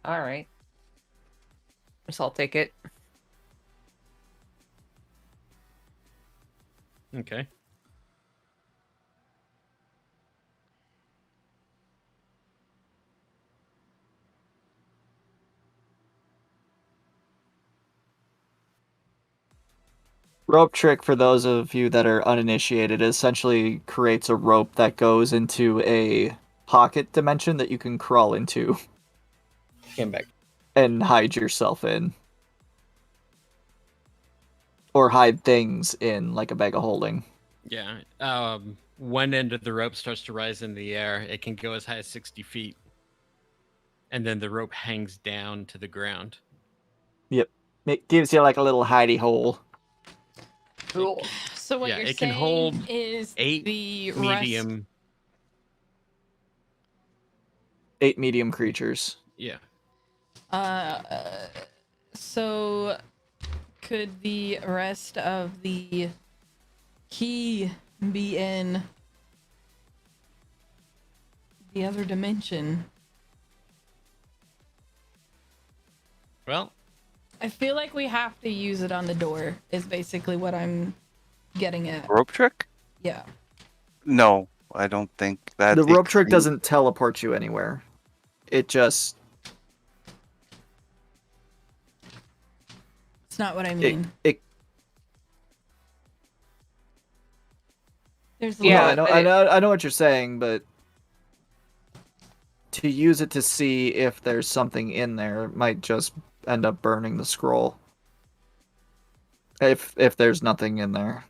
All right. Guess I'll take it. Okay. Rope Trick, for those of you that are uninitiated, essentially creates a rope that goes into a pocket dimension that you can crawl into Came back. and hide yourself in. Or hide things in, like a bag of holding. Yeah. One end of the rope starts to rise in the air. It can go as high as 60 feet. And then the rope hangs down to the ground. Yep. It gives you like a little hidey hole. Cool. So what Yeah, you're it can saying hold is 8 the rest... medium. 8 medium creatures. Yeah. So could the rest of the key be in the other dimension? Well, I feel like we have to use it on the door, is basically what I'm getting at. Rope trick? Yeah. No, I don't think that. The rope trick doesn't teleport you anywhere. It just... It's not what I mean. There's a Yeah, lot. I know what you're saying, but to use it to see if there's something in there might just end up burning the scroll. If there's nothing in there.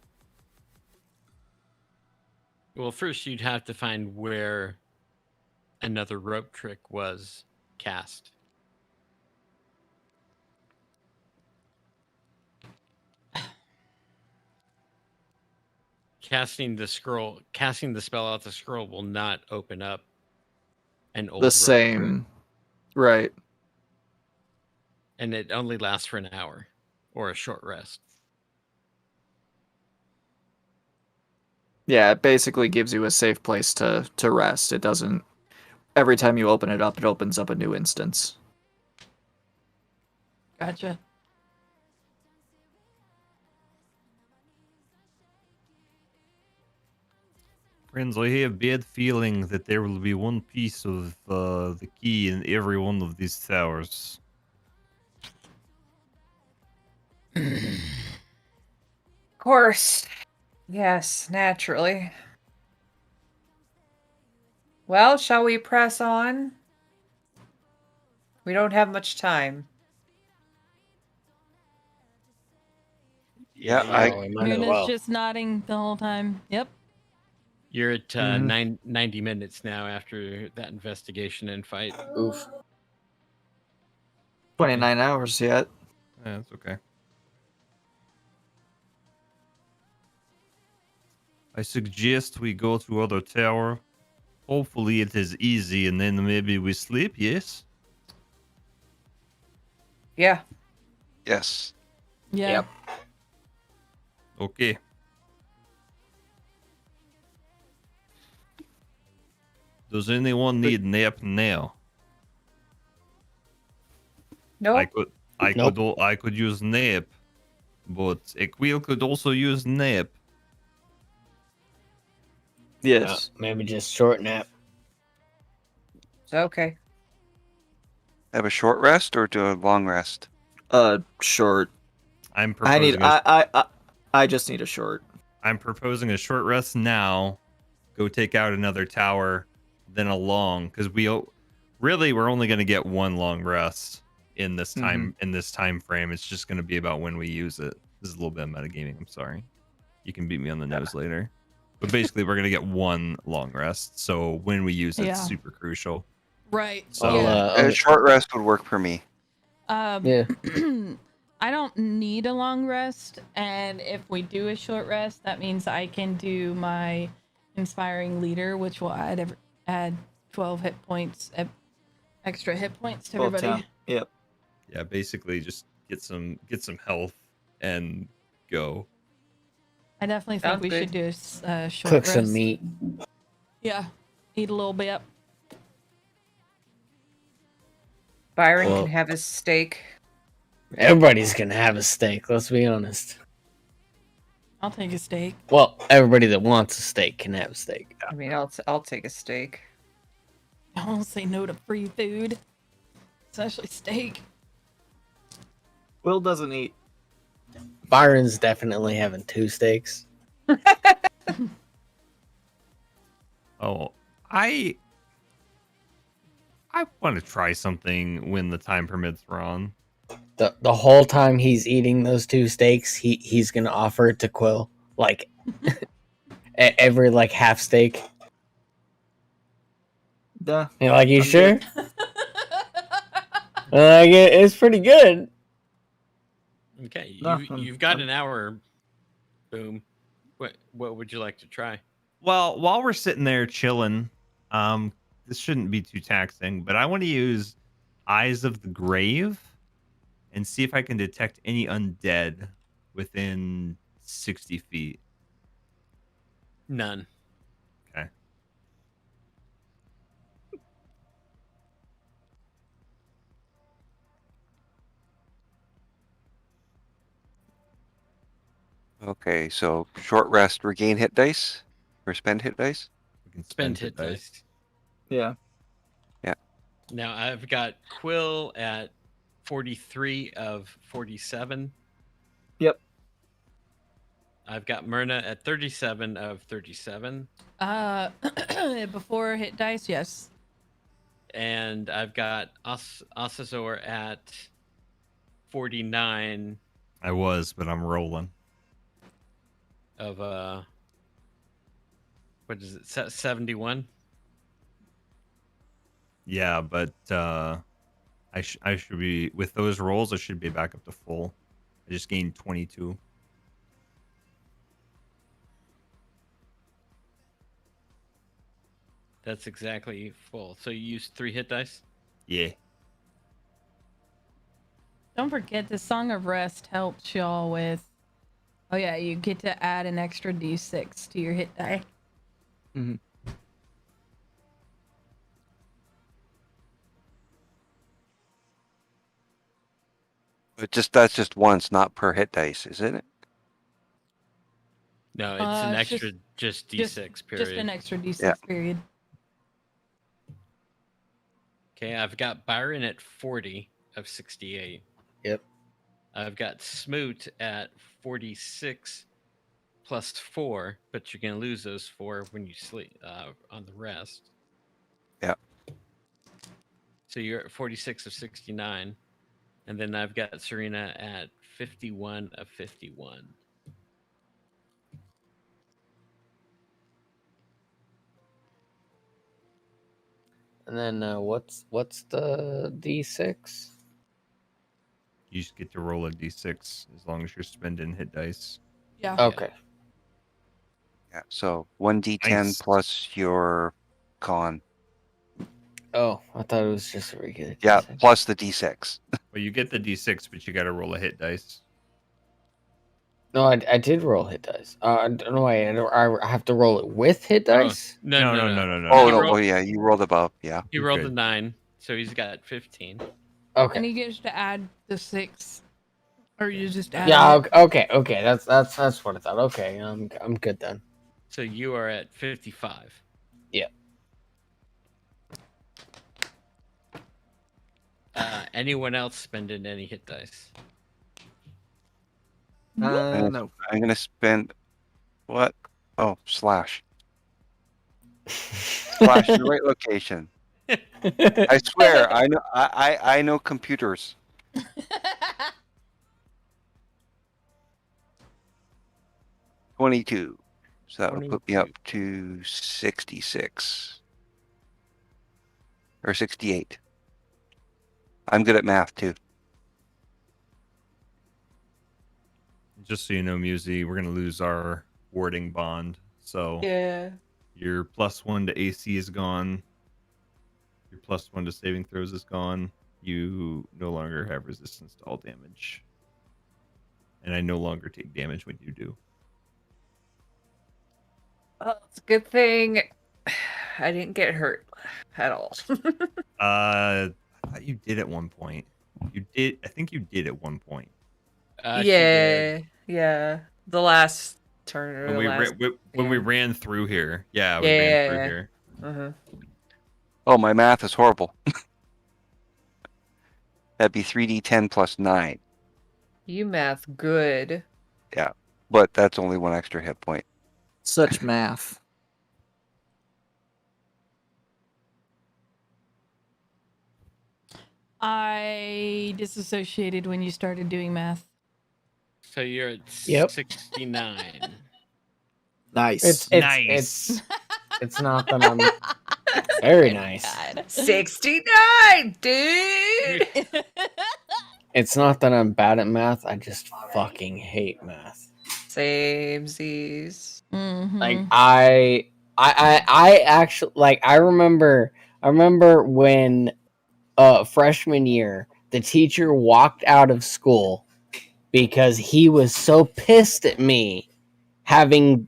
well, first you'd have to find where another rope trick was cast. Casting the spell out the scroll will not open up an old The rope same. trick, Right. and it only lasts for an hour or a short rest. Yeah, it basically gives you a safe place to rest. It doesn't... Every time you open it up, it opens up a new instance. Gotcha. Friends, I have a bad feeling that there will be one piece of the key in every one of these towers. Of course. Yes, naturally. Well, shall we press on? We don't have much time. Yeah, we might as Myrna's well. just nodding the whole time. Yep. You're at 90 minutes now after that investigation and fight. Oof. 29 hours yet. Yeah, that's okay. I suggest we go to other tower. Hopefully it is easy and then maybe we sleep, yes? Yeah. Yes. Yeah. Yep. Okay. Does anyone need nap now? Nope. I could use nap, but a Quill could also use nap. Yes. Maybe just short nap. Okay. Have a short rest or do a long rest? Short. I'm proposing I just need a short. I'm proposing a short rest now. Go take out another tower, then a long, because we're only going to get one long rest. in this time frame. It's just going to be about when we use it. This is a little bit of metagaming. I'm sorry. You can beat me on the nose later. But basically, we're going to get one long rest. So when we use it, it's super crucial. Right. So a short rest would work for me. Yeah. I don't need a long rest, and if we do a short rest, that means I can do my inspiring leader, which will add 12 hit points, extra hit points to everybody. 12 Yep. Yeah, basically just get some health and go. I definitely think we should do a short Cook rest. some meat. Yeah, eat a little bit. Byron can have his steak. Everybody's gonna have a steak. Let's be honest. I'll take a steak. Well, everybody that wants a steak can have a steak. I mean, I'll take a steak. I won't say no to free food, especially steak. Will doesn't eat. Byron's definitely having 2 steaks. Oh, I want to try something when the time permits, Ron. The whole time he's eating those 2 steaks, he's gonna offer it to Quill, like every like half steak. Duh. You're like, you I'm sure? good. Like it's pretty good. Okay, No, you've got an hour. Boom. What would you like to try? Well, while we're sitting there chilling, this shouldn't be too taxing, but I want to use Eyes of the Grave and see if I can detect any undead within 60 feet. None. Okay. Okay, so short rest, regain hit dice, or spend hit dice. We can Spend hit dice. Yeah. Now I've got Quill at 43 of 47. Yep. I've got Myrna at 37 of 37. Before hit dice, yes. And I've got Ocissor at 49 I was, but I'm rolling. of what is it? 71. Yeah, but I should be with those rolls. I should be back up to full. I just gained 22. That's exactly full. So you use 3 hit dice. Yeah. Don't forget the Song of Rest helps y'all with. Oh yeah, you get to add an extra d6 to your hit die. Mm-hmm. But that's just once, not per hit dice, isn't it? No, it's an It's extra just d6 period. Just an extra d6 Yeah. period. Okay, I've got Byron at 40 of 68. Yep. I've got Smoot at 46 plus 4, but you're going to lose those 4 when you sleep on the rest. Yeah. So you're at 46 of 69. And then I've got Surina at 51 of 51. And then what's the D6? You just get to roll a d6 as long as you're spending hit dice. Yeah. Okay. Yeah. So 1d10 Nice. plus your con. Oh, I thought it was just a regular. Yeah, D6. plus the d6. Well, you get the d6, but you got to roll a hit dice. No, I did roll hit dice. No, I have to roll it with hit dice. No. Oh, He no. rolled- Oh, yeah. You rolled above. Yeah. He You're rolled good. a 9, so he's got 15. Okay. And he gets to add the 6, or you just add. Yeah. it. Okay. That's what I thought. Okay. I'm good then. So you are at 55. Yeah. Anyone else spending any hit dice? No. I'm going to spend. What? Oh, slash. Slash the right location. I swear, I know. I know computers. $22. So that would put me up to 66. Or 68. I'm good at math too. Just so you know, Musi, we're gonna lose our warding bond. So Yeah. your +1 to AC is gone. Your +1 to saving throws is gone. You no longer have resistance to all damage. And I no longer take damage when you do. Well, it's a good thing I didn't get hurt at all. I thought you did at one point. You did. I think you did at one point. Yeah. The last turn or When we ran through here. Yeah, we Yeah, ran yeah, through yeah. here. Uh-huh. Oh, my math is horrible. That'd be 3d10 plus 9. You math good. Yeah, but that's only one extra hit point. Such math. I disassociated when you started doing math. So you're at Yep. 69. Nice. It's not that I'm very nice. God. 69, dude. It's not that I'm bad at math. I just fucking hate math. Same Z's. Mhm. Like I actually like I remember when freshman year the teacher walked out of school because he was so pissed at me having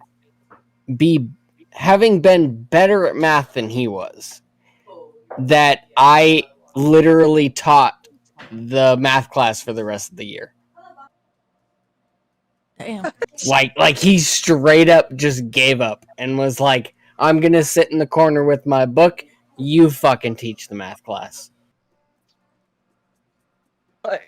been better at math than he was that I literally taught the math class for the rest of the year. Damn. Like he straight up just gave up and was like, I'm gonna sit in the corner with my book, you fucking teach the math class. But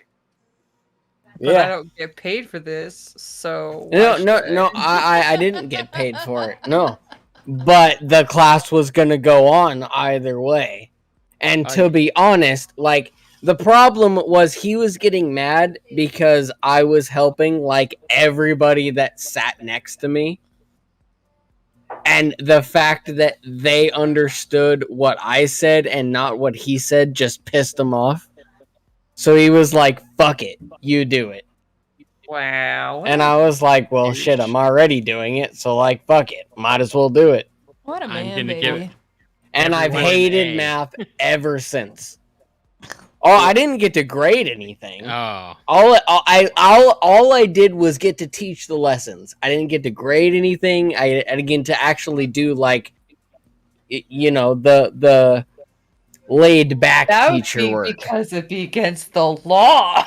Yeah. I don't get paid for this, so No, I didn't get paid for it. No. But the class was gonna go on either way. And to be honest, like the problem was he was getting mad because I was helping like everybody that sat next to me. And the fact that they understood what I said and not what he said just pissed him off. So he was like, fuck it, you do it. Wow. And I was like, well, shit, I'm already doing it. So, like, fuck it. Might as well do it. What a I'm man, gonna baby. give And I've everyone an hated A. math ever since. Oh, I didn't get to grade anything. Oh. All I did was get to teach the lessons. I didn't get to grade anything. I didn't get to actually do, like, you know, the laid back That would teacher be work. because it'd be against the law.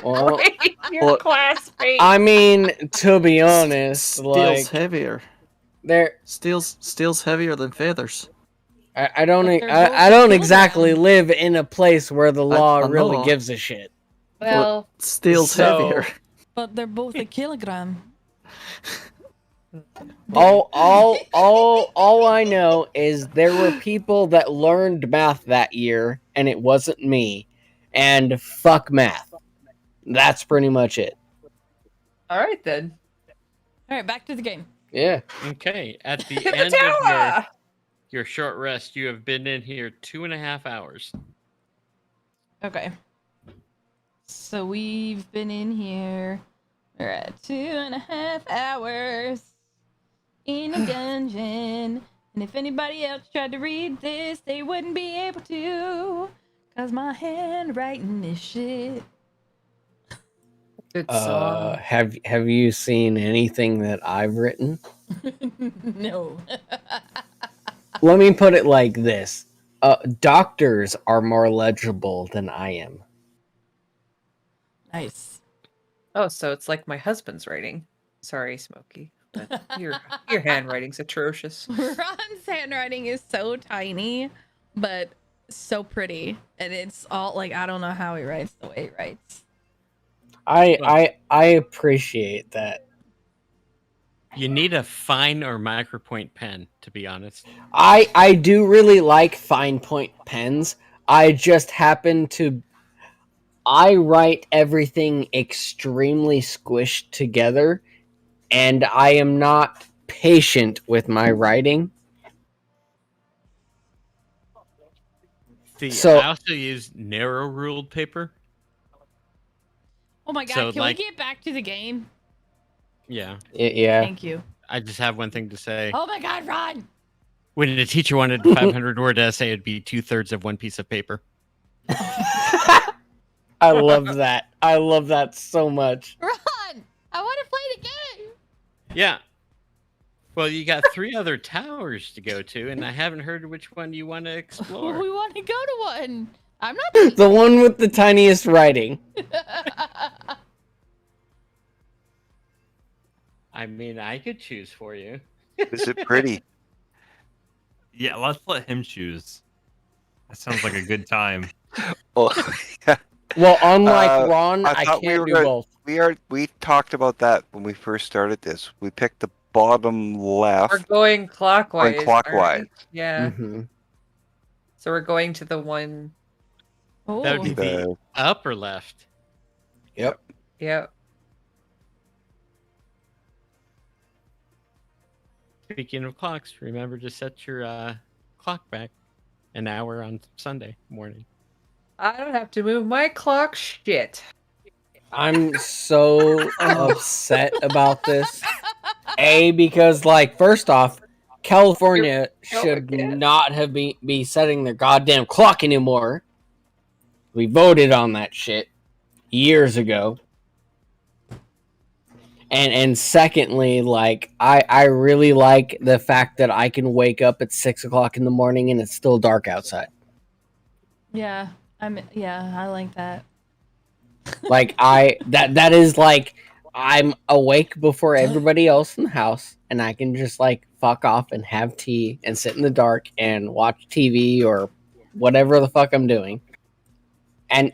Well, Your classmate. I mean, to be honest, Steel's like heavier. there. Steel's heavier than feathers. I don't But they're I both don't a exactly kilogram. live in a place where the law I really know. gives a shit. Well, Steel's So- heavier. But they're both a kilogram. All I know is there were people that learned math that year, and it wasn't me. And fuck math. That's pretty much it. all right then. All right, back to the game. Yeah. Okay. At the Hit the end of tower! your short rest, you have been in here 2.5 hours. Okay. So we've been in here. We're at 2.5 hours in a dungeon. And if anybody else tried to read this, they wouldn't be able to. Cause my handwriting is shit. Good song. Have you seen anything that I've written? No. Let me put it like this. Doctors are more legible than I am. Nice. Oh, so it's like my husband's writing. Sorry, Smokey. But your handwriting's atrocious. Ron's handwriting is so tiny, but so pretty. And it's all like, I don't know how he writes the way he writes. I appreciate that. You need a fine or micropoint pen, to be honest. I do really like fine point pens. I just happen to I write everything extremely squished together, and I am not patient with my writing. See, So- I also use narrow ruled paper. Oh my god, So, can like- we get back to the game? Yeah. Yeah. Thank you. I just have one thing to say. Oh my god, Ron! When a teacher wanted a 500-word essay, it'd be 2/3 of one piece of paper. I love that. I love that so much. Ron! I want to play the game! Yeah. Well, you got 3 other towers to go to, and I haven't heard which one you want to explore. We want to go to one. I'm not. The one with the tiniest writing. I mean, I could choose for you. Is it pretty? Yeah, let's let him choose. That sounds like a good time. Oh, yeah. Well, unlike Ron, I I thought can't we do were- both. We talked about that when we first started this. We picked the bottom left. We're going clockwise. Going clockwise. aren't we? Yeah. Mm-hmm. So we're going to the one. Oh. That would be the The- upper left. Yep. Yep. Speaking of clocks, remember to set your clock back an hour on Sunday morning. I don't have to move my clock. Shit. I'm so upset about this. Because, like, first off, California should not have be setting their goddamn clock anymore. We voted on that shit years ago. And secondly, like, I really like the fact that I can wake up at 6 o'clock in the morning and it's still dark outside. Yeah, I like that. Like, that is like, I'm awake before everybody else in the house, and I can just, like, fuck off and have tea and sit in the dark and watch TV or whatever the fuck I'm doing. And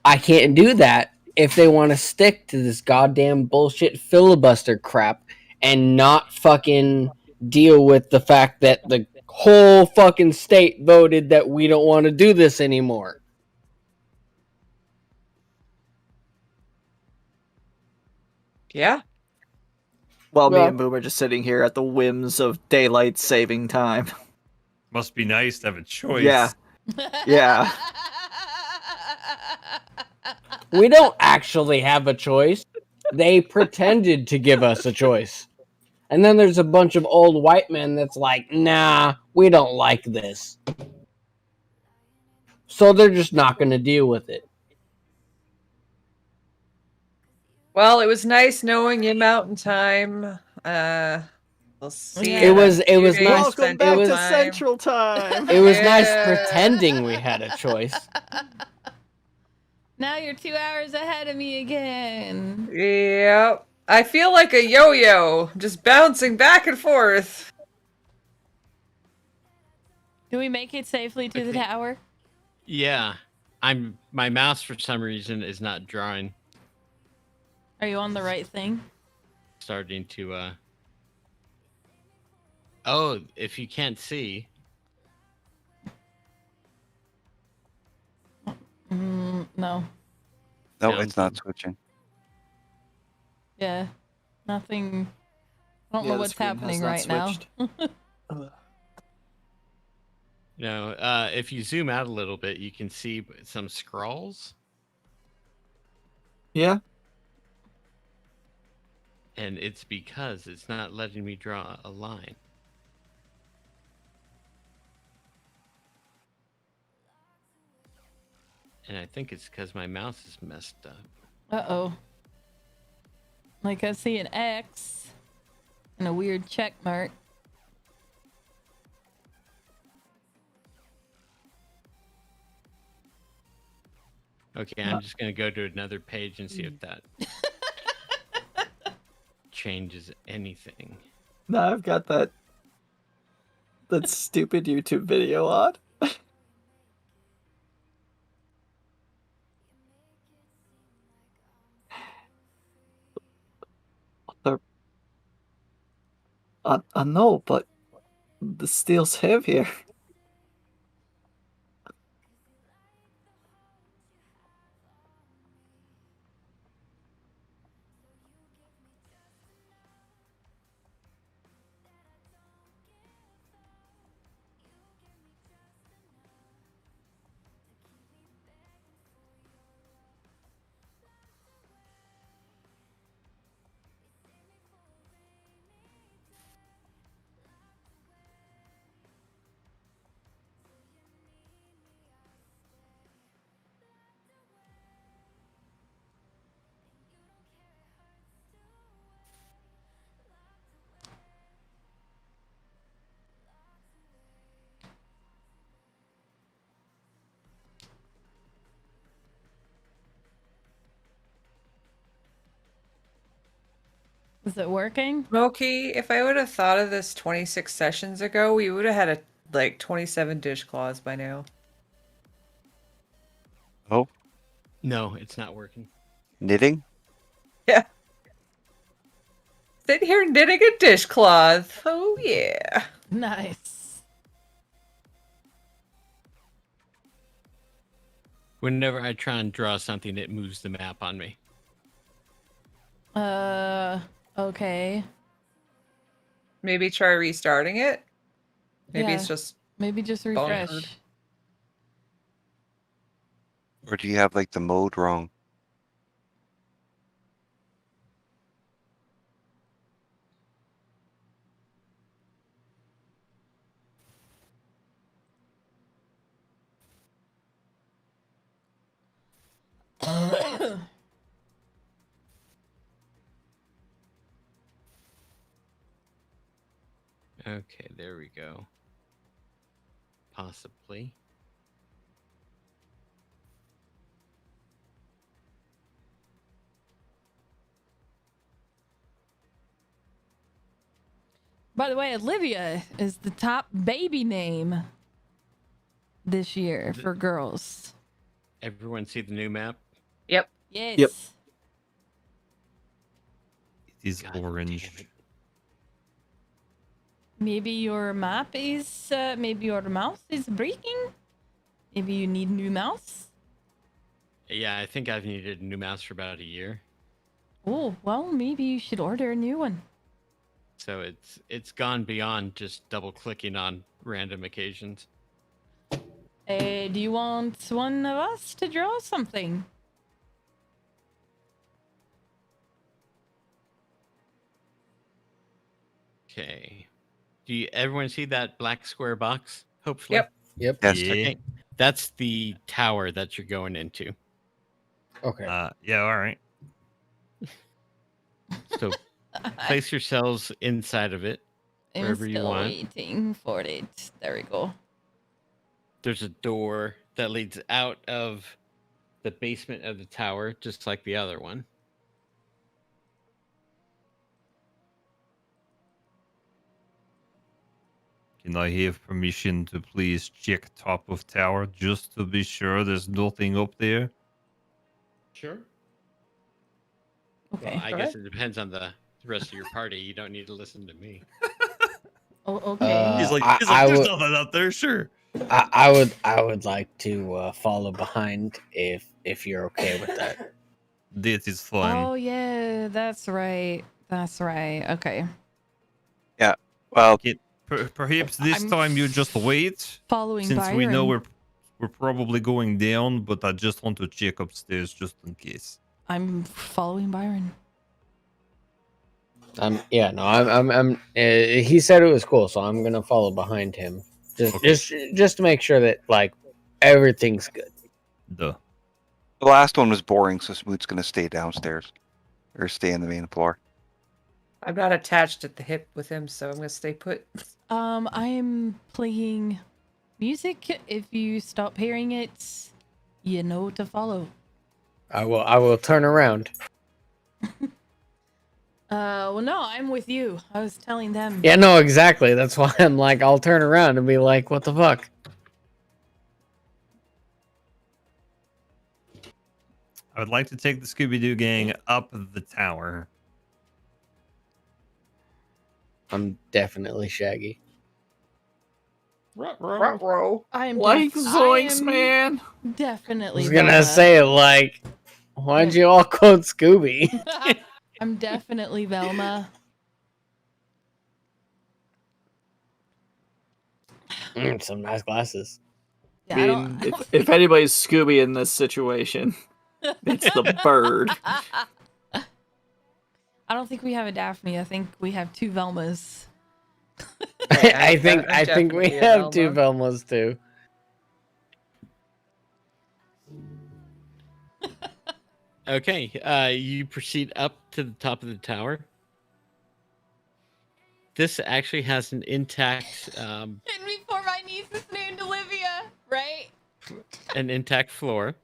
I can't do that if they want to stick to this goddamn bullshit filibuster crap and not fucking deal with the fact that the whole fucking state voted that we don't want to do this anymore. Yeah. While me Well- and Boom are just sitting here at the whims of daylight saving time. Must be nice to have a choice. Yeah. Yeah. We don't actually have a choice. They pretended to give us a choice. And then there's a bunch of old white men that's like, nah, we don't like this. So they're just not going to deal with it. Well, it was nice knowing you, Mountain Time. We'll see. Yeah. It was in a few nice- days, Welcome Central back to Time. Central Time. It was nice Yeah. pretending we had a choice. Now you're 2 hours ahead of me again. Yep. I feel like a yo-yo, just bouncing back and forth. Do we make it safely to the tower? Yeah. My mouse for some reason is not drawing. Are you on the right thing? Starting to Oh, if you can't see. No. No, Sounds it's not good. switching. Yeah. Nothing. I don't know the what's screen has happening not right now. switched. No, if you zoom out a little bit, you can see some scrawls, Yeah. and it's because it's not letting me draw a line. And I think it's because my mouse is messed up. Uh-oh. Like I see an X and a weird check mark. Okay, I'm just gonna go to another page and see if that changes anything. No, I've got that stupid YouTube video on. I know, but the steel's heavier. Is it working? Smokey, if I would have thought of this 26 sessions ago, we would have had like 27 dishcloths by now. Oh, No, it's not working. knitting? Yeah. Sitting here knitting a dishcloth. Oh yeah. Nice. Whenever I try and draw something, it moves the map on me. Okay. Maybe try restarting it. Maybe it's Yeah. just Maybe just Bonehead. refresh. Or do you have like the mode wrong? Okay, there we go. Possibly. By the way, Olivia is the top baby name this year for girls. Everyone see the new map? Yep. Yes. Yep. It is God damn orange. it. Maybe your map is, maybe your mouse is breaking. Maybe you need new mouse. Yeah, I think I've needed a new mouse for about a year. Oh, well, maybe you should order a new one. So it's gone beyond just double clicking on random occasions. Do you want one of us to draw something? Okay. Do you everyone see that black square box? Hopefully. Yep. Yep. Yes. Yeah. Okay. That's the tower that you're going into. Okay. Yeah, all right. So place yourselves inside of it. I'm wherever you still want. waiting for it. There we go. There's a door that leads out of the basement of the tower, just like the other one. Can I have permission to please check top of tower just to be sure there's nothing up there? Sure. Okay. Well, I guess it depends on the rest of your party. You don't need to listen to me. Oh, okay. He's like, I there's would- nothing up there, sure. I would like to follow behind if you're okay with that. That is fun. Oh yeah, that's right. That's right. Okay. Well, Perhaps this I'm time you just wait, Following since Byron. we know we're probably going down, but I just want to check upstairs just in case. I'm following Byron. Yeah, no, I'm he said it was cool, so I'm gonna follow behind him. Just to make sure that like everything's good. Duh. the last one was boring, so Smoot's gonna stay downstairs or stay on the main floor. I'm not attached at the hip with him, so I'm gonna stay put. I'm playing music. If you stop hearing it, you know to follow. I will turn around. Well, no, I'm with you. I was telling them. Yeah, no, exactly. That's why I'm like, I'll turn around and be like, what the fuck? I would like to take the Scooby-Doo gang up the tower. I'm definitely Shaggy. Ruh-roh. I am Like def- Zoinks, I am man. I Definitely. was gonna Velma. say like, why'd you all quote Scooby? I'm definitely Velma. Some nice glasses. Yeah, I mean, if anybody's Scooby in this situation, it's the bird. I don't think we have a Daphne. I think we have two Velmas. I think I'm we definitely a have two Velma. Velmas too. Okay, you proceed up to the top of the tower. This actually has an intact, And before my niece is named Olivia, right? an intact floor.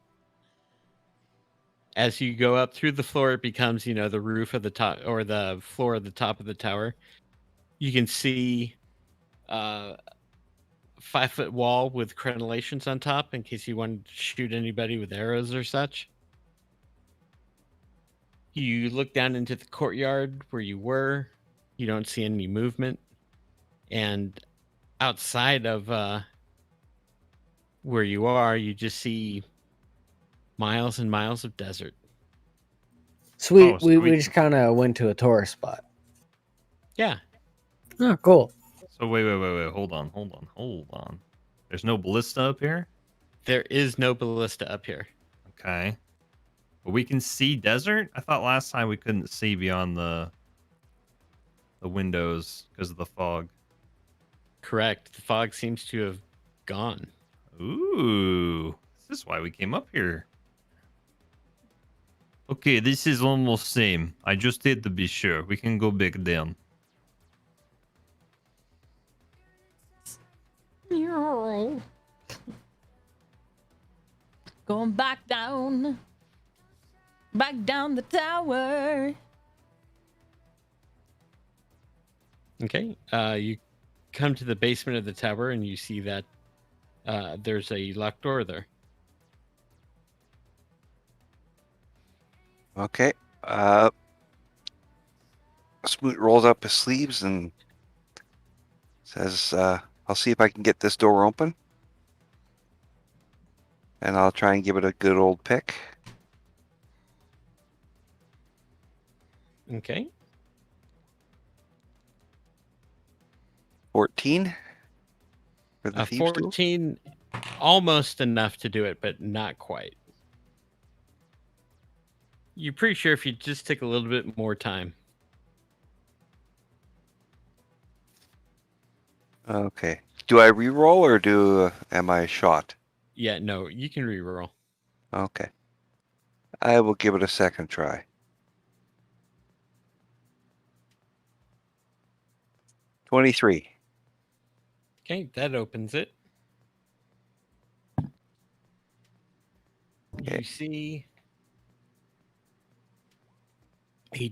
As you go up through the floor, it becomes, the roof of the top or the floor of the top of the tower. You can see 5-foot wall with crenellations on top in case you want to shoot anybody with arrows or such. You look down into the courtyard where you were. You don't see any movement. And outside of where you are, you just see miles and miles of desert. Sweet. Oh, We just kind of went to a tourist spot. Yeah. Oh, cool. So wait. Hold on. There's no ballista up here? There is no ballista up here. Okay. But we can see desert? I thought last time we couldn't see beyond the windows because of the fog. Correct. The fog seems to have gone. Ooh. This is why we came up here. Okay, this is almost same. I just did to be sure. We can go back down. Going back down the tower. Okay. You come to the basement of the tower and you see that there's a locked door there. Okay. Smoot rolls up his sleeves and says, I'll see if I can get this door open. And I'll try and give it a good old pick. Okay. 14 for the thieves' tool. 14, almost enough to do it, but not quite. You're pretty sure if you just take a little bit more time. Okay. Do I re-roll or am I shot? Yeah, no, you can reroll. Okay. I will give it a second try. 23. Okay, that opens it. Okay. You see a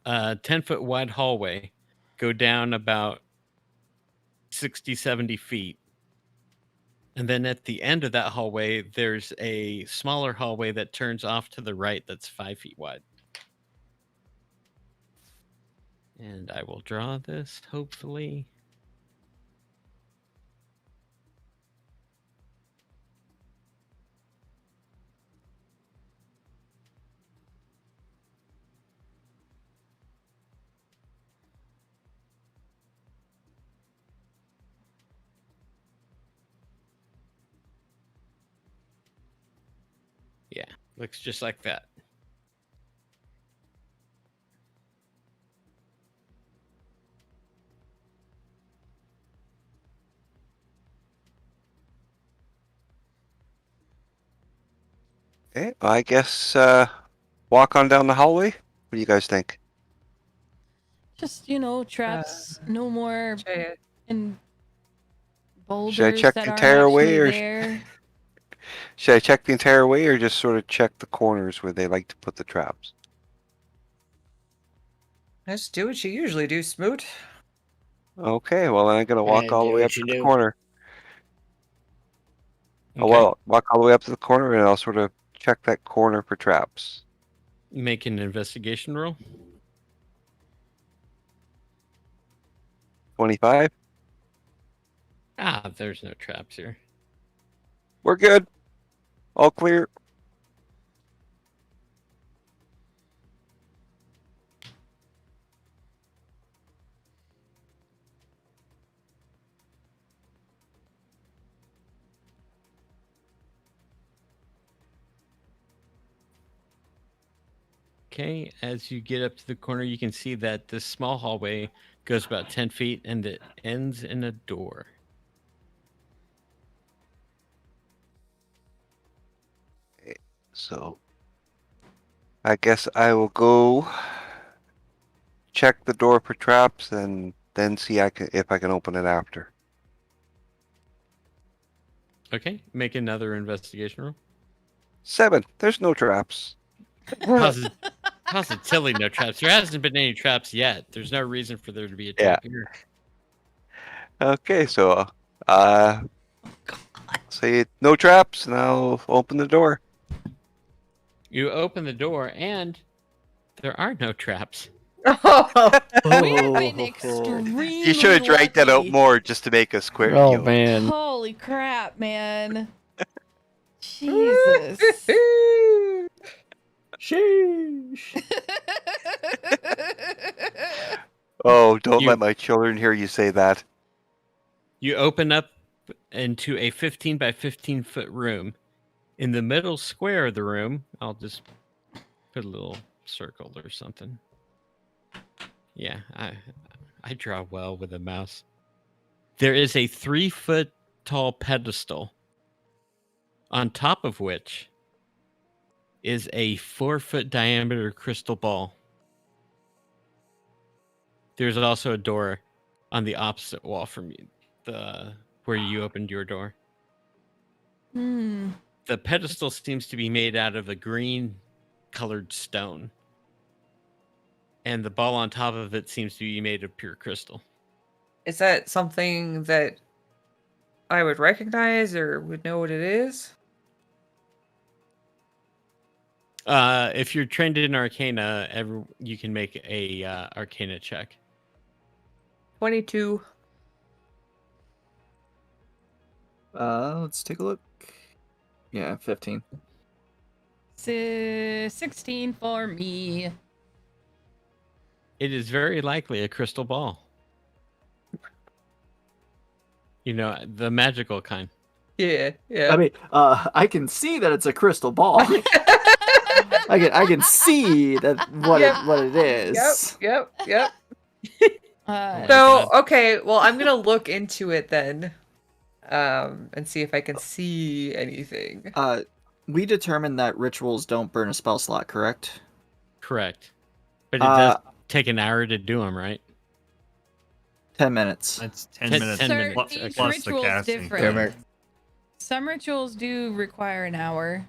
10-foot wide hallway go down about 60, 70 feet. And then at the end of that hallway, there's a smaller hallway that turns off to the right that's 5 feet wide. And I will draw this, hopefully. Yeah, looks just like that. Okay, well, I guess walk on down the hallway. What do you guys think? Just, traps, no more Should and boulders Should I check that the aren't entire way, actually or there. should I check the entire way, or just sort of check the corners where they like to put the traps? just do what you usually do, Smoot. Okay, well, then I'm gonna walk And all the do way what up to you the do. corner. Okay. Well, walk all the way up to the corner, and I'll sort of check that corner for traps. Make an investigation roll. 25. There's no traps here. We're good. All clear. Okay, as you get up to the corner, you can see that this small hallway goes about 10 feet and it ends in a door. So, I guess I will go check the door for traps and then see if I can open it after. Okay, make another investigation roll. 7. There's no traps. Positively no traps. There hasn't been any traps yet. There's no reason for there to be a Yeah. trap here. Okay, so say no traps, and I'll open the door. You open the door, and there are no traps. We have been Oh. extremely You should have dragged that out lucky. more just to make us square. Oh deal. man. Holy crap, man. Jesus. Sheesh. Oh, don't You- let my children hear you say that. You open up into a 15 by 15 foot room. In the middle square of the room, I'll just put a little circle or something. Yeah, I draw well with a mouse. There is a 3-foot tall pedestal, on top of which is a 4-foot diameter crystal ball. There's also a door on the opposite wall from you, where you opened your door. The pedestal seems to be made out of a green colored stone. And the ball on top of it seems to be made of pure crystal. Is that something that I would recognize or would know what it is? If you're trained in Arcana, you can make a Arcana check. 22. Let's take a look. Yeah, 15. 16 for me. It is very likely a crystal ball. You know, the magical kind. Yeah. I mean, I can see that it's a crystal ball. I can see that what it is. Yep. my So, God. okay, well, I'm gonna look into it then, and see if I can see anything. We determined that rituals don't burn a spell slot, correct? Correct. But it does take an hour to do them, right? 10 minutes. That's 10 10 minutes minutes. plus, Each plus the ritual's casting. different. Damn it. Some rituals do require an hour.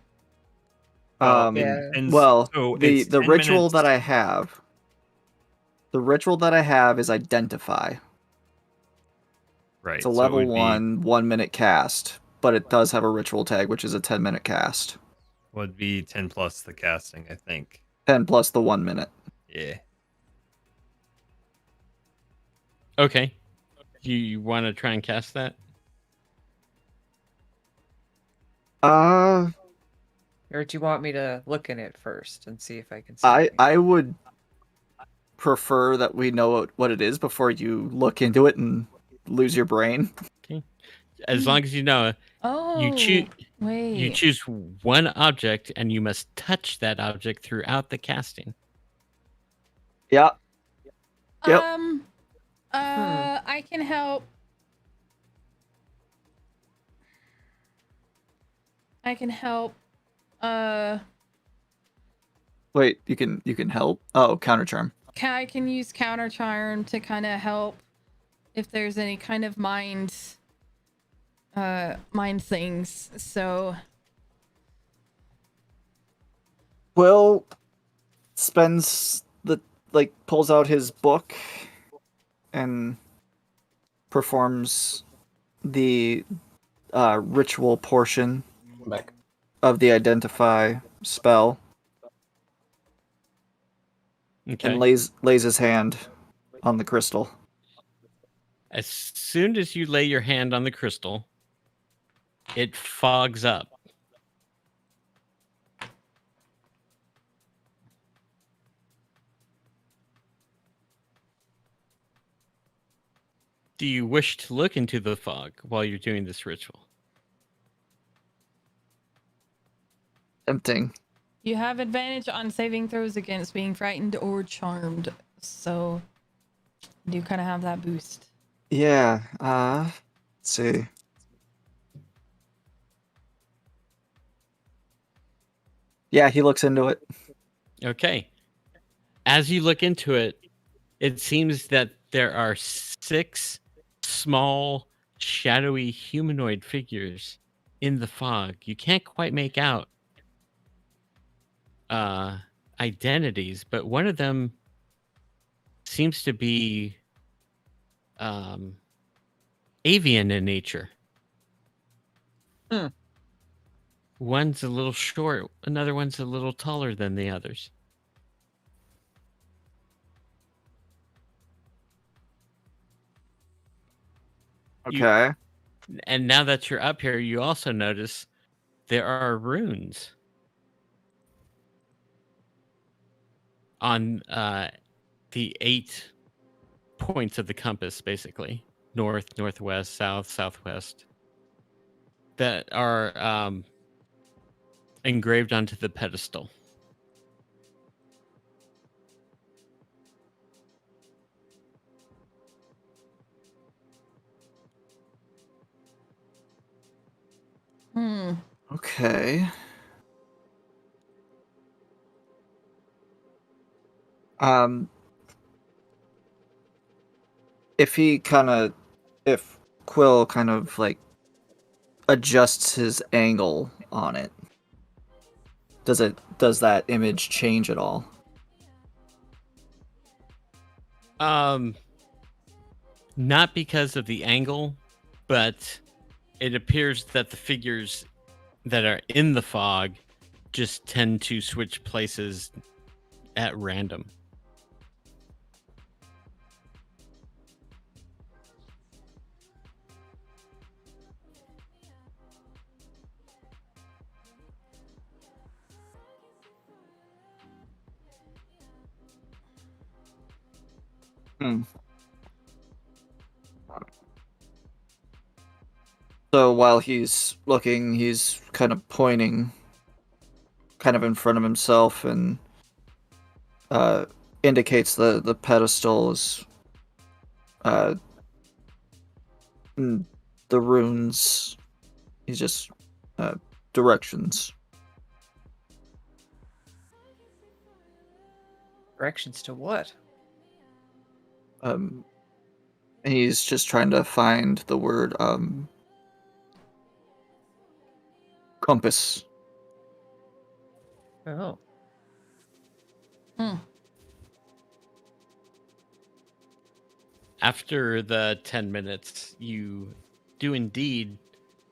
Yeah. Well, so the it's 10 ritual minutes- that I have, is identify. Right. It's a so it level would be- 1 minute cast, but it does have a ritual tag, which is a 10-minute cast. Would be 10 plus the casting, I think. 10 plus the 1 minute. Yeah. Okay. You want to try and cast that? Or do you want me to look in it first and see if I can see anything? I would prefer that we know what it is before you look into it and lose your brain. As long as you know, Oh, wait. you choose one object and you must touch that object throughout the casting. Yeah. Yep. I can help. Wait, you can help? Oh, counter charm. I can use counter charm to kind of help if there's any kind of mind things. So Will spends pulls out his book and performs the ritual portion Back. of the identify spell Okay. and lays his hand on the crystal. As soon as you lay your hand on the crystal, it fogs up. Do you wish to look into the fog while you're doing this ritual? Tempting. you have advantage on saving throws against being frightened or charmed. So you do kind of have that boost. Yeah. Let's see. Yeah, he looks into it. Okay. As you look into it, it seems that there are 6 small, shadowy humanoid figures in the fog. You can't quite make out identities, but one of them seems to be avian in nature. One's a little short, another one's a little taller than the others. Okay. And now that you're up here, you also notice there are runes on the 8 points of the compass, basically. North, northwest, south, southwest. That are engraved onto the pedestal. Okay. If Quill kind of like adjusts his angle on it, does that image change at all? Not because of the angle, but it appears that the figures that are in the fog just tend to switch places at random. So while he's looking, he's kind of pointing kind of in front of himself and indicates the pedestal is the runes. He's just directions. Directions to what? He's just trying to find the word compass. Oh. After the 10 minutes, you do indeed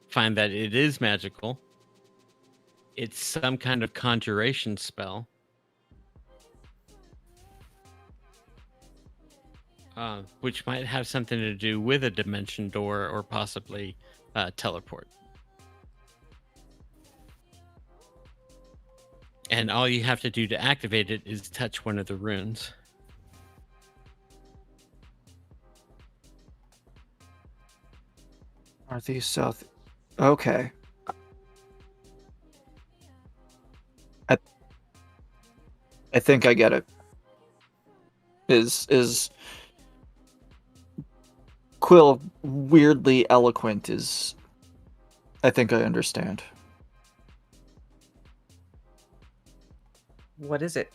find that it is magical. It's some kind of conjuration spell. Which might have something to do with a dimension door or possibly teleport. And all you have to do to activate it is touch one of the runes. Northeast, south. Okay. I think I get it. Is Quill weirdly eloquent? I think I understand. What is it?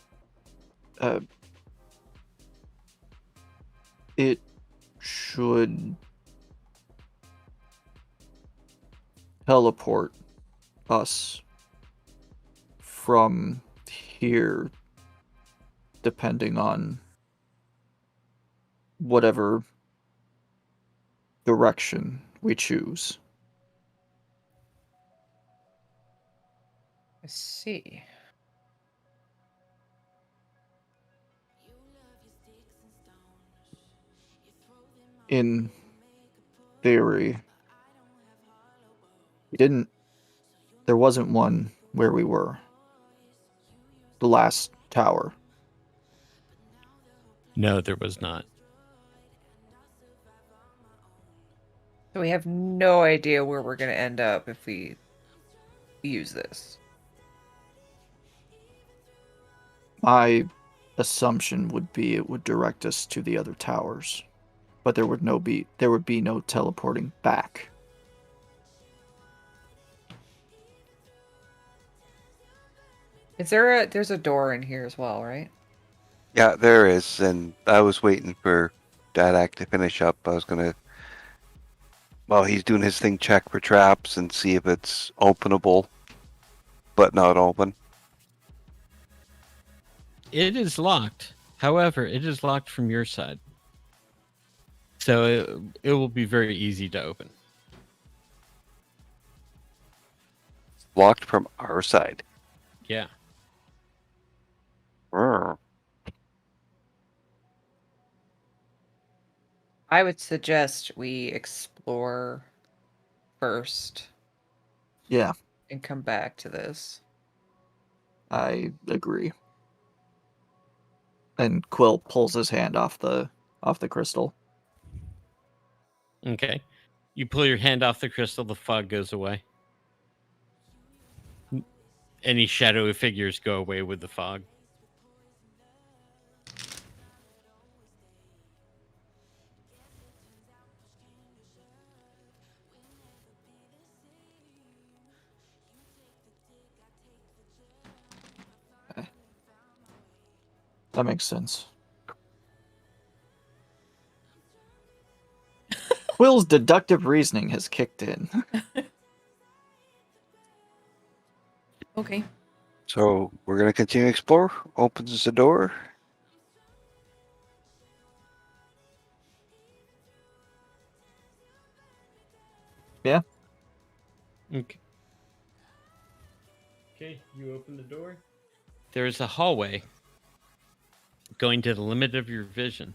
It should teleport us from here, depending on whatever direction we choose. I see. In theory, there wasn't one where we were. The last tower. No, there was not. So we have no idea where we're going to end up if we use this. My assumption would be it would direct us to the other towers, but there would be no teleporting back. There's a door in here as well, right? Yeah, there is, and I was waiting for Dadak to finish up. I was gonna, while he's doing his thing, check for traps and see if it's openable, but not open. It is locked. However, it is locked from your side. So it will be very easy to open. Locked from our side. Yeah. Brr. I would suggest we explore first Yeah, and come back to this. I agree. And Quill pulls his hand off the crystal. Okay. You pull your hand off the crystal, the fog goes away. Any shadowy figures go away with the fog. That makes sense. Quill's deductive reasoning has kicked in. Okay. So we're gonna continue to explore. Opens the door. Yeah. Okay. Okay, you open the door. There is a hallway going to the limit of your vision,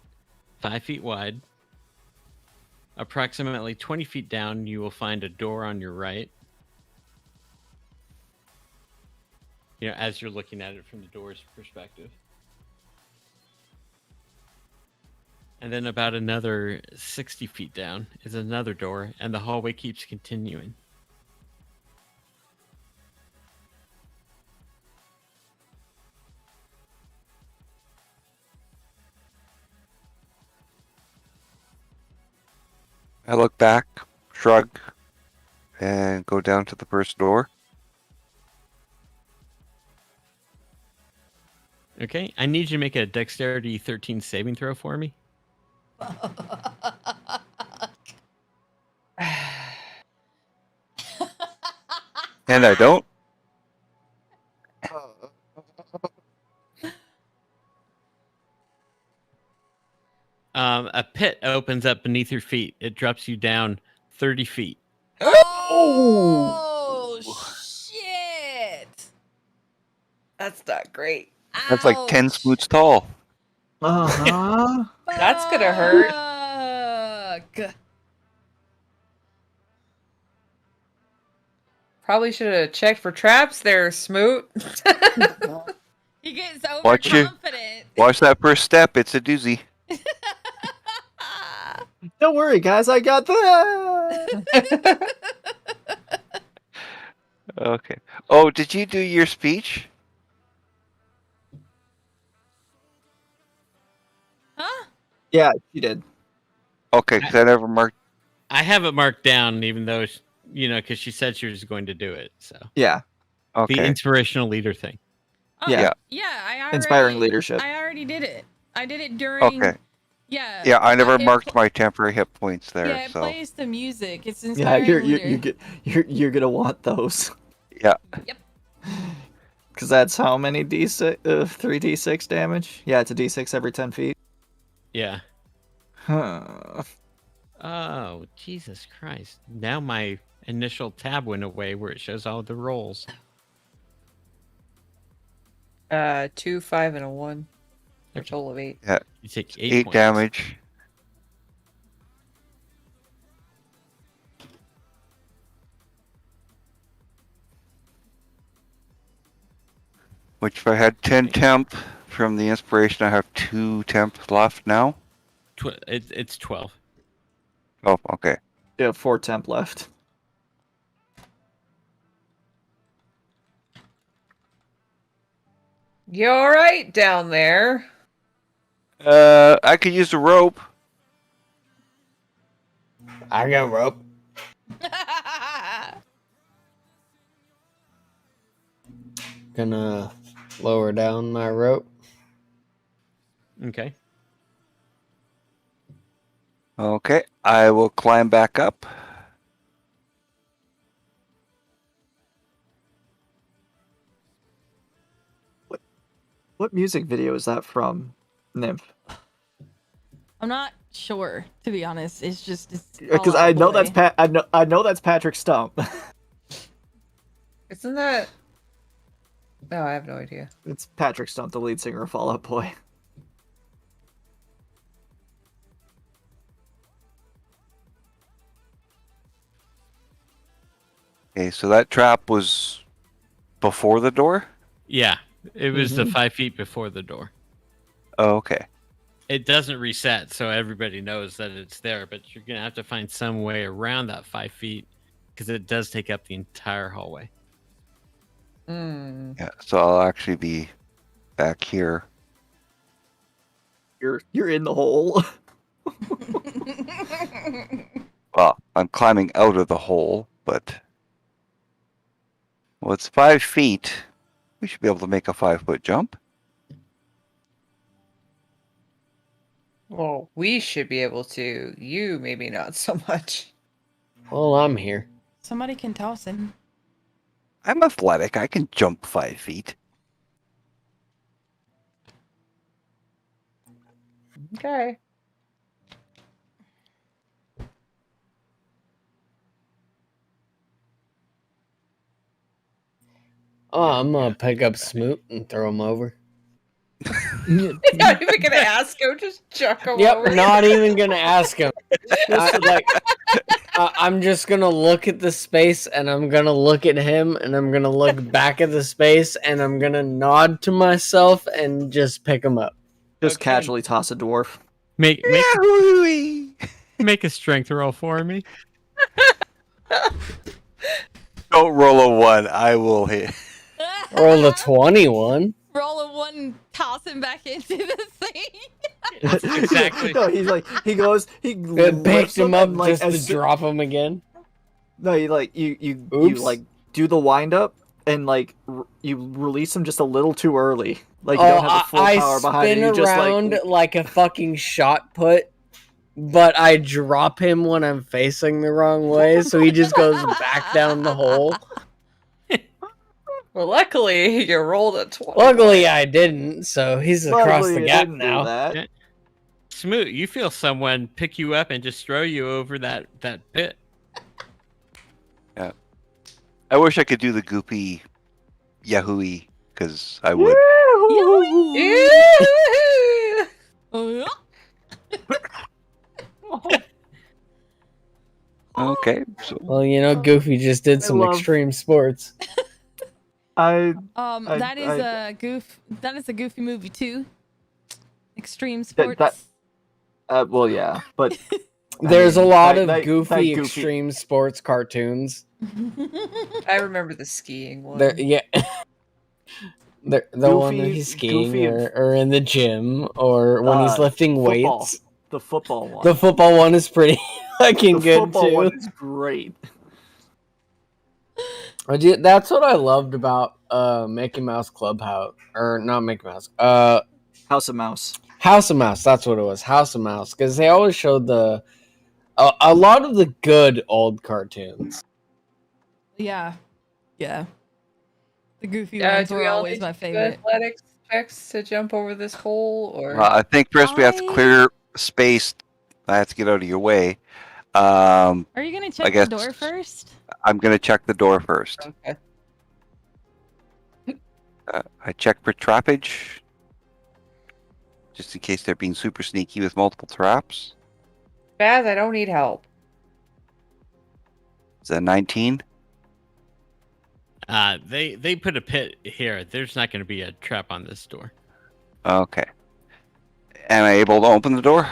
5 feet wide. Approximately 20 feet down, you will find a door on your right. You know, as you're looking at it from the door's perspective. And then about another 60 feet down is another door, and the hallway keeps continuing. I look back, shrug, and go down to the first door. Okay, I need you to make a dexterity 13 saving throw for me. And I don't. A pit opens up beneath your feet. It drops you down 30 feet. Oh, shit. That's not great. That's like 10 Smoots tall. Uh-huh. That's gonna hurt. Fuck. Probably should have checked for traps there, Smoot. He gets Watch you. overconfident. Watch that first step. It's a doozy. Don't worry, guys. I got that. Okay. Oh, did you do your speech? Huh? Yeah, she did. Okay, because I never marked. I have it marked down, even though, because she said she was going to do it. So Yeah. the Okay. inspirational leader thing. Oh, Yeah. Yeah, I already, Inspiring leadership. I already did it. I did it during. Okay. Yeah. Yeah, I never it marked pl- my temporary hit points there. Yeah, it So plays the music. It's Yeah, inspiring leader. you're gonna want those. yeah. Yep. Because that's how many D6, 3d6 damage? Yeah, it's a d6 every 10 feet. Yeah. Huh. Oh, Jesus Christ. Now my initial tab went away where it shows all the rolls. 2, 5, and a 1. A Okay. total of 8. Yeah. You take 8 points. damage. Which if I had 10 temp from the inspiration, I have 2 temp left now. It's 12. Oh, okay. You have 4 temp left. You alright down there? I could use a rope. I got rope. Gonna lower down my rope. Okay. Okay, I will climb back up. What music video is that from, Nymph? I'm not sure, to be honest. It's just Because I know that's I know that's Patrick Stump. Isn't that? No, I have no idea. It's Patrick Stump, the lead singer of Fall Out Boy. Okay, so that trap was before the door? Yeah, it was the 5 feet before the door. Oh, okay. It doesn't reset, so everybody knows that it's there, but you're going to have to find some way around that 5 feet because it does take up the entire hallway. Hmm. Yeah, so I'll actually be back here. You're in the hole. Well, I'm climbing out of the hole, but... Well, it's 5 feet. We should be able to make a 5-foot jump. Well, we should be able to. You, maybe not so much. Well, I'm here. Somebody can toss him. I'm athletic. I can jump 5 feet. Okay. Oh, I'm gonna pick up Smoot and throw him over. Not even gonna ask him, just chuck him Yep, over. not even gonna ask him. I'm just gonna look at the space, and I'm gonna look at him, and I'm gonna look back at the space, and I'm gonna nod to myself and just pick him up. Just Okay. casually toss a dwarf. Make a strength roll for me. Don't roll a 1. I will hit. Roll a 21. Roll a 1, toss him back into the thing. Exactly. No, he's like he Picked lifts him up like, just to drop him again. No, you Oops. like do the wind up and like you release him just a little too early. Like you don't have the full power behind it. I You spin just around like like a fucking shot put, but I drop him when I'm facing the wrong way, so he just goes back down the hole. Well, luckily, you rolled a 20. Luckily, I didn't, so he's across luckily the you gap didn't do now. that. Yeah. Smoot, you feel someone pick you up and just throw you over that pit. I wish I could do the goopy Yahoo-y, because I would. Ew. Okay, so Well, you know, Goofy just did some love- extreme sports. That is a Goofy movie too. Extreme sports. Well, yeah, but There's a lot of that goofy extreme sports cartoons. I remember the skiing one. Yeah. The one that he's skiing or in the gym or when he's lifting football. weights. The football one. The football one is pretty fucking The good football too. one is great. That's what I loved about Mickey Mouse Clubhouse, or not Mickey Mouse. House of Mouse. House of Mouse. That's what it was. House of Mouse, because they always showed a lot of the good old cartoons. Yeah. The Goofy Yeah, ones do were we all always need my to do favorite. athletics checks to jump over this hole, or I think first we have to clear space. I have to get out of your way. Are you gonna check guess- the door first? I'm gonna check the door first. okay. I check for trappage, just in case they're being super sneaky with multiple traps. Baz, I don't need help. Is that 19? They put a pit here. There's not going to be a trap on this door. Okay. Am I able to open the door?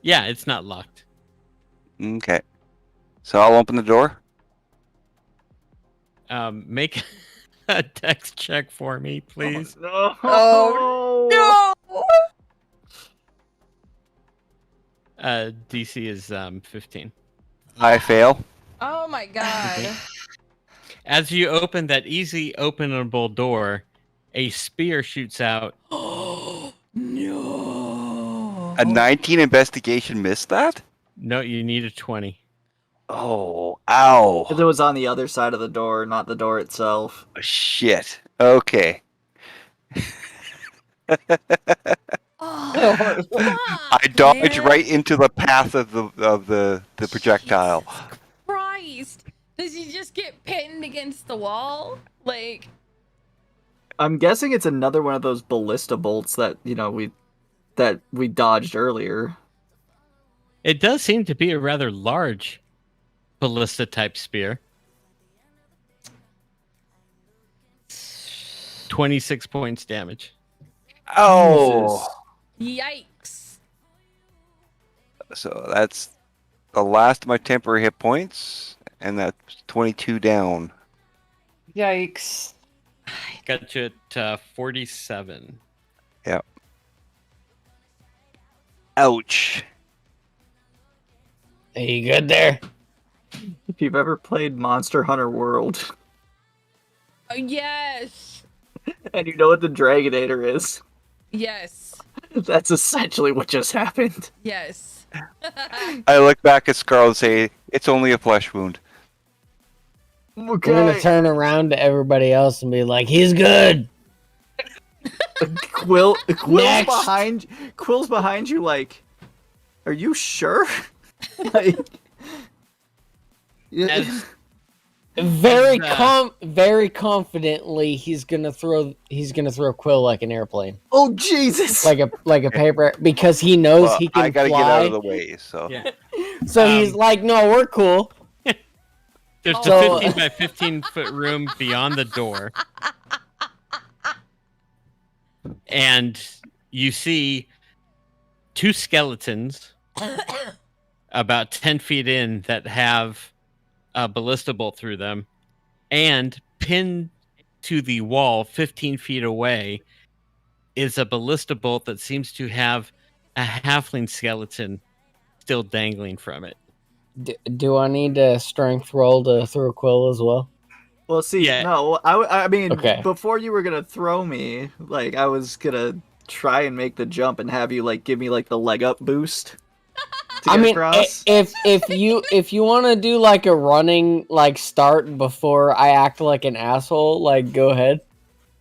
Yeah, it's not locked. Okay. So I'll open the door. Make a dex check for me, please. No. Oh no! DC is 15. I fail. Oh my god. As you open that easy openable door, a spear shoots out. No. A 19 investigation missed that? No, you need a 20. Oh, ow. It was on the other side of the door, not the door itself. Shit. Okay. Oh, I dodge right into the path of the projectile. Jesus Christ! Does he just get pinned against the wall? Like, I'm guessing it's another one of those ballista bolts that we dodged earlier. It does seem to be a rather large ballista type spear. 26 points damage. Oh, yikes! so that's the last of my temporary hit points, and that's 22 down. Yikes. Got you at 47. Yep. Ouch. Are you good there? If you've ever played Monster Hunter World, Yes, and you know what the Dragonator is, yes, that's essentially what just happened. yes. I look back at Scarlet and say, it's only a flesh wound. Okay. We're gonna turn around to everybody else and be like, "He's good." Quill's Next. behind you, like, are you sure? Like, As- Very Uh, very confidently, he's gonna throw Quill like an airplane, oh Jesus! like a paper, because he knows Well, he can I gotta fly. get out of the way, so. Yeah. So he's like, "No, we're cool." There's So- a 15 by 15 foot room beyond the door. And you see two skeletons about 10 feet in that have a ballista bolt through them, and pinned to the wall 15 feet away is a ballista bolt that seems to have a halfling skeleton still dangling from it. Do I need a strength roll to throw Quill as well? Well, see, Yeah. no, I mean, Okay. before you were gonna throw me, like, I was gonna try and make the jump and have you, like, give me, like, the leg up boost to I get mean, across. if you want to do like a running like start before I act like an asshole, like go ahead.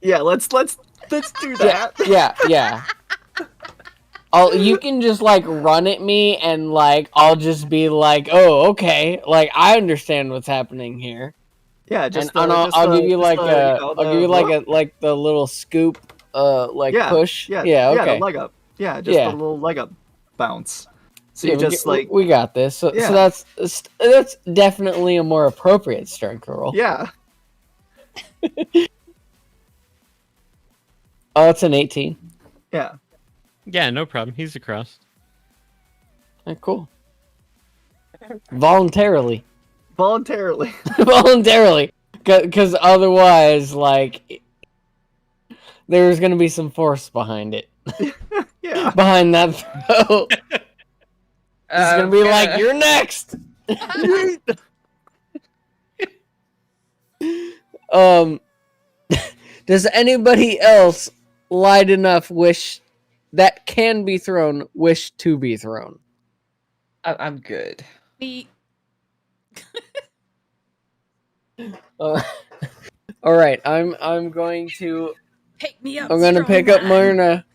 Yeah, let's do that. Yeah. You can just like run at me and like I'll just be like, oh okay, like I understand what's happening here. Yeah, And I'll give you like like the little scoop, like push. Yeah, Okay. the leg up. Yeah, just Yeah. the little leg up bounce. So Yeah, you just like we got this. So Yeah. that's definitely a more appropriate strength roll. yeah. Oh, it's an 18. Yeah. Yeah, no problem. He's across. Cool. Voluntarily. Voluntarily. Because otherwise, like, there's going to be some force behind it. Yeah. Behind that throw. It's going to be like, you're next! Does anybody else light enough wish that can be thrown wish to be thrown? I'm good. Me. All right, I'm going to Pick me up. I'm going to strong pick up man. Myrna,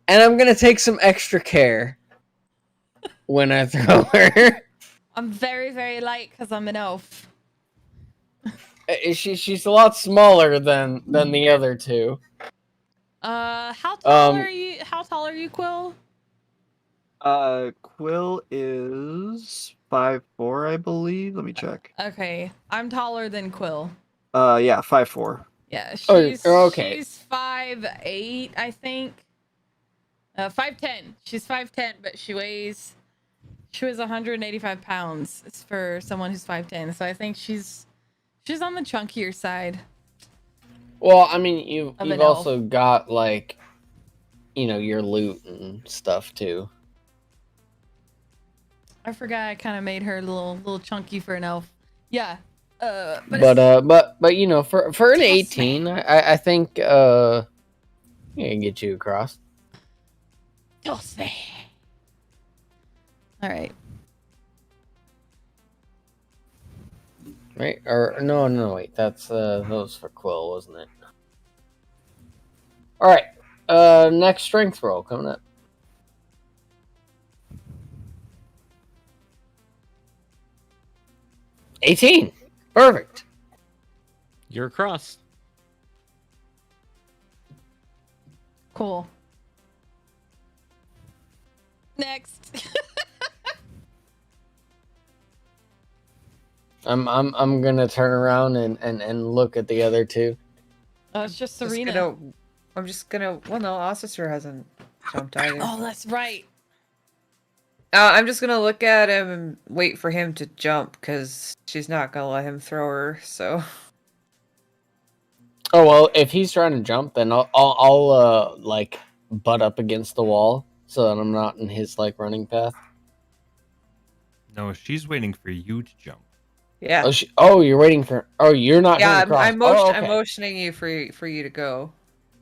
and I'm going to take some extra care when I throw her. I'm very, very light because I'm an elf. She's a lot smaller than the other two. How tall are you? How tall are you, Quill? Quill is 5'4", I believe. Let me check. Okay, I'm taller than Quill. Yeah, 5'4". Yeah, Oh, she's okay. She's 5'8", I think. 5'10". She's 5'10", but she weighs 185 pounds. It's for someone who's 5'10". So I think she's on the chunkier side. Well, I mean, you've Of an also got like, your loot and stuff too. I forgot I kind of made her a little chunky for an elf. Yeah. But for an 18, I think I can get you across. All right. Right? Or no, wait. That was for Quill, wasn't it? All right. Next strength roll coming up. 18. Perfect. You're across. Cool. Next. I'm gonna turn around and look at the other two. It's just Surina. I'm just gonna. Well, no, Ocissor hasn't jumped either. Oh, that's right. I'm just gonna look at him and wait for him to jump because she's not gonna let him throw her. So. Oh well, if he's trying to jump, then I'll like butt up against the wall so that I'm not in his like running path. No, she's waiting for you to jump. Yeah. You're waiting for. Oh, you're not. Yeah, going I'm motioning you for you to go.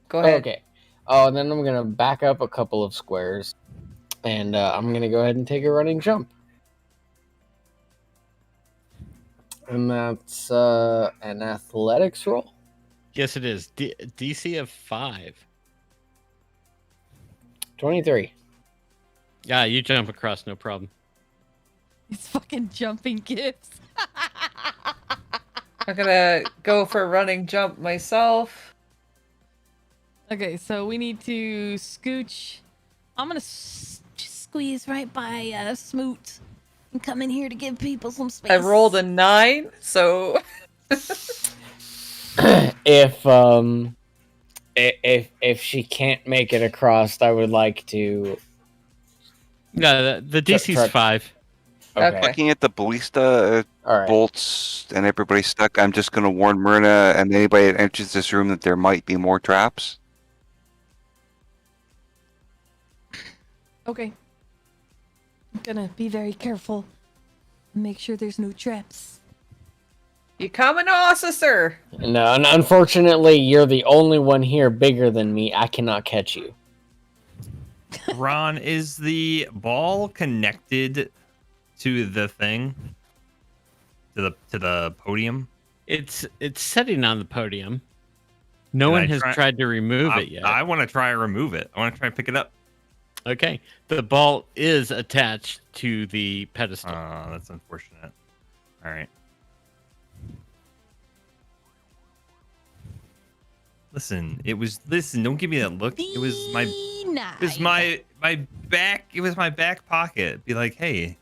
Go ahead. Okay. Oh, and then I'm gonna back up a couple of squares, and I'm gonna go ahead and take a running jump. And that's an athletics roll. Yes, it is. DC of 5. 23. Yeah, you jump across, no problem. These fucking jumping gifts. I'm gonna go for a running jump myself. Okay, so we need to scooch. I'm gonna just squeeze right by Smoot and come in here to give people some space. I rolled a 9, so if she can't make it across, I would like to. No, the DC's 5. Okay. Looking at the ballista All right. bolts and everybody's stuck, I'm just going to warn Myrna and anybody that enters this room that there might be more traps. Okay. I'm gonna be very careful and make sure there's no traps. You coming, Ocissor? No, and unfortunately, you're the only one here bigger than me. I cannot catch you. Ron, is the ball connected to the thing? To the podium? It's sitting on the podium. No one has tried to remove it yet. I want to try and remove it. I want to try and pick it up. Okay. The ball is attached to the pedestal. Oh, that's unfortunate. All right. Listen, don't give me that look. It was my back. It was my back pocket. Be like, hey,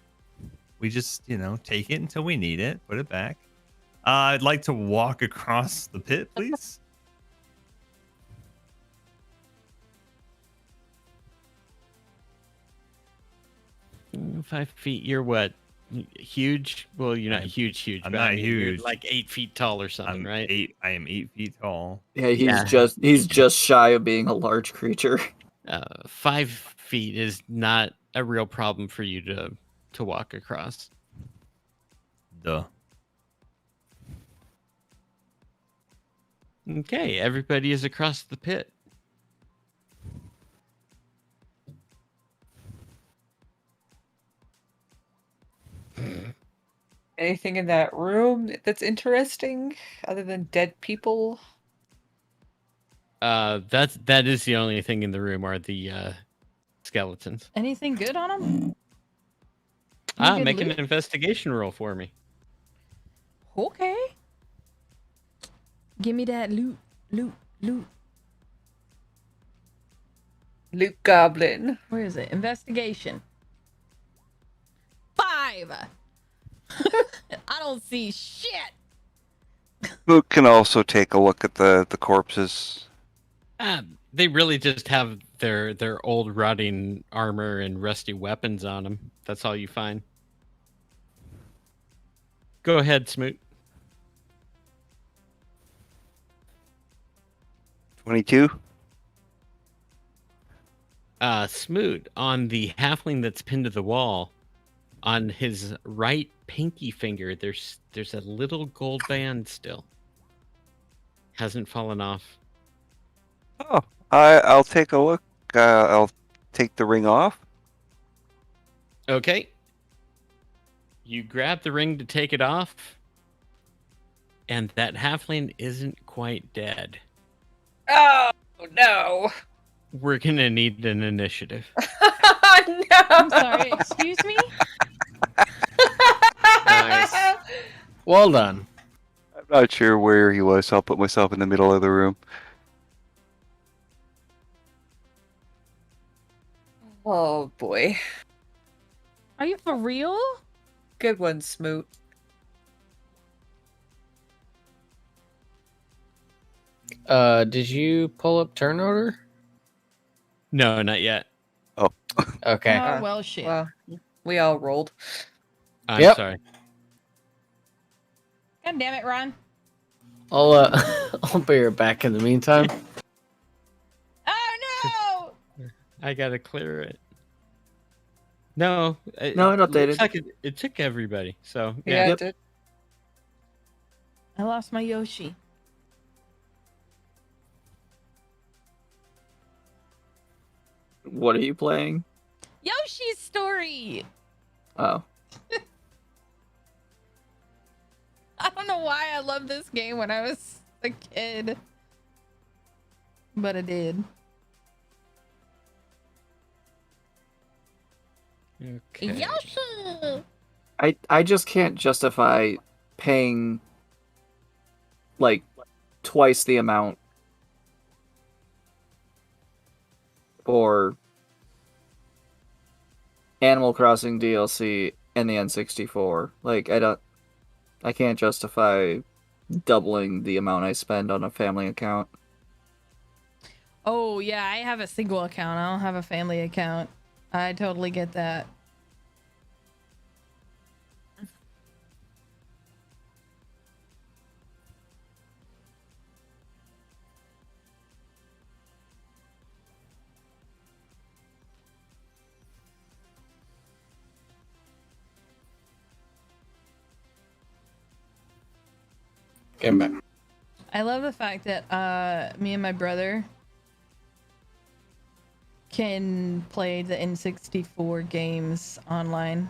we just, take it until we need it. Put it back. I'd like to walk across the pit, please. 5 feet. You're what? Huge? Well, you're not huge. I'm but not you're huge. like 8 feet tall or something, right? I am 8 feet tall. Yeah, he's just shy of being a large creature. 5 feet is not a real problem for you to walk across. Duh. Okay, everybody is across the pit. Anything in that room that's interesting other than dead people? That is the only thing in the room are the skeletons. Anything good on them? Make an investigation roll for me. Okay. Give me that loot. Luke Goblin. Where is it? Investigation. 5. I don't see shit. Luke can also take a look at the corpses. They really just have their old rotting armor and rusty weapons on them. That's all you find. Go ahead, Smoot. 22. Smoot, on the halfling that's pinned to the wall, on his right pinky finger, there's a little gold band still. Hasn't fallen off. Oh, I'll take a look. I'll take the ring off. Okay. You grab the ring to take it off, and that halfling isn't quite dead. Oh, no. we're gonna need an initiative. No. I'm sorry. Excuse me. Nice. Well done. I'm not sure where he was, so I'll put myself in the middle of the room. Oh boy. Are you for real? Good one, Smoot. Did you pull up turn order? No, not yet. Okay. Oh well, shit. Well, we all rolled. I'm Yep. sorry. God damn it, Ron. I'll be right back in the meantime. Oh no! I gotta clear it. No, No, it looks updated. like it took everybody. So Yeah, yeah. it Yep. did. I lost my Yoshi. What are you playing? Yoshi's Story. Oh. I don't know why I loved this game when I was a kid, but I did. Okay. Yoshi. I just can't justify paying like twice the amount for Animal Crossing DLC and the N64. Like I can't justify doubling the amount I spend on a family account. Oh yeah, I have a single account. I don't have a family account. I totally get that. Get back. I love the fact that me and my brother can play the N64 games online.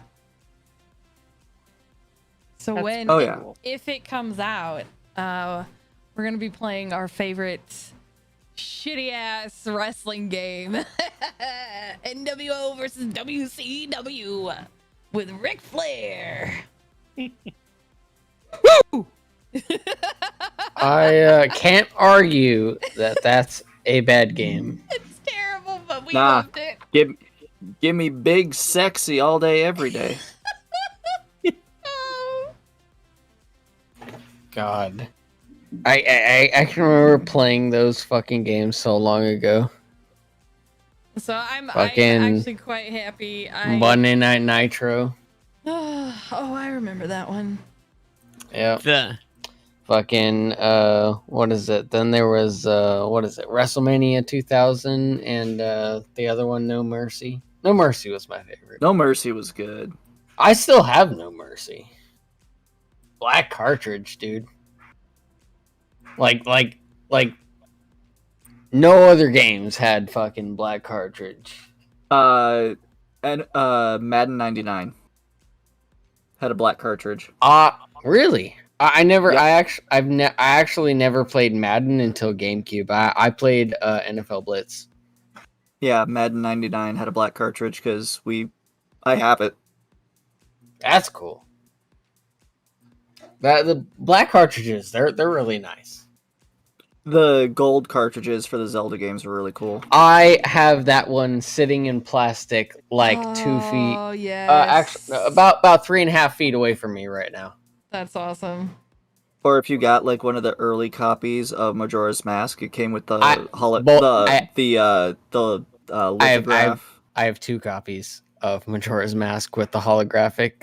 So That's when Oh, yeah. if it comes out, we're gonna be playing our favorite shitty ass wrestling game, NWO versus WCW, with Ric Flair. I can't argue that that's a bad game. It's terrible, but we Nah. loved it. Give me big sexy all day every day. Oh. God. I can remember playing those fucking games so long ago. So I'm Fucking actually quite happy. Monday Night Nitro. Oh, I remember that one. Yep. The Fucking what is it? Then there was what is it? WrestleMania 2000 and the other one, No Mercy. No Mercy was my favorite. No Mercy was good. I still have No Mercy. Black cartridge, dude. Like no other games had fucking black cartridge. And Madden 99 had a black cartridge. Really? I never. Yep. I actually never played Madden until GameCube. I played NFL Blitz. Yeah, Madden 99 had a black cartridge because I have it. That's cool. The black cartridges, they're really nice. The gold cartridges for the Zelda games were really cool. I have that one sitting in plastic, like 2 feet. Oh yeah. Actually, no, about 3.5 feet away from me right now. That's awesome. Or if you got like one of the early copies of Majora's Mask, it came with the lithograph. I have 2 copies of Majora's Mask with the holographic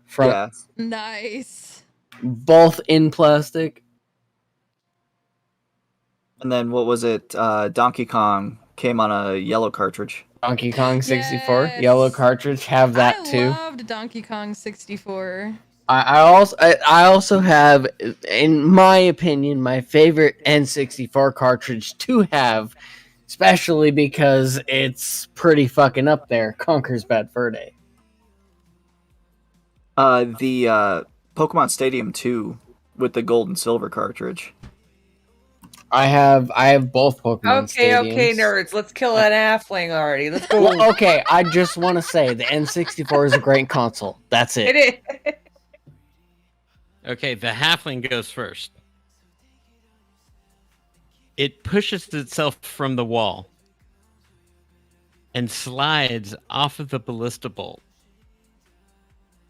front, Yeah. Nice. both in plastic. And then what was it? Donkey Kong came on a yellow cartridge. Donkey Kong 64, Yes. yellow cartridge, have that I too. loved Donkey Kong 64. I also have, in my opinion, my favorite N64 cartridge to have, especially because it's pretty fucking up there. Conker's Bad Fur Day. The Pokemon Stadium 2 with the gold and silver cartridge. I have both Pokemon Okay, stadiums. nerds. Let's kill that halfling already. Let's go. Well, okay, I just want to say the N64 is a great console. That's it. It is. Okay, the halfling goes first. It pushes itself from the wall and slides off of the ballista bolt.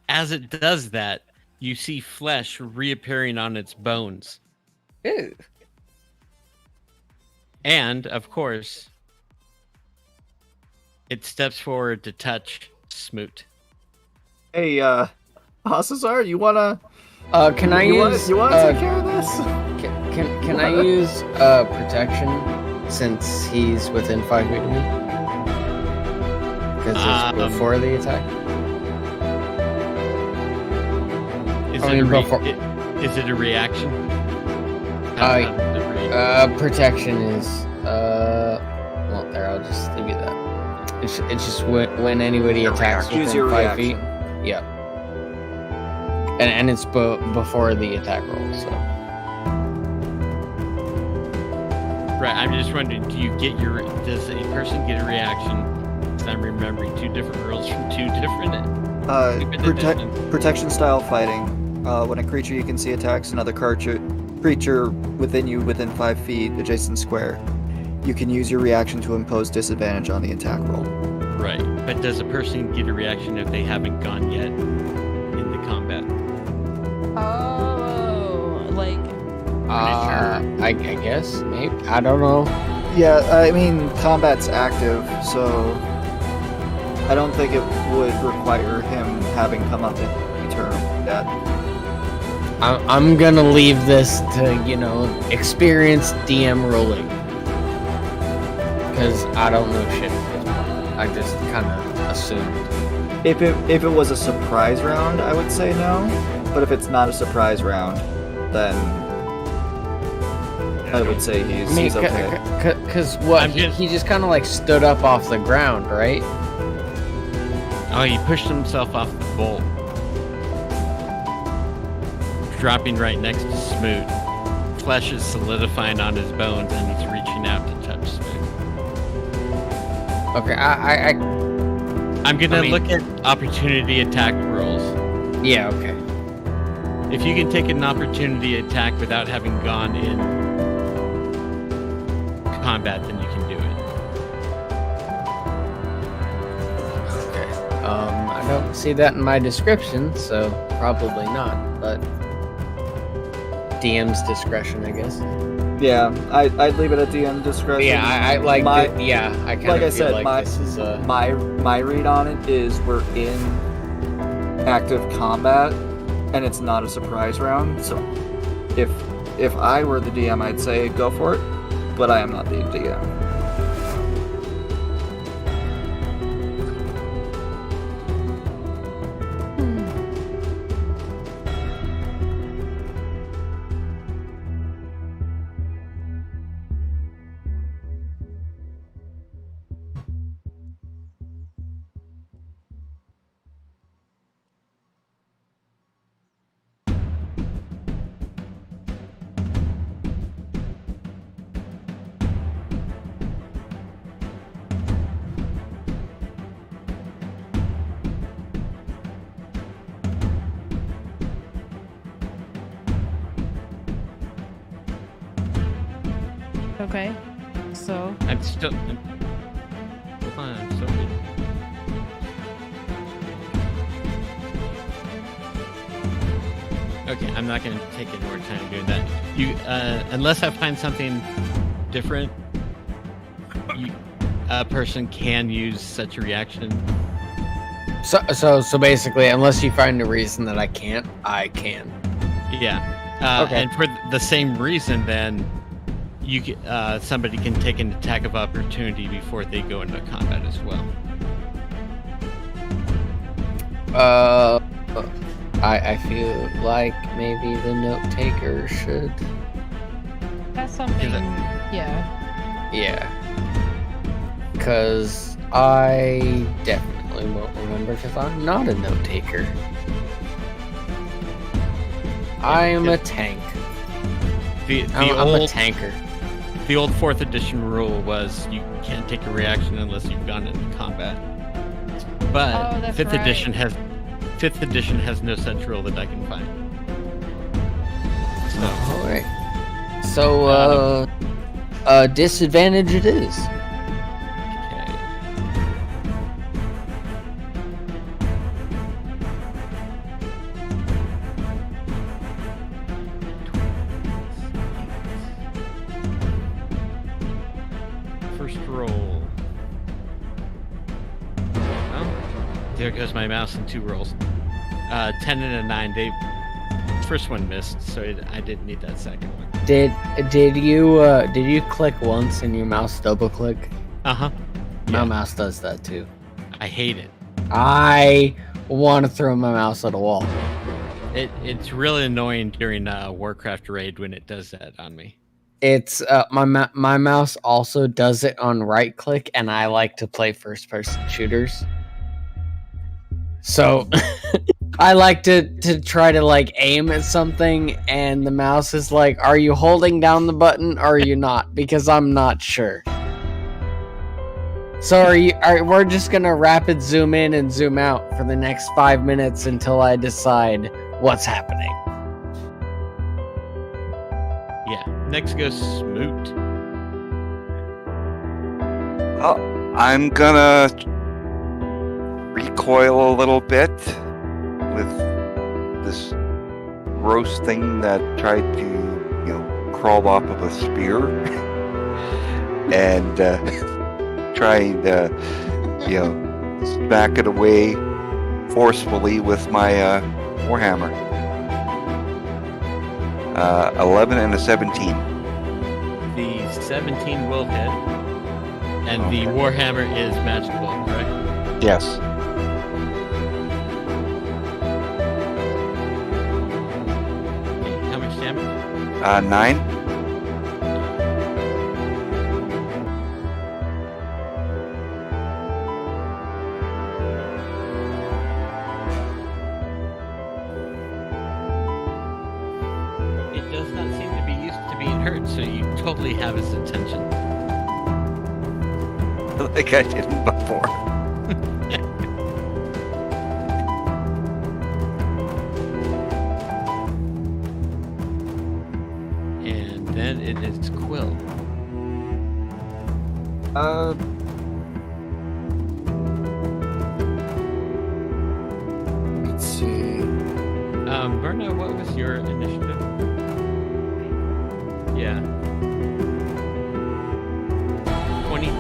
As it does that, you see flesh reappearing on its bones. Ooh. And, of course, it steps forward to touch Smoot. Hey, Ocissor, you wanna? Can I use? You wanna take care of this? Can I use protection since he's within 5 feet of me? Because it's before the attack. Is it a reaction? Protection is well, there. I'll just leave you that. It's just when anybody attacks Use within your 5 feet. reaction. Yep. And it's before the attack roll. So Right. I'm just wondering, does a person get a reaction? Because I'm remembering two different rules from two different. Protection style fighting. When a creature you can see attacks another creature within you within 5 feet adjacent square, you can use your reaction to impose disadvantage on the attack roll. Right. But does a person get a reaction if they haven't gone yet in the combat? Oh, like. I guess maybe I don't know. Yeah, I mean combat's active, so I don't think it would require him having come up in turn that. I'm gonna leave this to experienced DM rolling because I don't know shit. I just kind of assumed. If it was a surprise round, I would say no. But if it's not a surprise round, then I would say he's okay. Because he just kind of like stood up off the ground, right? Oh, he pushed himself off the bolt, dropping right next to Smoot. Flesh is solidifying on his bones, and he's reaching out to touch Smoot. Okay, I'm gonna look at opportunity attack rolls. Yeah, okay. If you can take an opportunity attack without having gone in combat, then you can do it. Okay. I don't see that in my description, so probably not. But DM's discretion, I guess. Yeah, I'd leave it at DM discretion. Yeah, I like. I kind of feel said, like this is my read on it is we're in active combat, and it's not a surprise round. So, if I were the DM, I'd say go for it, but I am not the DM. Okay, so I'm still. Hold on, I'm still reading. Okay, I'm not going to take any more time doing that. Unless I find something different, a person can use such a reaction. So basically, unless you find a reason that I can't, I can. Yeah. Okay. And for the same reason, then somebody can take an attack of opportunity before they go into combat as well. I feel like maybe the note taker should. that's something. Yeah. Yeah. Because I definitely won't remember because I'm not a note taker. I am a tank. The I'm old a tanker. The old 4th edition rule was you can't take a reaction unless you've gone into combat. But 5th edition has no such rule that I can find. So, all right. So, disadvantage it is. Okay. First roll. Oh, there goes my mouse in 2 rolls. 10 and a 9. First one missed, so I didn't need that second one. Did you click once and your mouse double click? Uh-huh. My mouse does that too. I hate it. I want to throw my mouse at a wall. It's really annoying during Warcraft raid when it does that on me. It's my mouse also does it on right click, and I like to play first person shooters. So I like to try to like aim at something, and the mouse is like, are you holding down the button or are you not? Because I'm not sure. So we're just gonna rapid zoom in and zoom out for the next 5 minutes until I decide what's happening. Yeah. Next goes Smoot. Oh, I'm gonna recoil a little bit with this gross thing that tried to, crawl off of a spear, and trying to, smack it away forcefully with my warhammer. 11 and a 17. The 17 will hit, and the warhammer is magical, correct? Yes. Okay, how much damage? 9. It does not seem to be used to being hurt, so you totally have its attention. Like I didn't before. And then it is Quill. Let's see. Myrna, what was your initiative? Yeah. 22.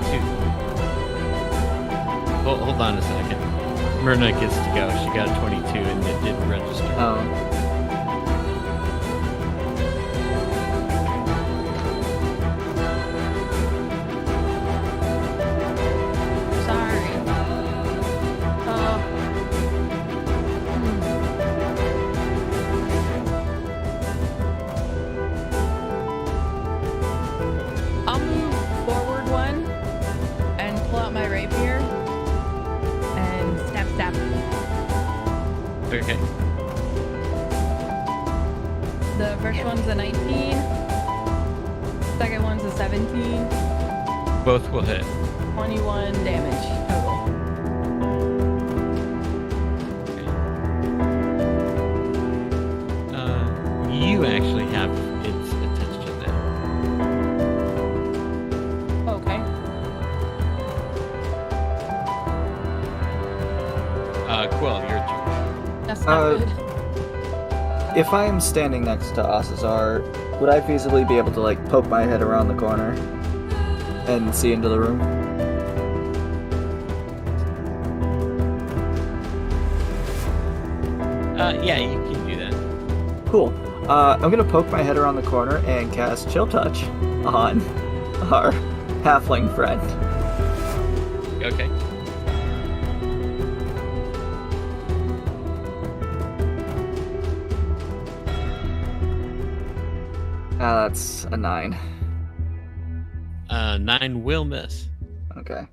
Hold on a second. Myrna gets to go. She got a 22 and it didn't register. Oh. I'll move forward one and pull out my rapier and stab. Okay. The first one's a 19. Second one's a 17. Both will hit. 21 damage total. You actually have its attention now. Okay. Quill, your turn. That's not good. If I am standing next to Ocissor, would I feasibly be able to poke my head around the corner and see into the room? Yeah, you can do that. Cool. I'm gonna poke my head around the corner and cast Chill Touch on our halfling friend. Okay. That's a 9. 9 will miss. Okay.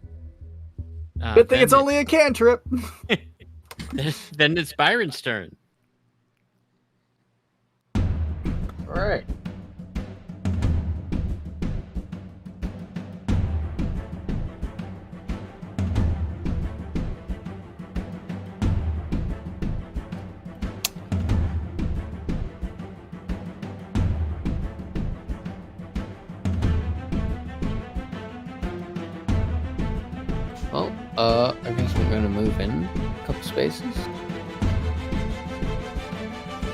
Good thing it's only a cantrip. Then it's Byron's turn. All right. I guess we're gonna move in a couple spaces.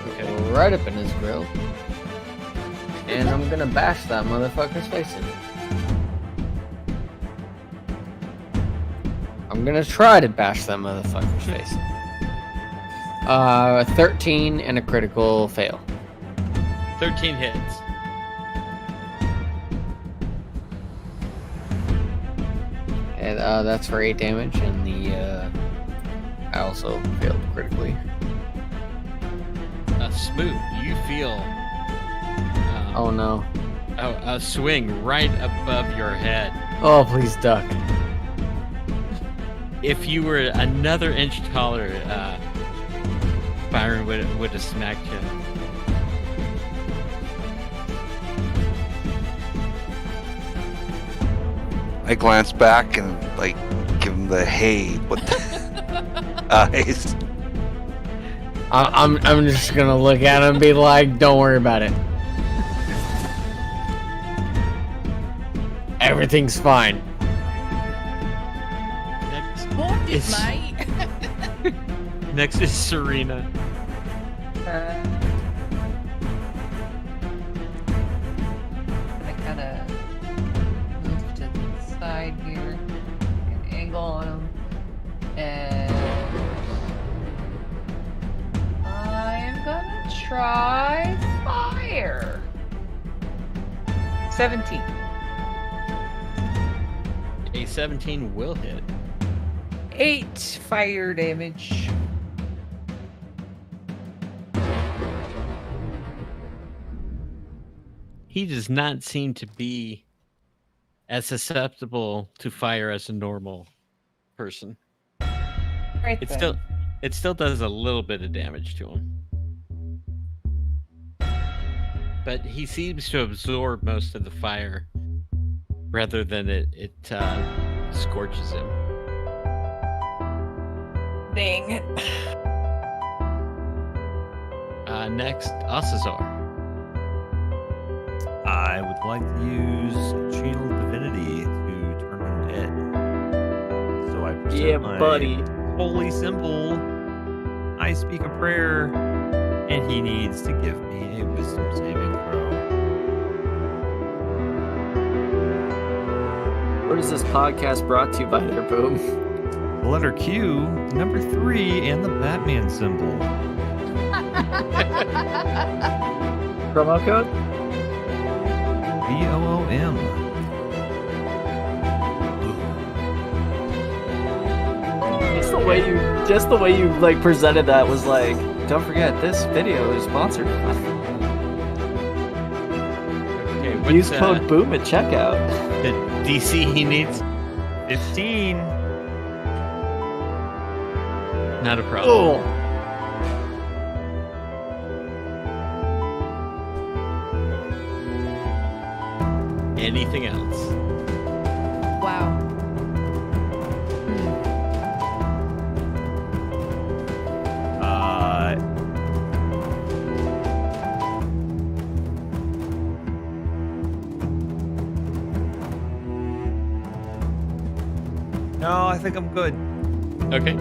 Okay, right up in his grill. And I'm gonna bash that motherfucker's face in. I'm gonna try to bash that motherfucker's face in. 13 and a critical fail. 13 hits. And that's for 8 damage, and I also failed critically. Smoot, you feel Oh no. a swing right above your head. Oh, please duck. If you were another inch taller, Byron would have smacked you. I glance back and like give him the hey, what the eyes. I'm just gonna look at him and be like, don't worry about it. Everything's fine. It's- mate. Next is Surina. I kind of move to the side here, an angle on him, and I'm gonna try fire. 17. A 17 will hit. 8 fire damage. He does not seem to be as susceptible to fire as a normal person. Right It then. still does a little bit of damage to him. But he seems to absorb most of the fire rather than it scorches him. Dang. Next, Ocissor. I would like to use Channel Divinity to turn him dead. So I present my holy symbol. I speak a prayer, and he needs to give me a wisdom saving throw. What is this podcast brought to you by there, Boom? The letter Q, number 3, and the Batman symbol. Promo code? BOOM. Just the way you like presented that was like, don't forget this video is sponsored. Okay, Use code BOOM at checkout. The DC he needs? 15. Not a problem. Oh. Anything else? Wow. No, I think I'm good. Okay.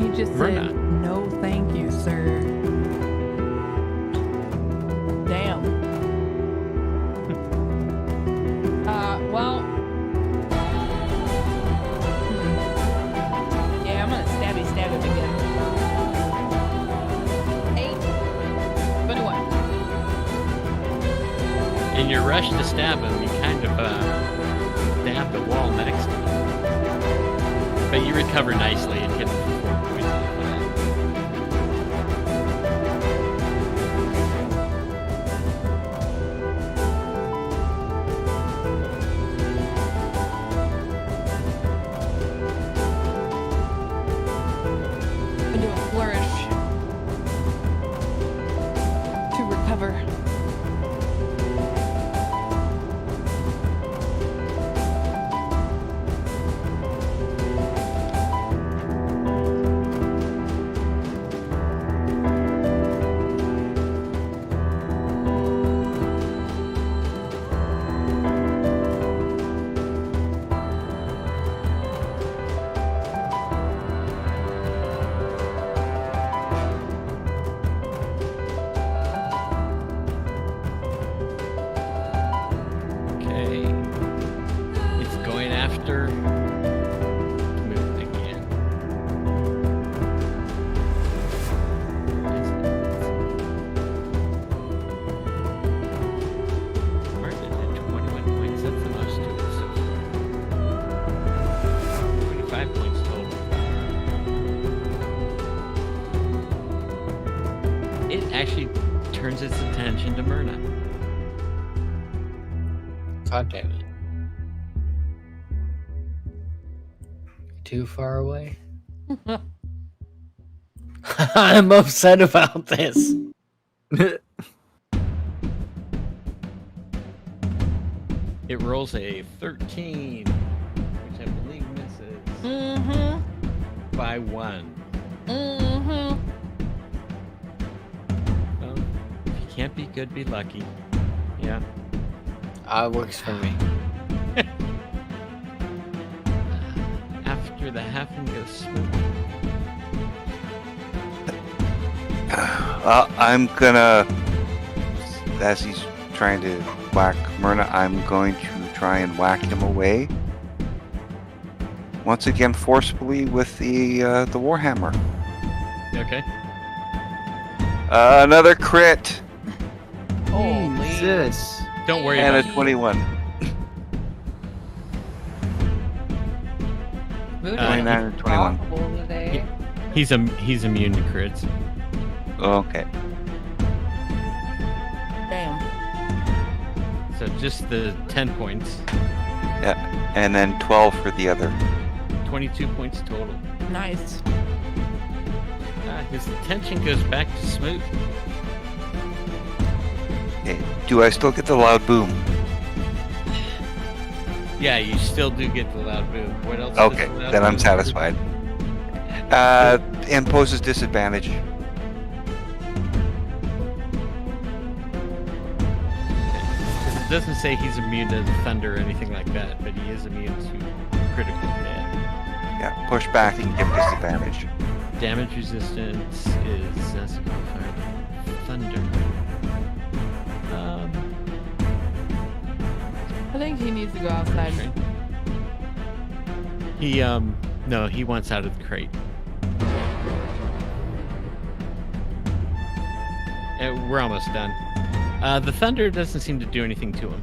He just Myrna. said, no thank you, sir. Damn. Well. Yeah, I'm gonna stab him again. 8. 21. In your rush to stab him, you kind of stab the wall next to him. But you recover nicely and hit him for 4 points. I do a flourish to recover. God damn it. Too far away? I'm upset about this. It rolls a 13, which I believe misses by 1. Well, if you can't be good, be lucky. Yeah. It works for me. After the halfling goes Smoot. I'm gonna, as he's trying to whack Myrna, I'm going to try and whack him away. Once again, forcefully with the warhammer. Okay. Another crit Jesus. Don't worry and about a 21. 29 and 21. Today. He's immune to crits. Okay. Damn. So just the 10 points. Yeah, and then 12 for the other. 22 points total. Nice. His attention goes back to Smoot. Okay. Do I still get the loud boom? Yeah, you still do get the loud boom. What else? Okay, does the loud then I'm boom satisfied. Imposes disadvantage. Because it doesn't say he's immune to thunder or anything like that, but he is immune to critical hit. Yeah, push back and give disadvantage. Damage resistance is thunder. I think he needs to go outside. He no, he wants out of the crate. We're almost done. The thunder doesn't seem to do anything to him.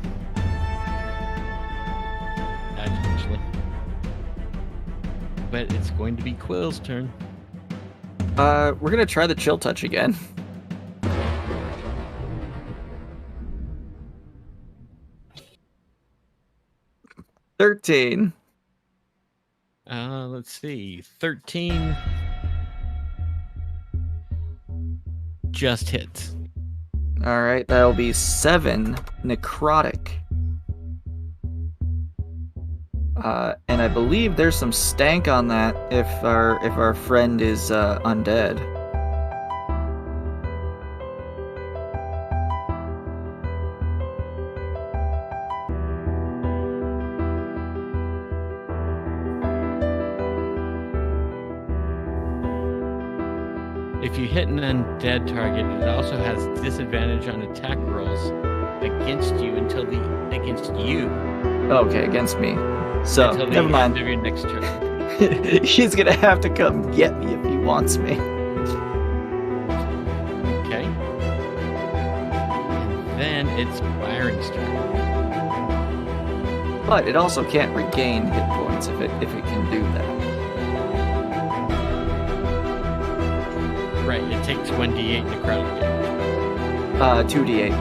Actually. But it's going to be Quill's turn. We're gonna try the chill touch again. $13. Let's see. 13 just hits. All right, that'll be 7 necrotic. And I believe there's some stank on that if our friend is undead. If you hit an undead target, it also has disadvantage on attack rolls against you against you. Okay, against me. So until the never mind. end of your next turn. He's gonna have to come get me if he wants me. Okay. And then it's Byron's turn. But it also can't regain hit points if it can do that. Right, it takes 1d8 necrotic damage. 2d8.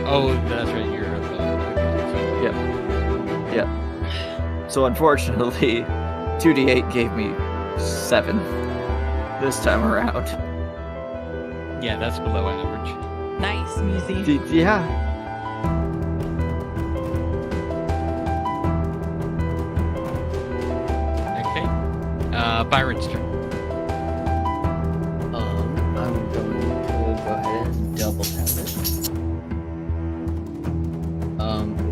Oh, that's right. You're Yep. Yep. So unfortunately, 2d8 gave me 7 this time around. Yeah, that's below average. Nice, Muzi. Yeah. Okay. Byron's turn. I'm going to go ahead and double tap it.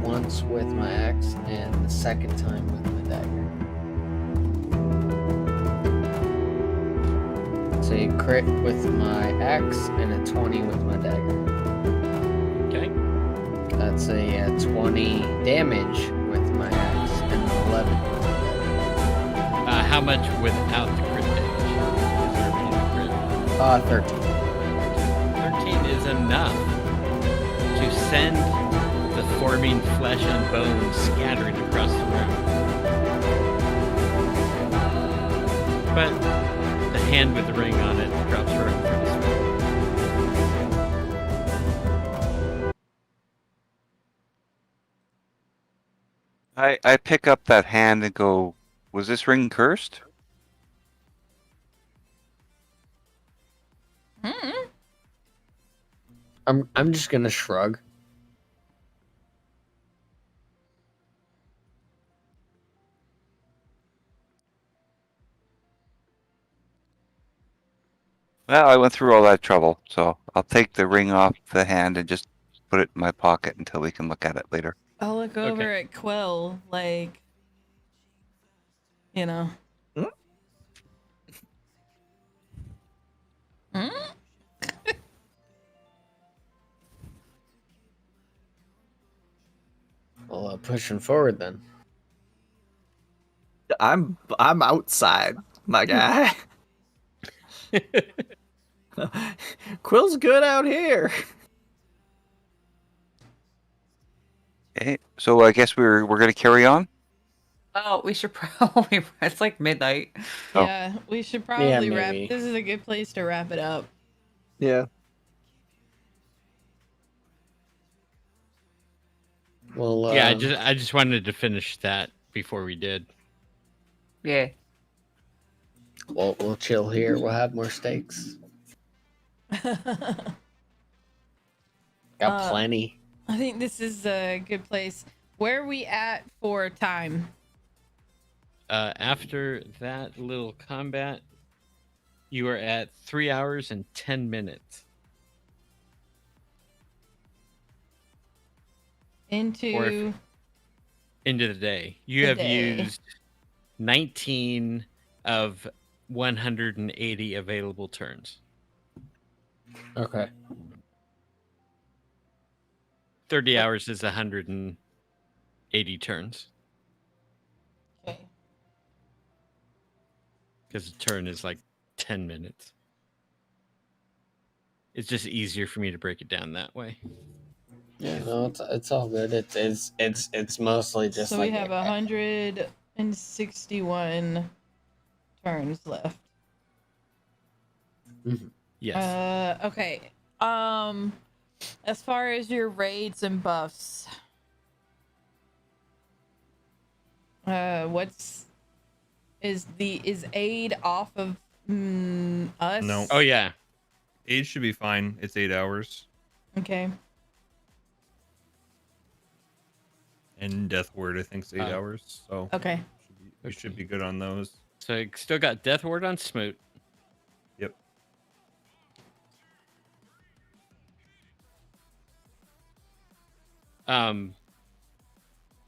Once with my axe and the second time with my dagger. So a crit with my axe and a 20 with my dagger. Okay. That's a 20 damage with my axe and an 11 with my dagger. How much without the crit damage? Is there any crit? 13. 13 is enough to send the forming flesh and bones scattering across the room. But the hand with the ring on it drops right in front of I pick up that hand and go, was this ring cursed? Mm-mm. I'm just gonna shrug. Well, I went through all that trouble, so I'll take the ring off the hand and just put it in my pocket until we can look at it later. I'll look over at Quill, like, you know. Hmm? Well, pushing forward then. I'm outside, my guy. Quill's good out here. Okay, so I guess we're gonna carry on. Oh, we should probably. It's like midnight. Oh. Yeah, we should probably wrap. maybe. This is a good place to wrap it up. Yeah. Well, Yeah, I just wanted to finish that before we did. Yeah. we'll chill here. We'll have more steaks. Got plenty. I think this is a good place. Where are we at for time? After that little combat, you are at 3 hours and 10 minutes. Into Into the day. You The have day. used 19 of 180 available turns. Okay. 30 hours is 180 turns. okay. Because a turn is like 10 minutes. It's just easier for me to break it down that way. Yeah, no, it's all good. It's mostly just So like we have 161 turns left. Yes. Okay. As far as your raids and buffs, is aid off of us? No. Oh yeah. Age should be fine. It's 8 hours. Okay. And Death Word, I think, is 8 Oh. hours. So Okay. we should be good on those. So I still got Death Ward on Smoot. Yep.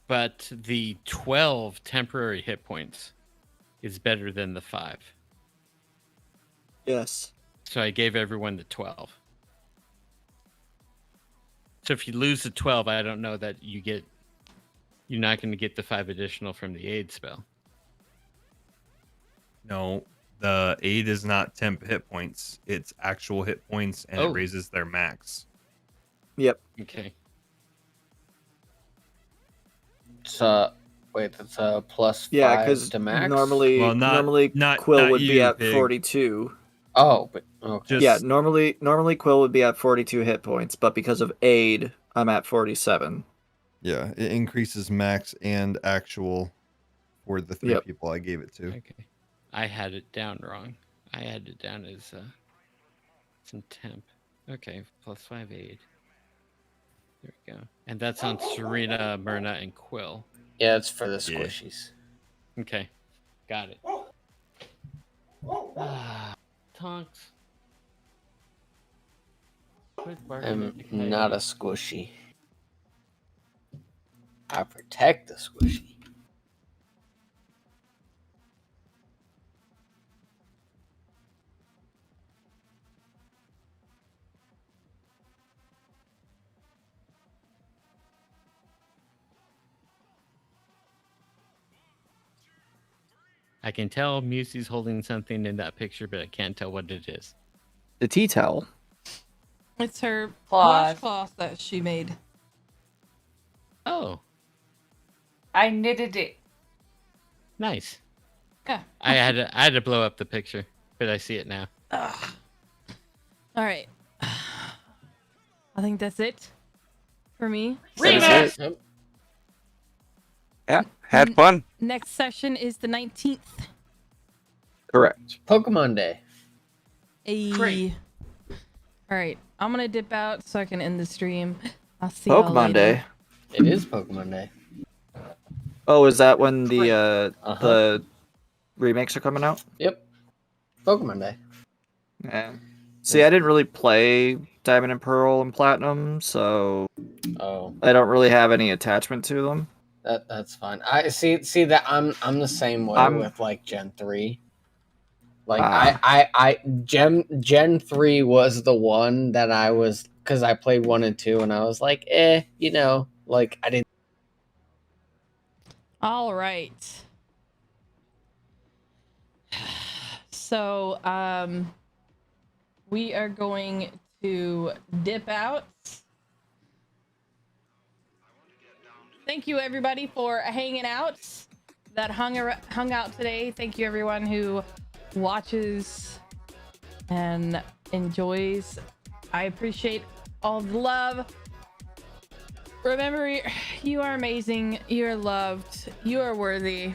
But the 12 temporary hit points is better than the 5. Yes. So I gave everyone the 12. So if you lose the 12, I don't know that you're not going to get the 5 additional from the aid spell. No, the aid is not temp hit points. It's actual hit points, and it raises their max. Yep. Okay. So wait, that's a plus Yeah, 5 because to max. normally not Quill would be you, at Pig. 42. Oh, but okay. Just, Yeah, normally Quill would be at 42 hit points, but because of aid, I'm at 47. Yeah, it increases max and actual for the 3 people I gave it to. Okay. I had it down wrong. I had it down as some temp. Okay, plus 5 aid. There we go. And that's on Surina, Myrna, and Quill. Yeah, it's for the squishies. Okay. Got it. Tonks. Quit barking I'm at the coyote. not a squishy. I protect the squishy. I can tell Musie's holding something in that picture, but I can't tell what it is. The tea towel. It's her Cloth. washcloth that she made. Oh, I knitted it. nice. Yeah. I had to blow up the picture, but I see it now. All right. I think that's it for me. That's it. Yep. Yeah, had fun. Next session is the 19th. Correct. It's Pokemon Day. Great. All right, I'm gonna dip out so I can end the stream. I'll see y'all Pokemon later. Day. It is Pokemon Day. Oh, is that when the remakes are coming out? Yep. Pokemon Day. Yeah. See, I didn't really play Diamond and Pearl and Platinum, so I don't really have any attachment to them. That's fine. I see that I'm the same way with like Gen 3. Like I Gen 3 was the one that I was, because I played 1 and 2 and I was like, like I didn't. All right. So, we are going to dip out. Thank you everybody for hanging out. That hung out today. Thank you everyone who watches and enjoys. I appreciate all the love. Remember, you are amazing. You are loved. You are worthy.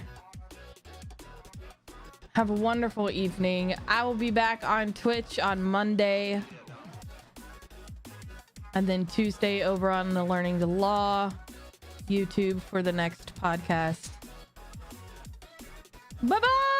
Have a wonderful evening. I will be back on Twitch on Monday. And then Tuesday over on the Learning the Law YouTube for the next podcast. Bye-bye!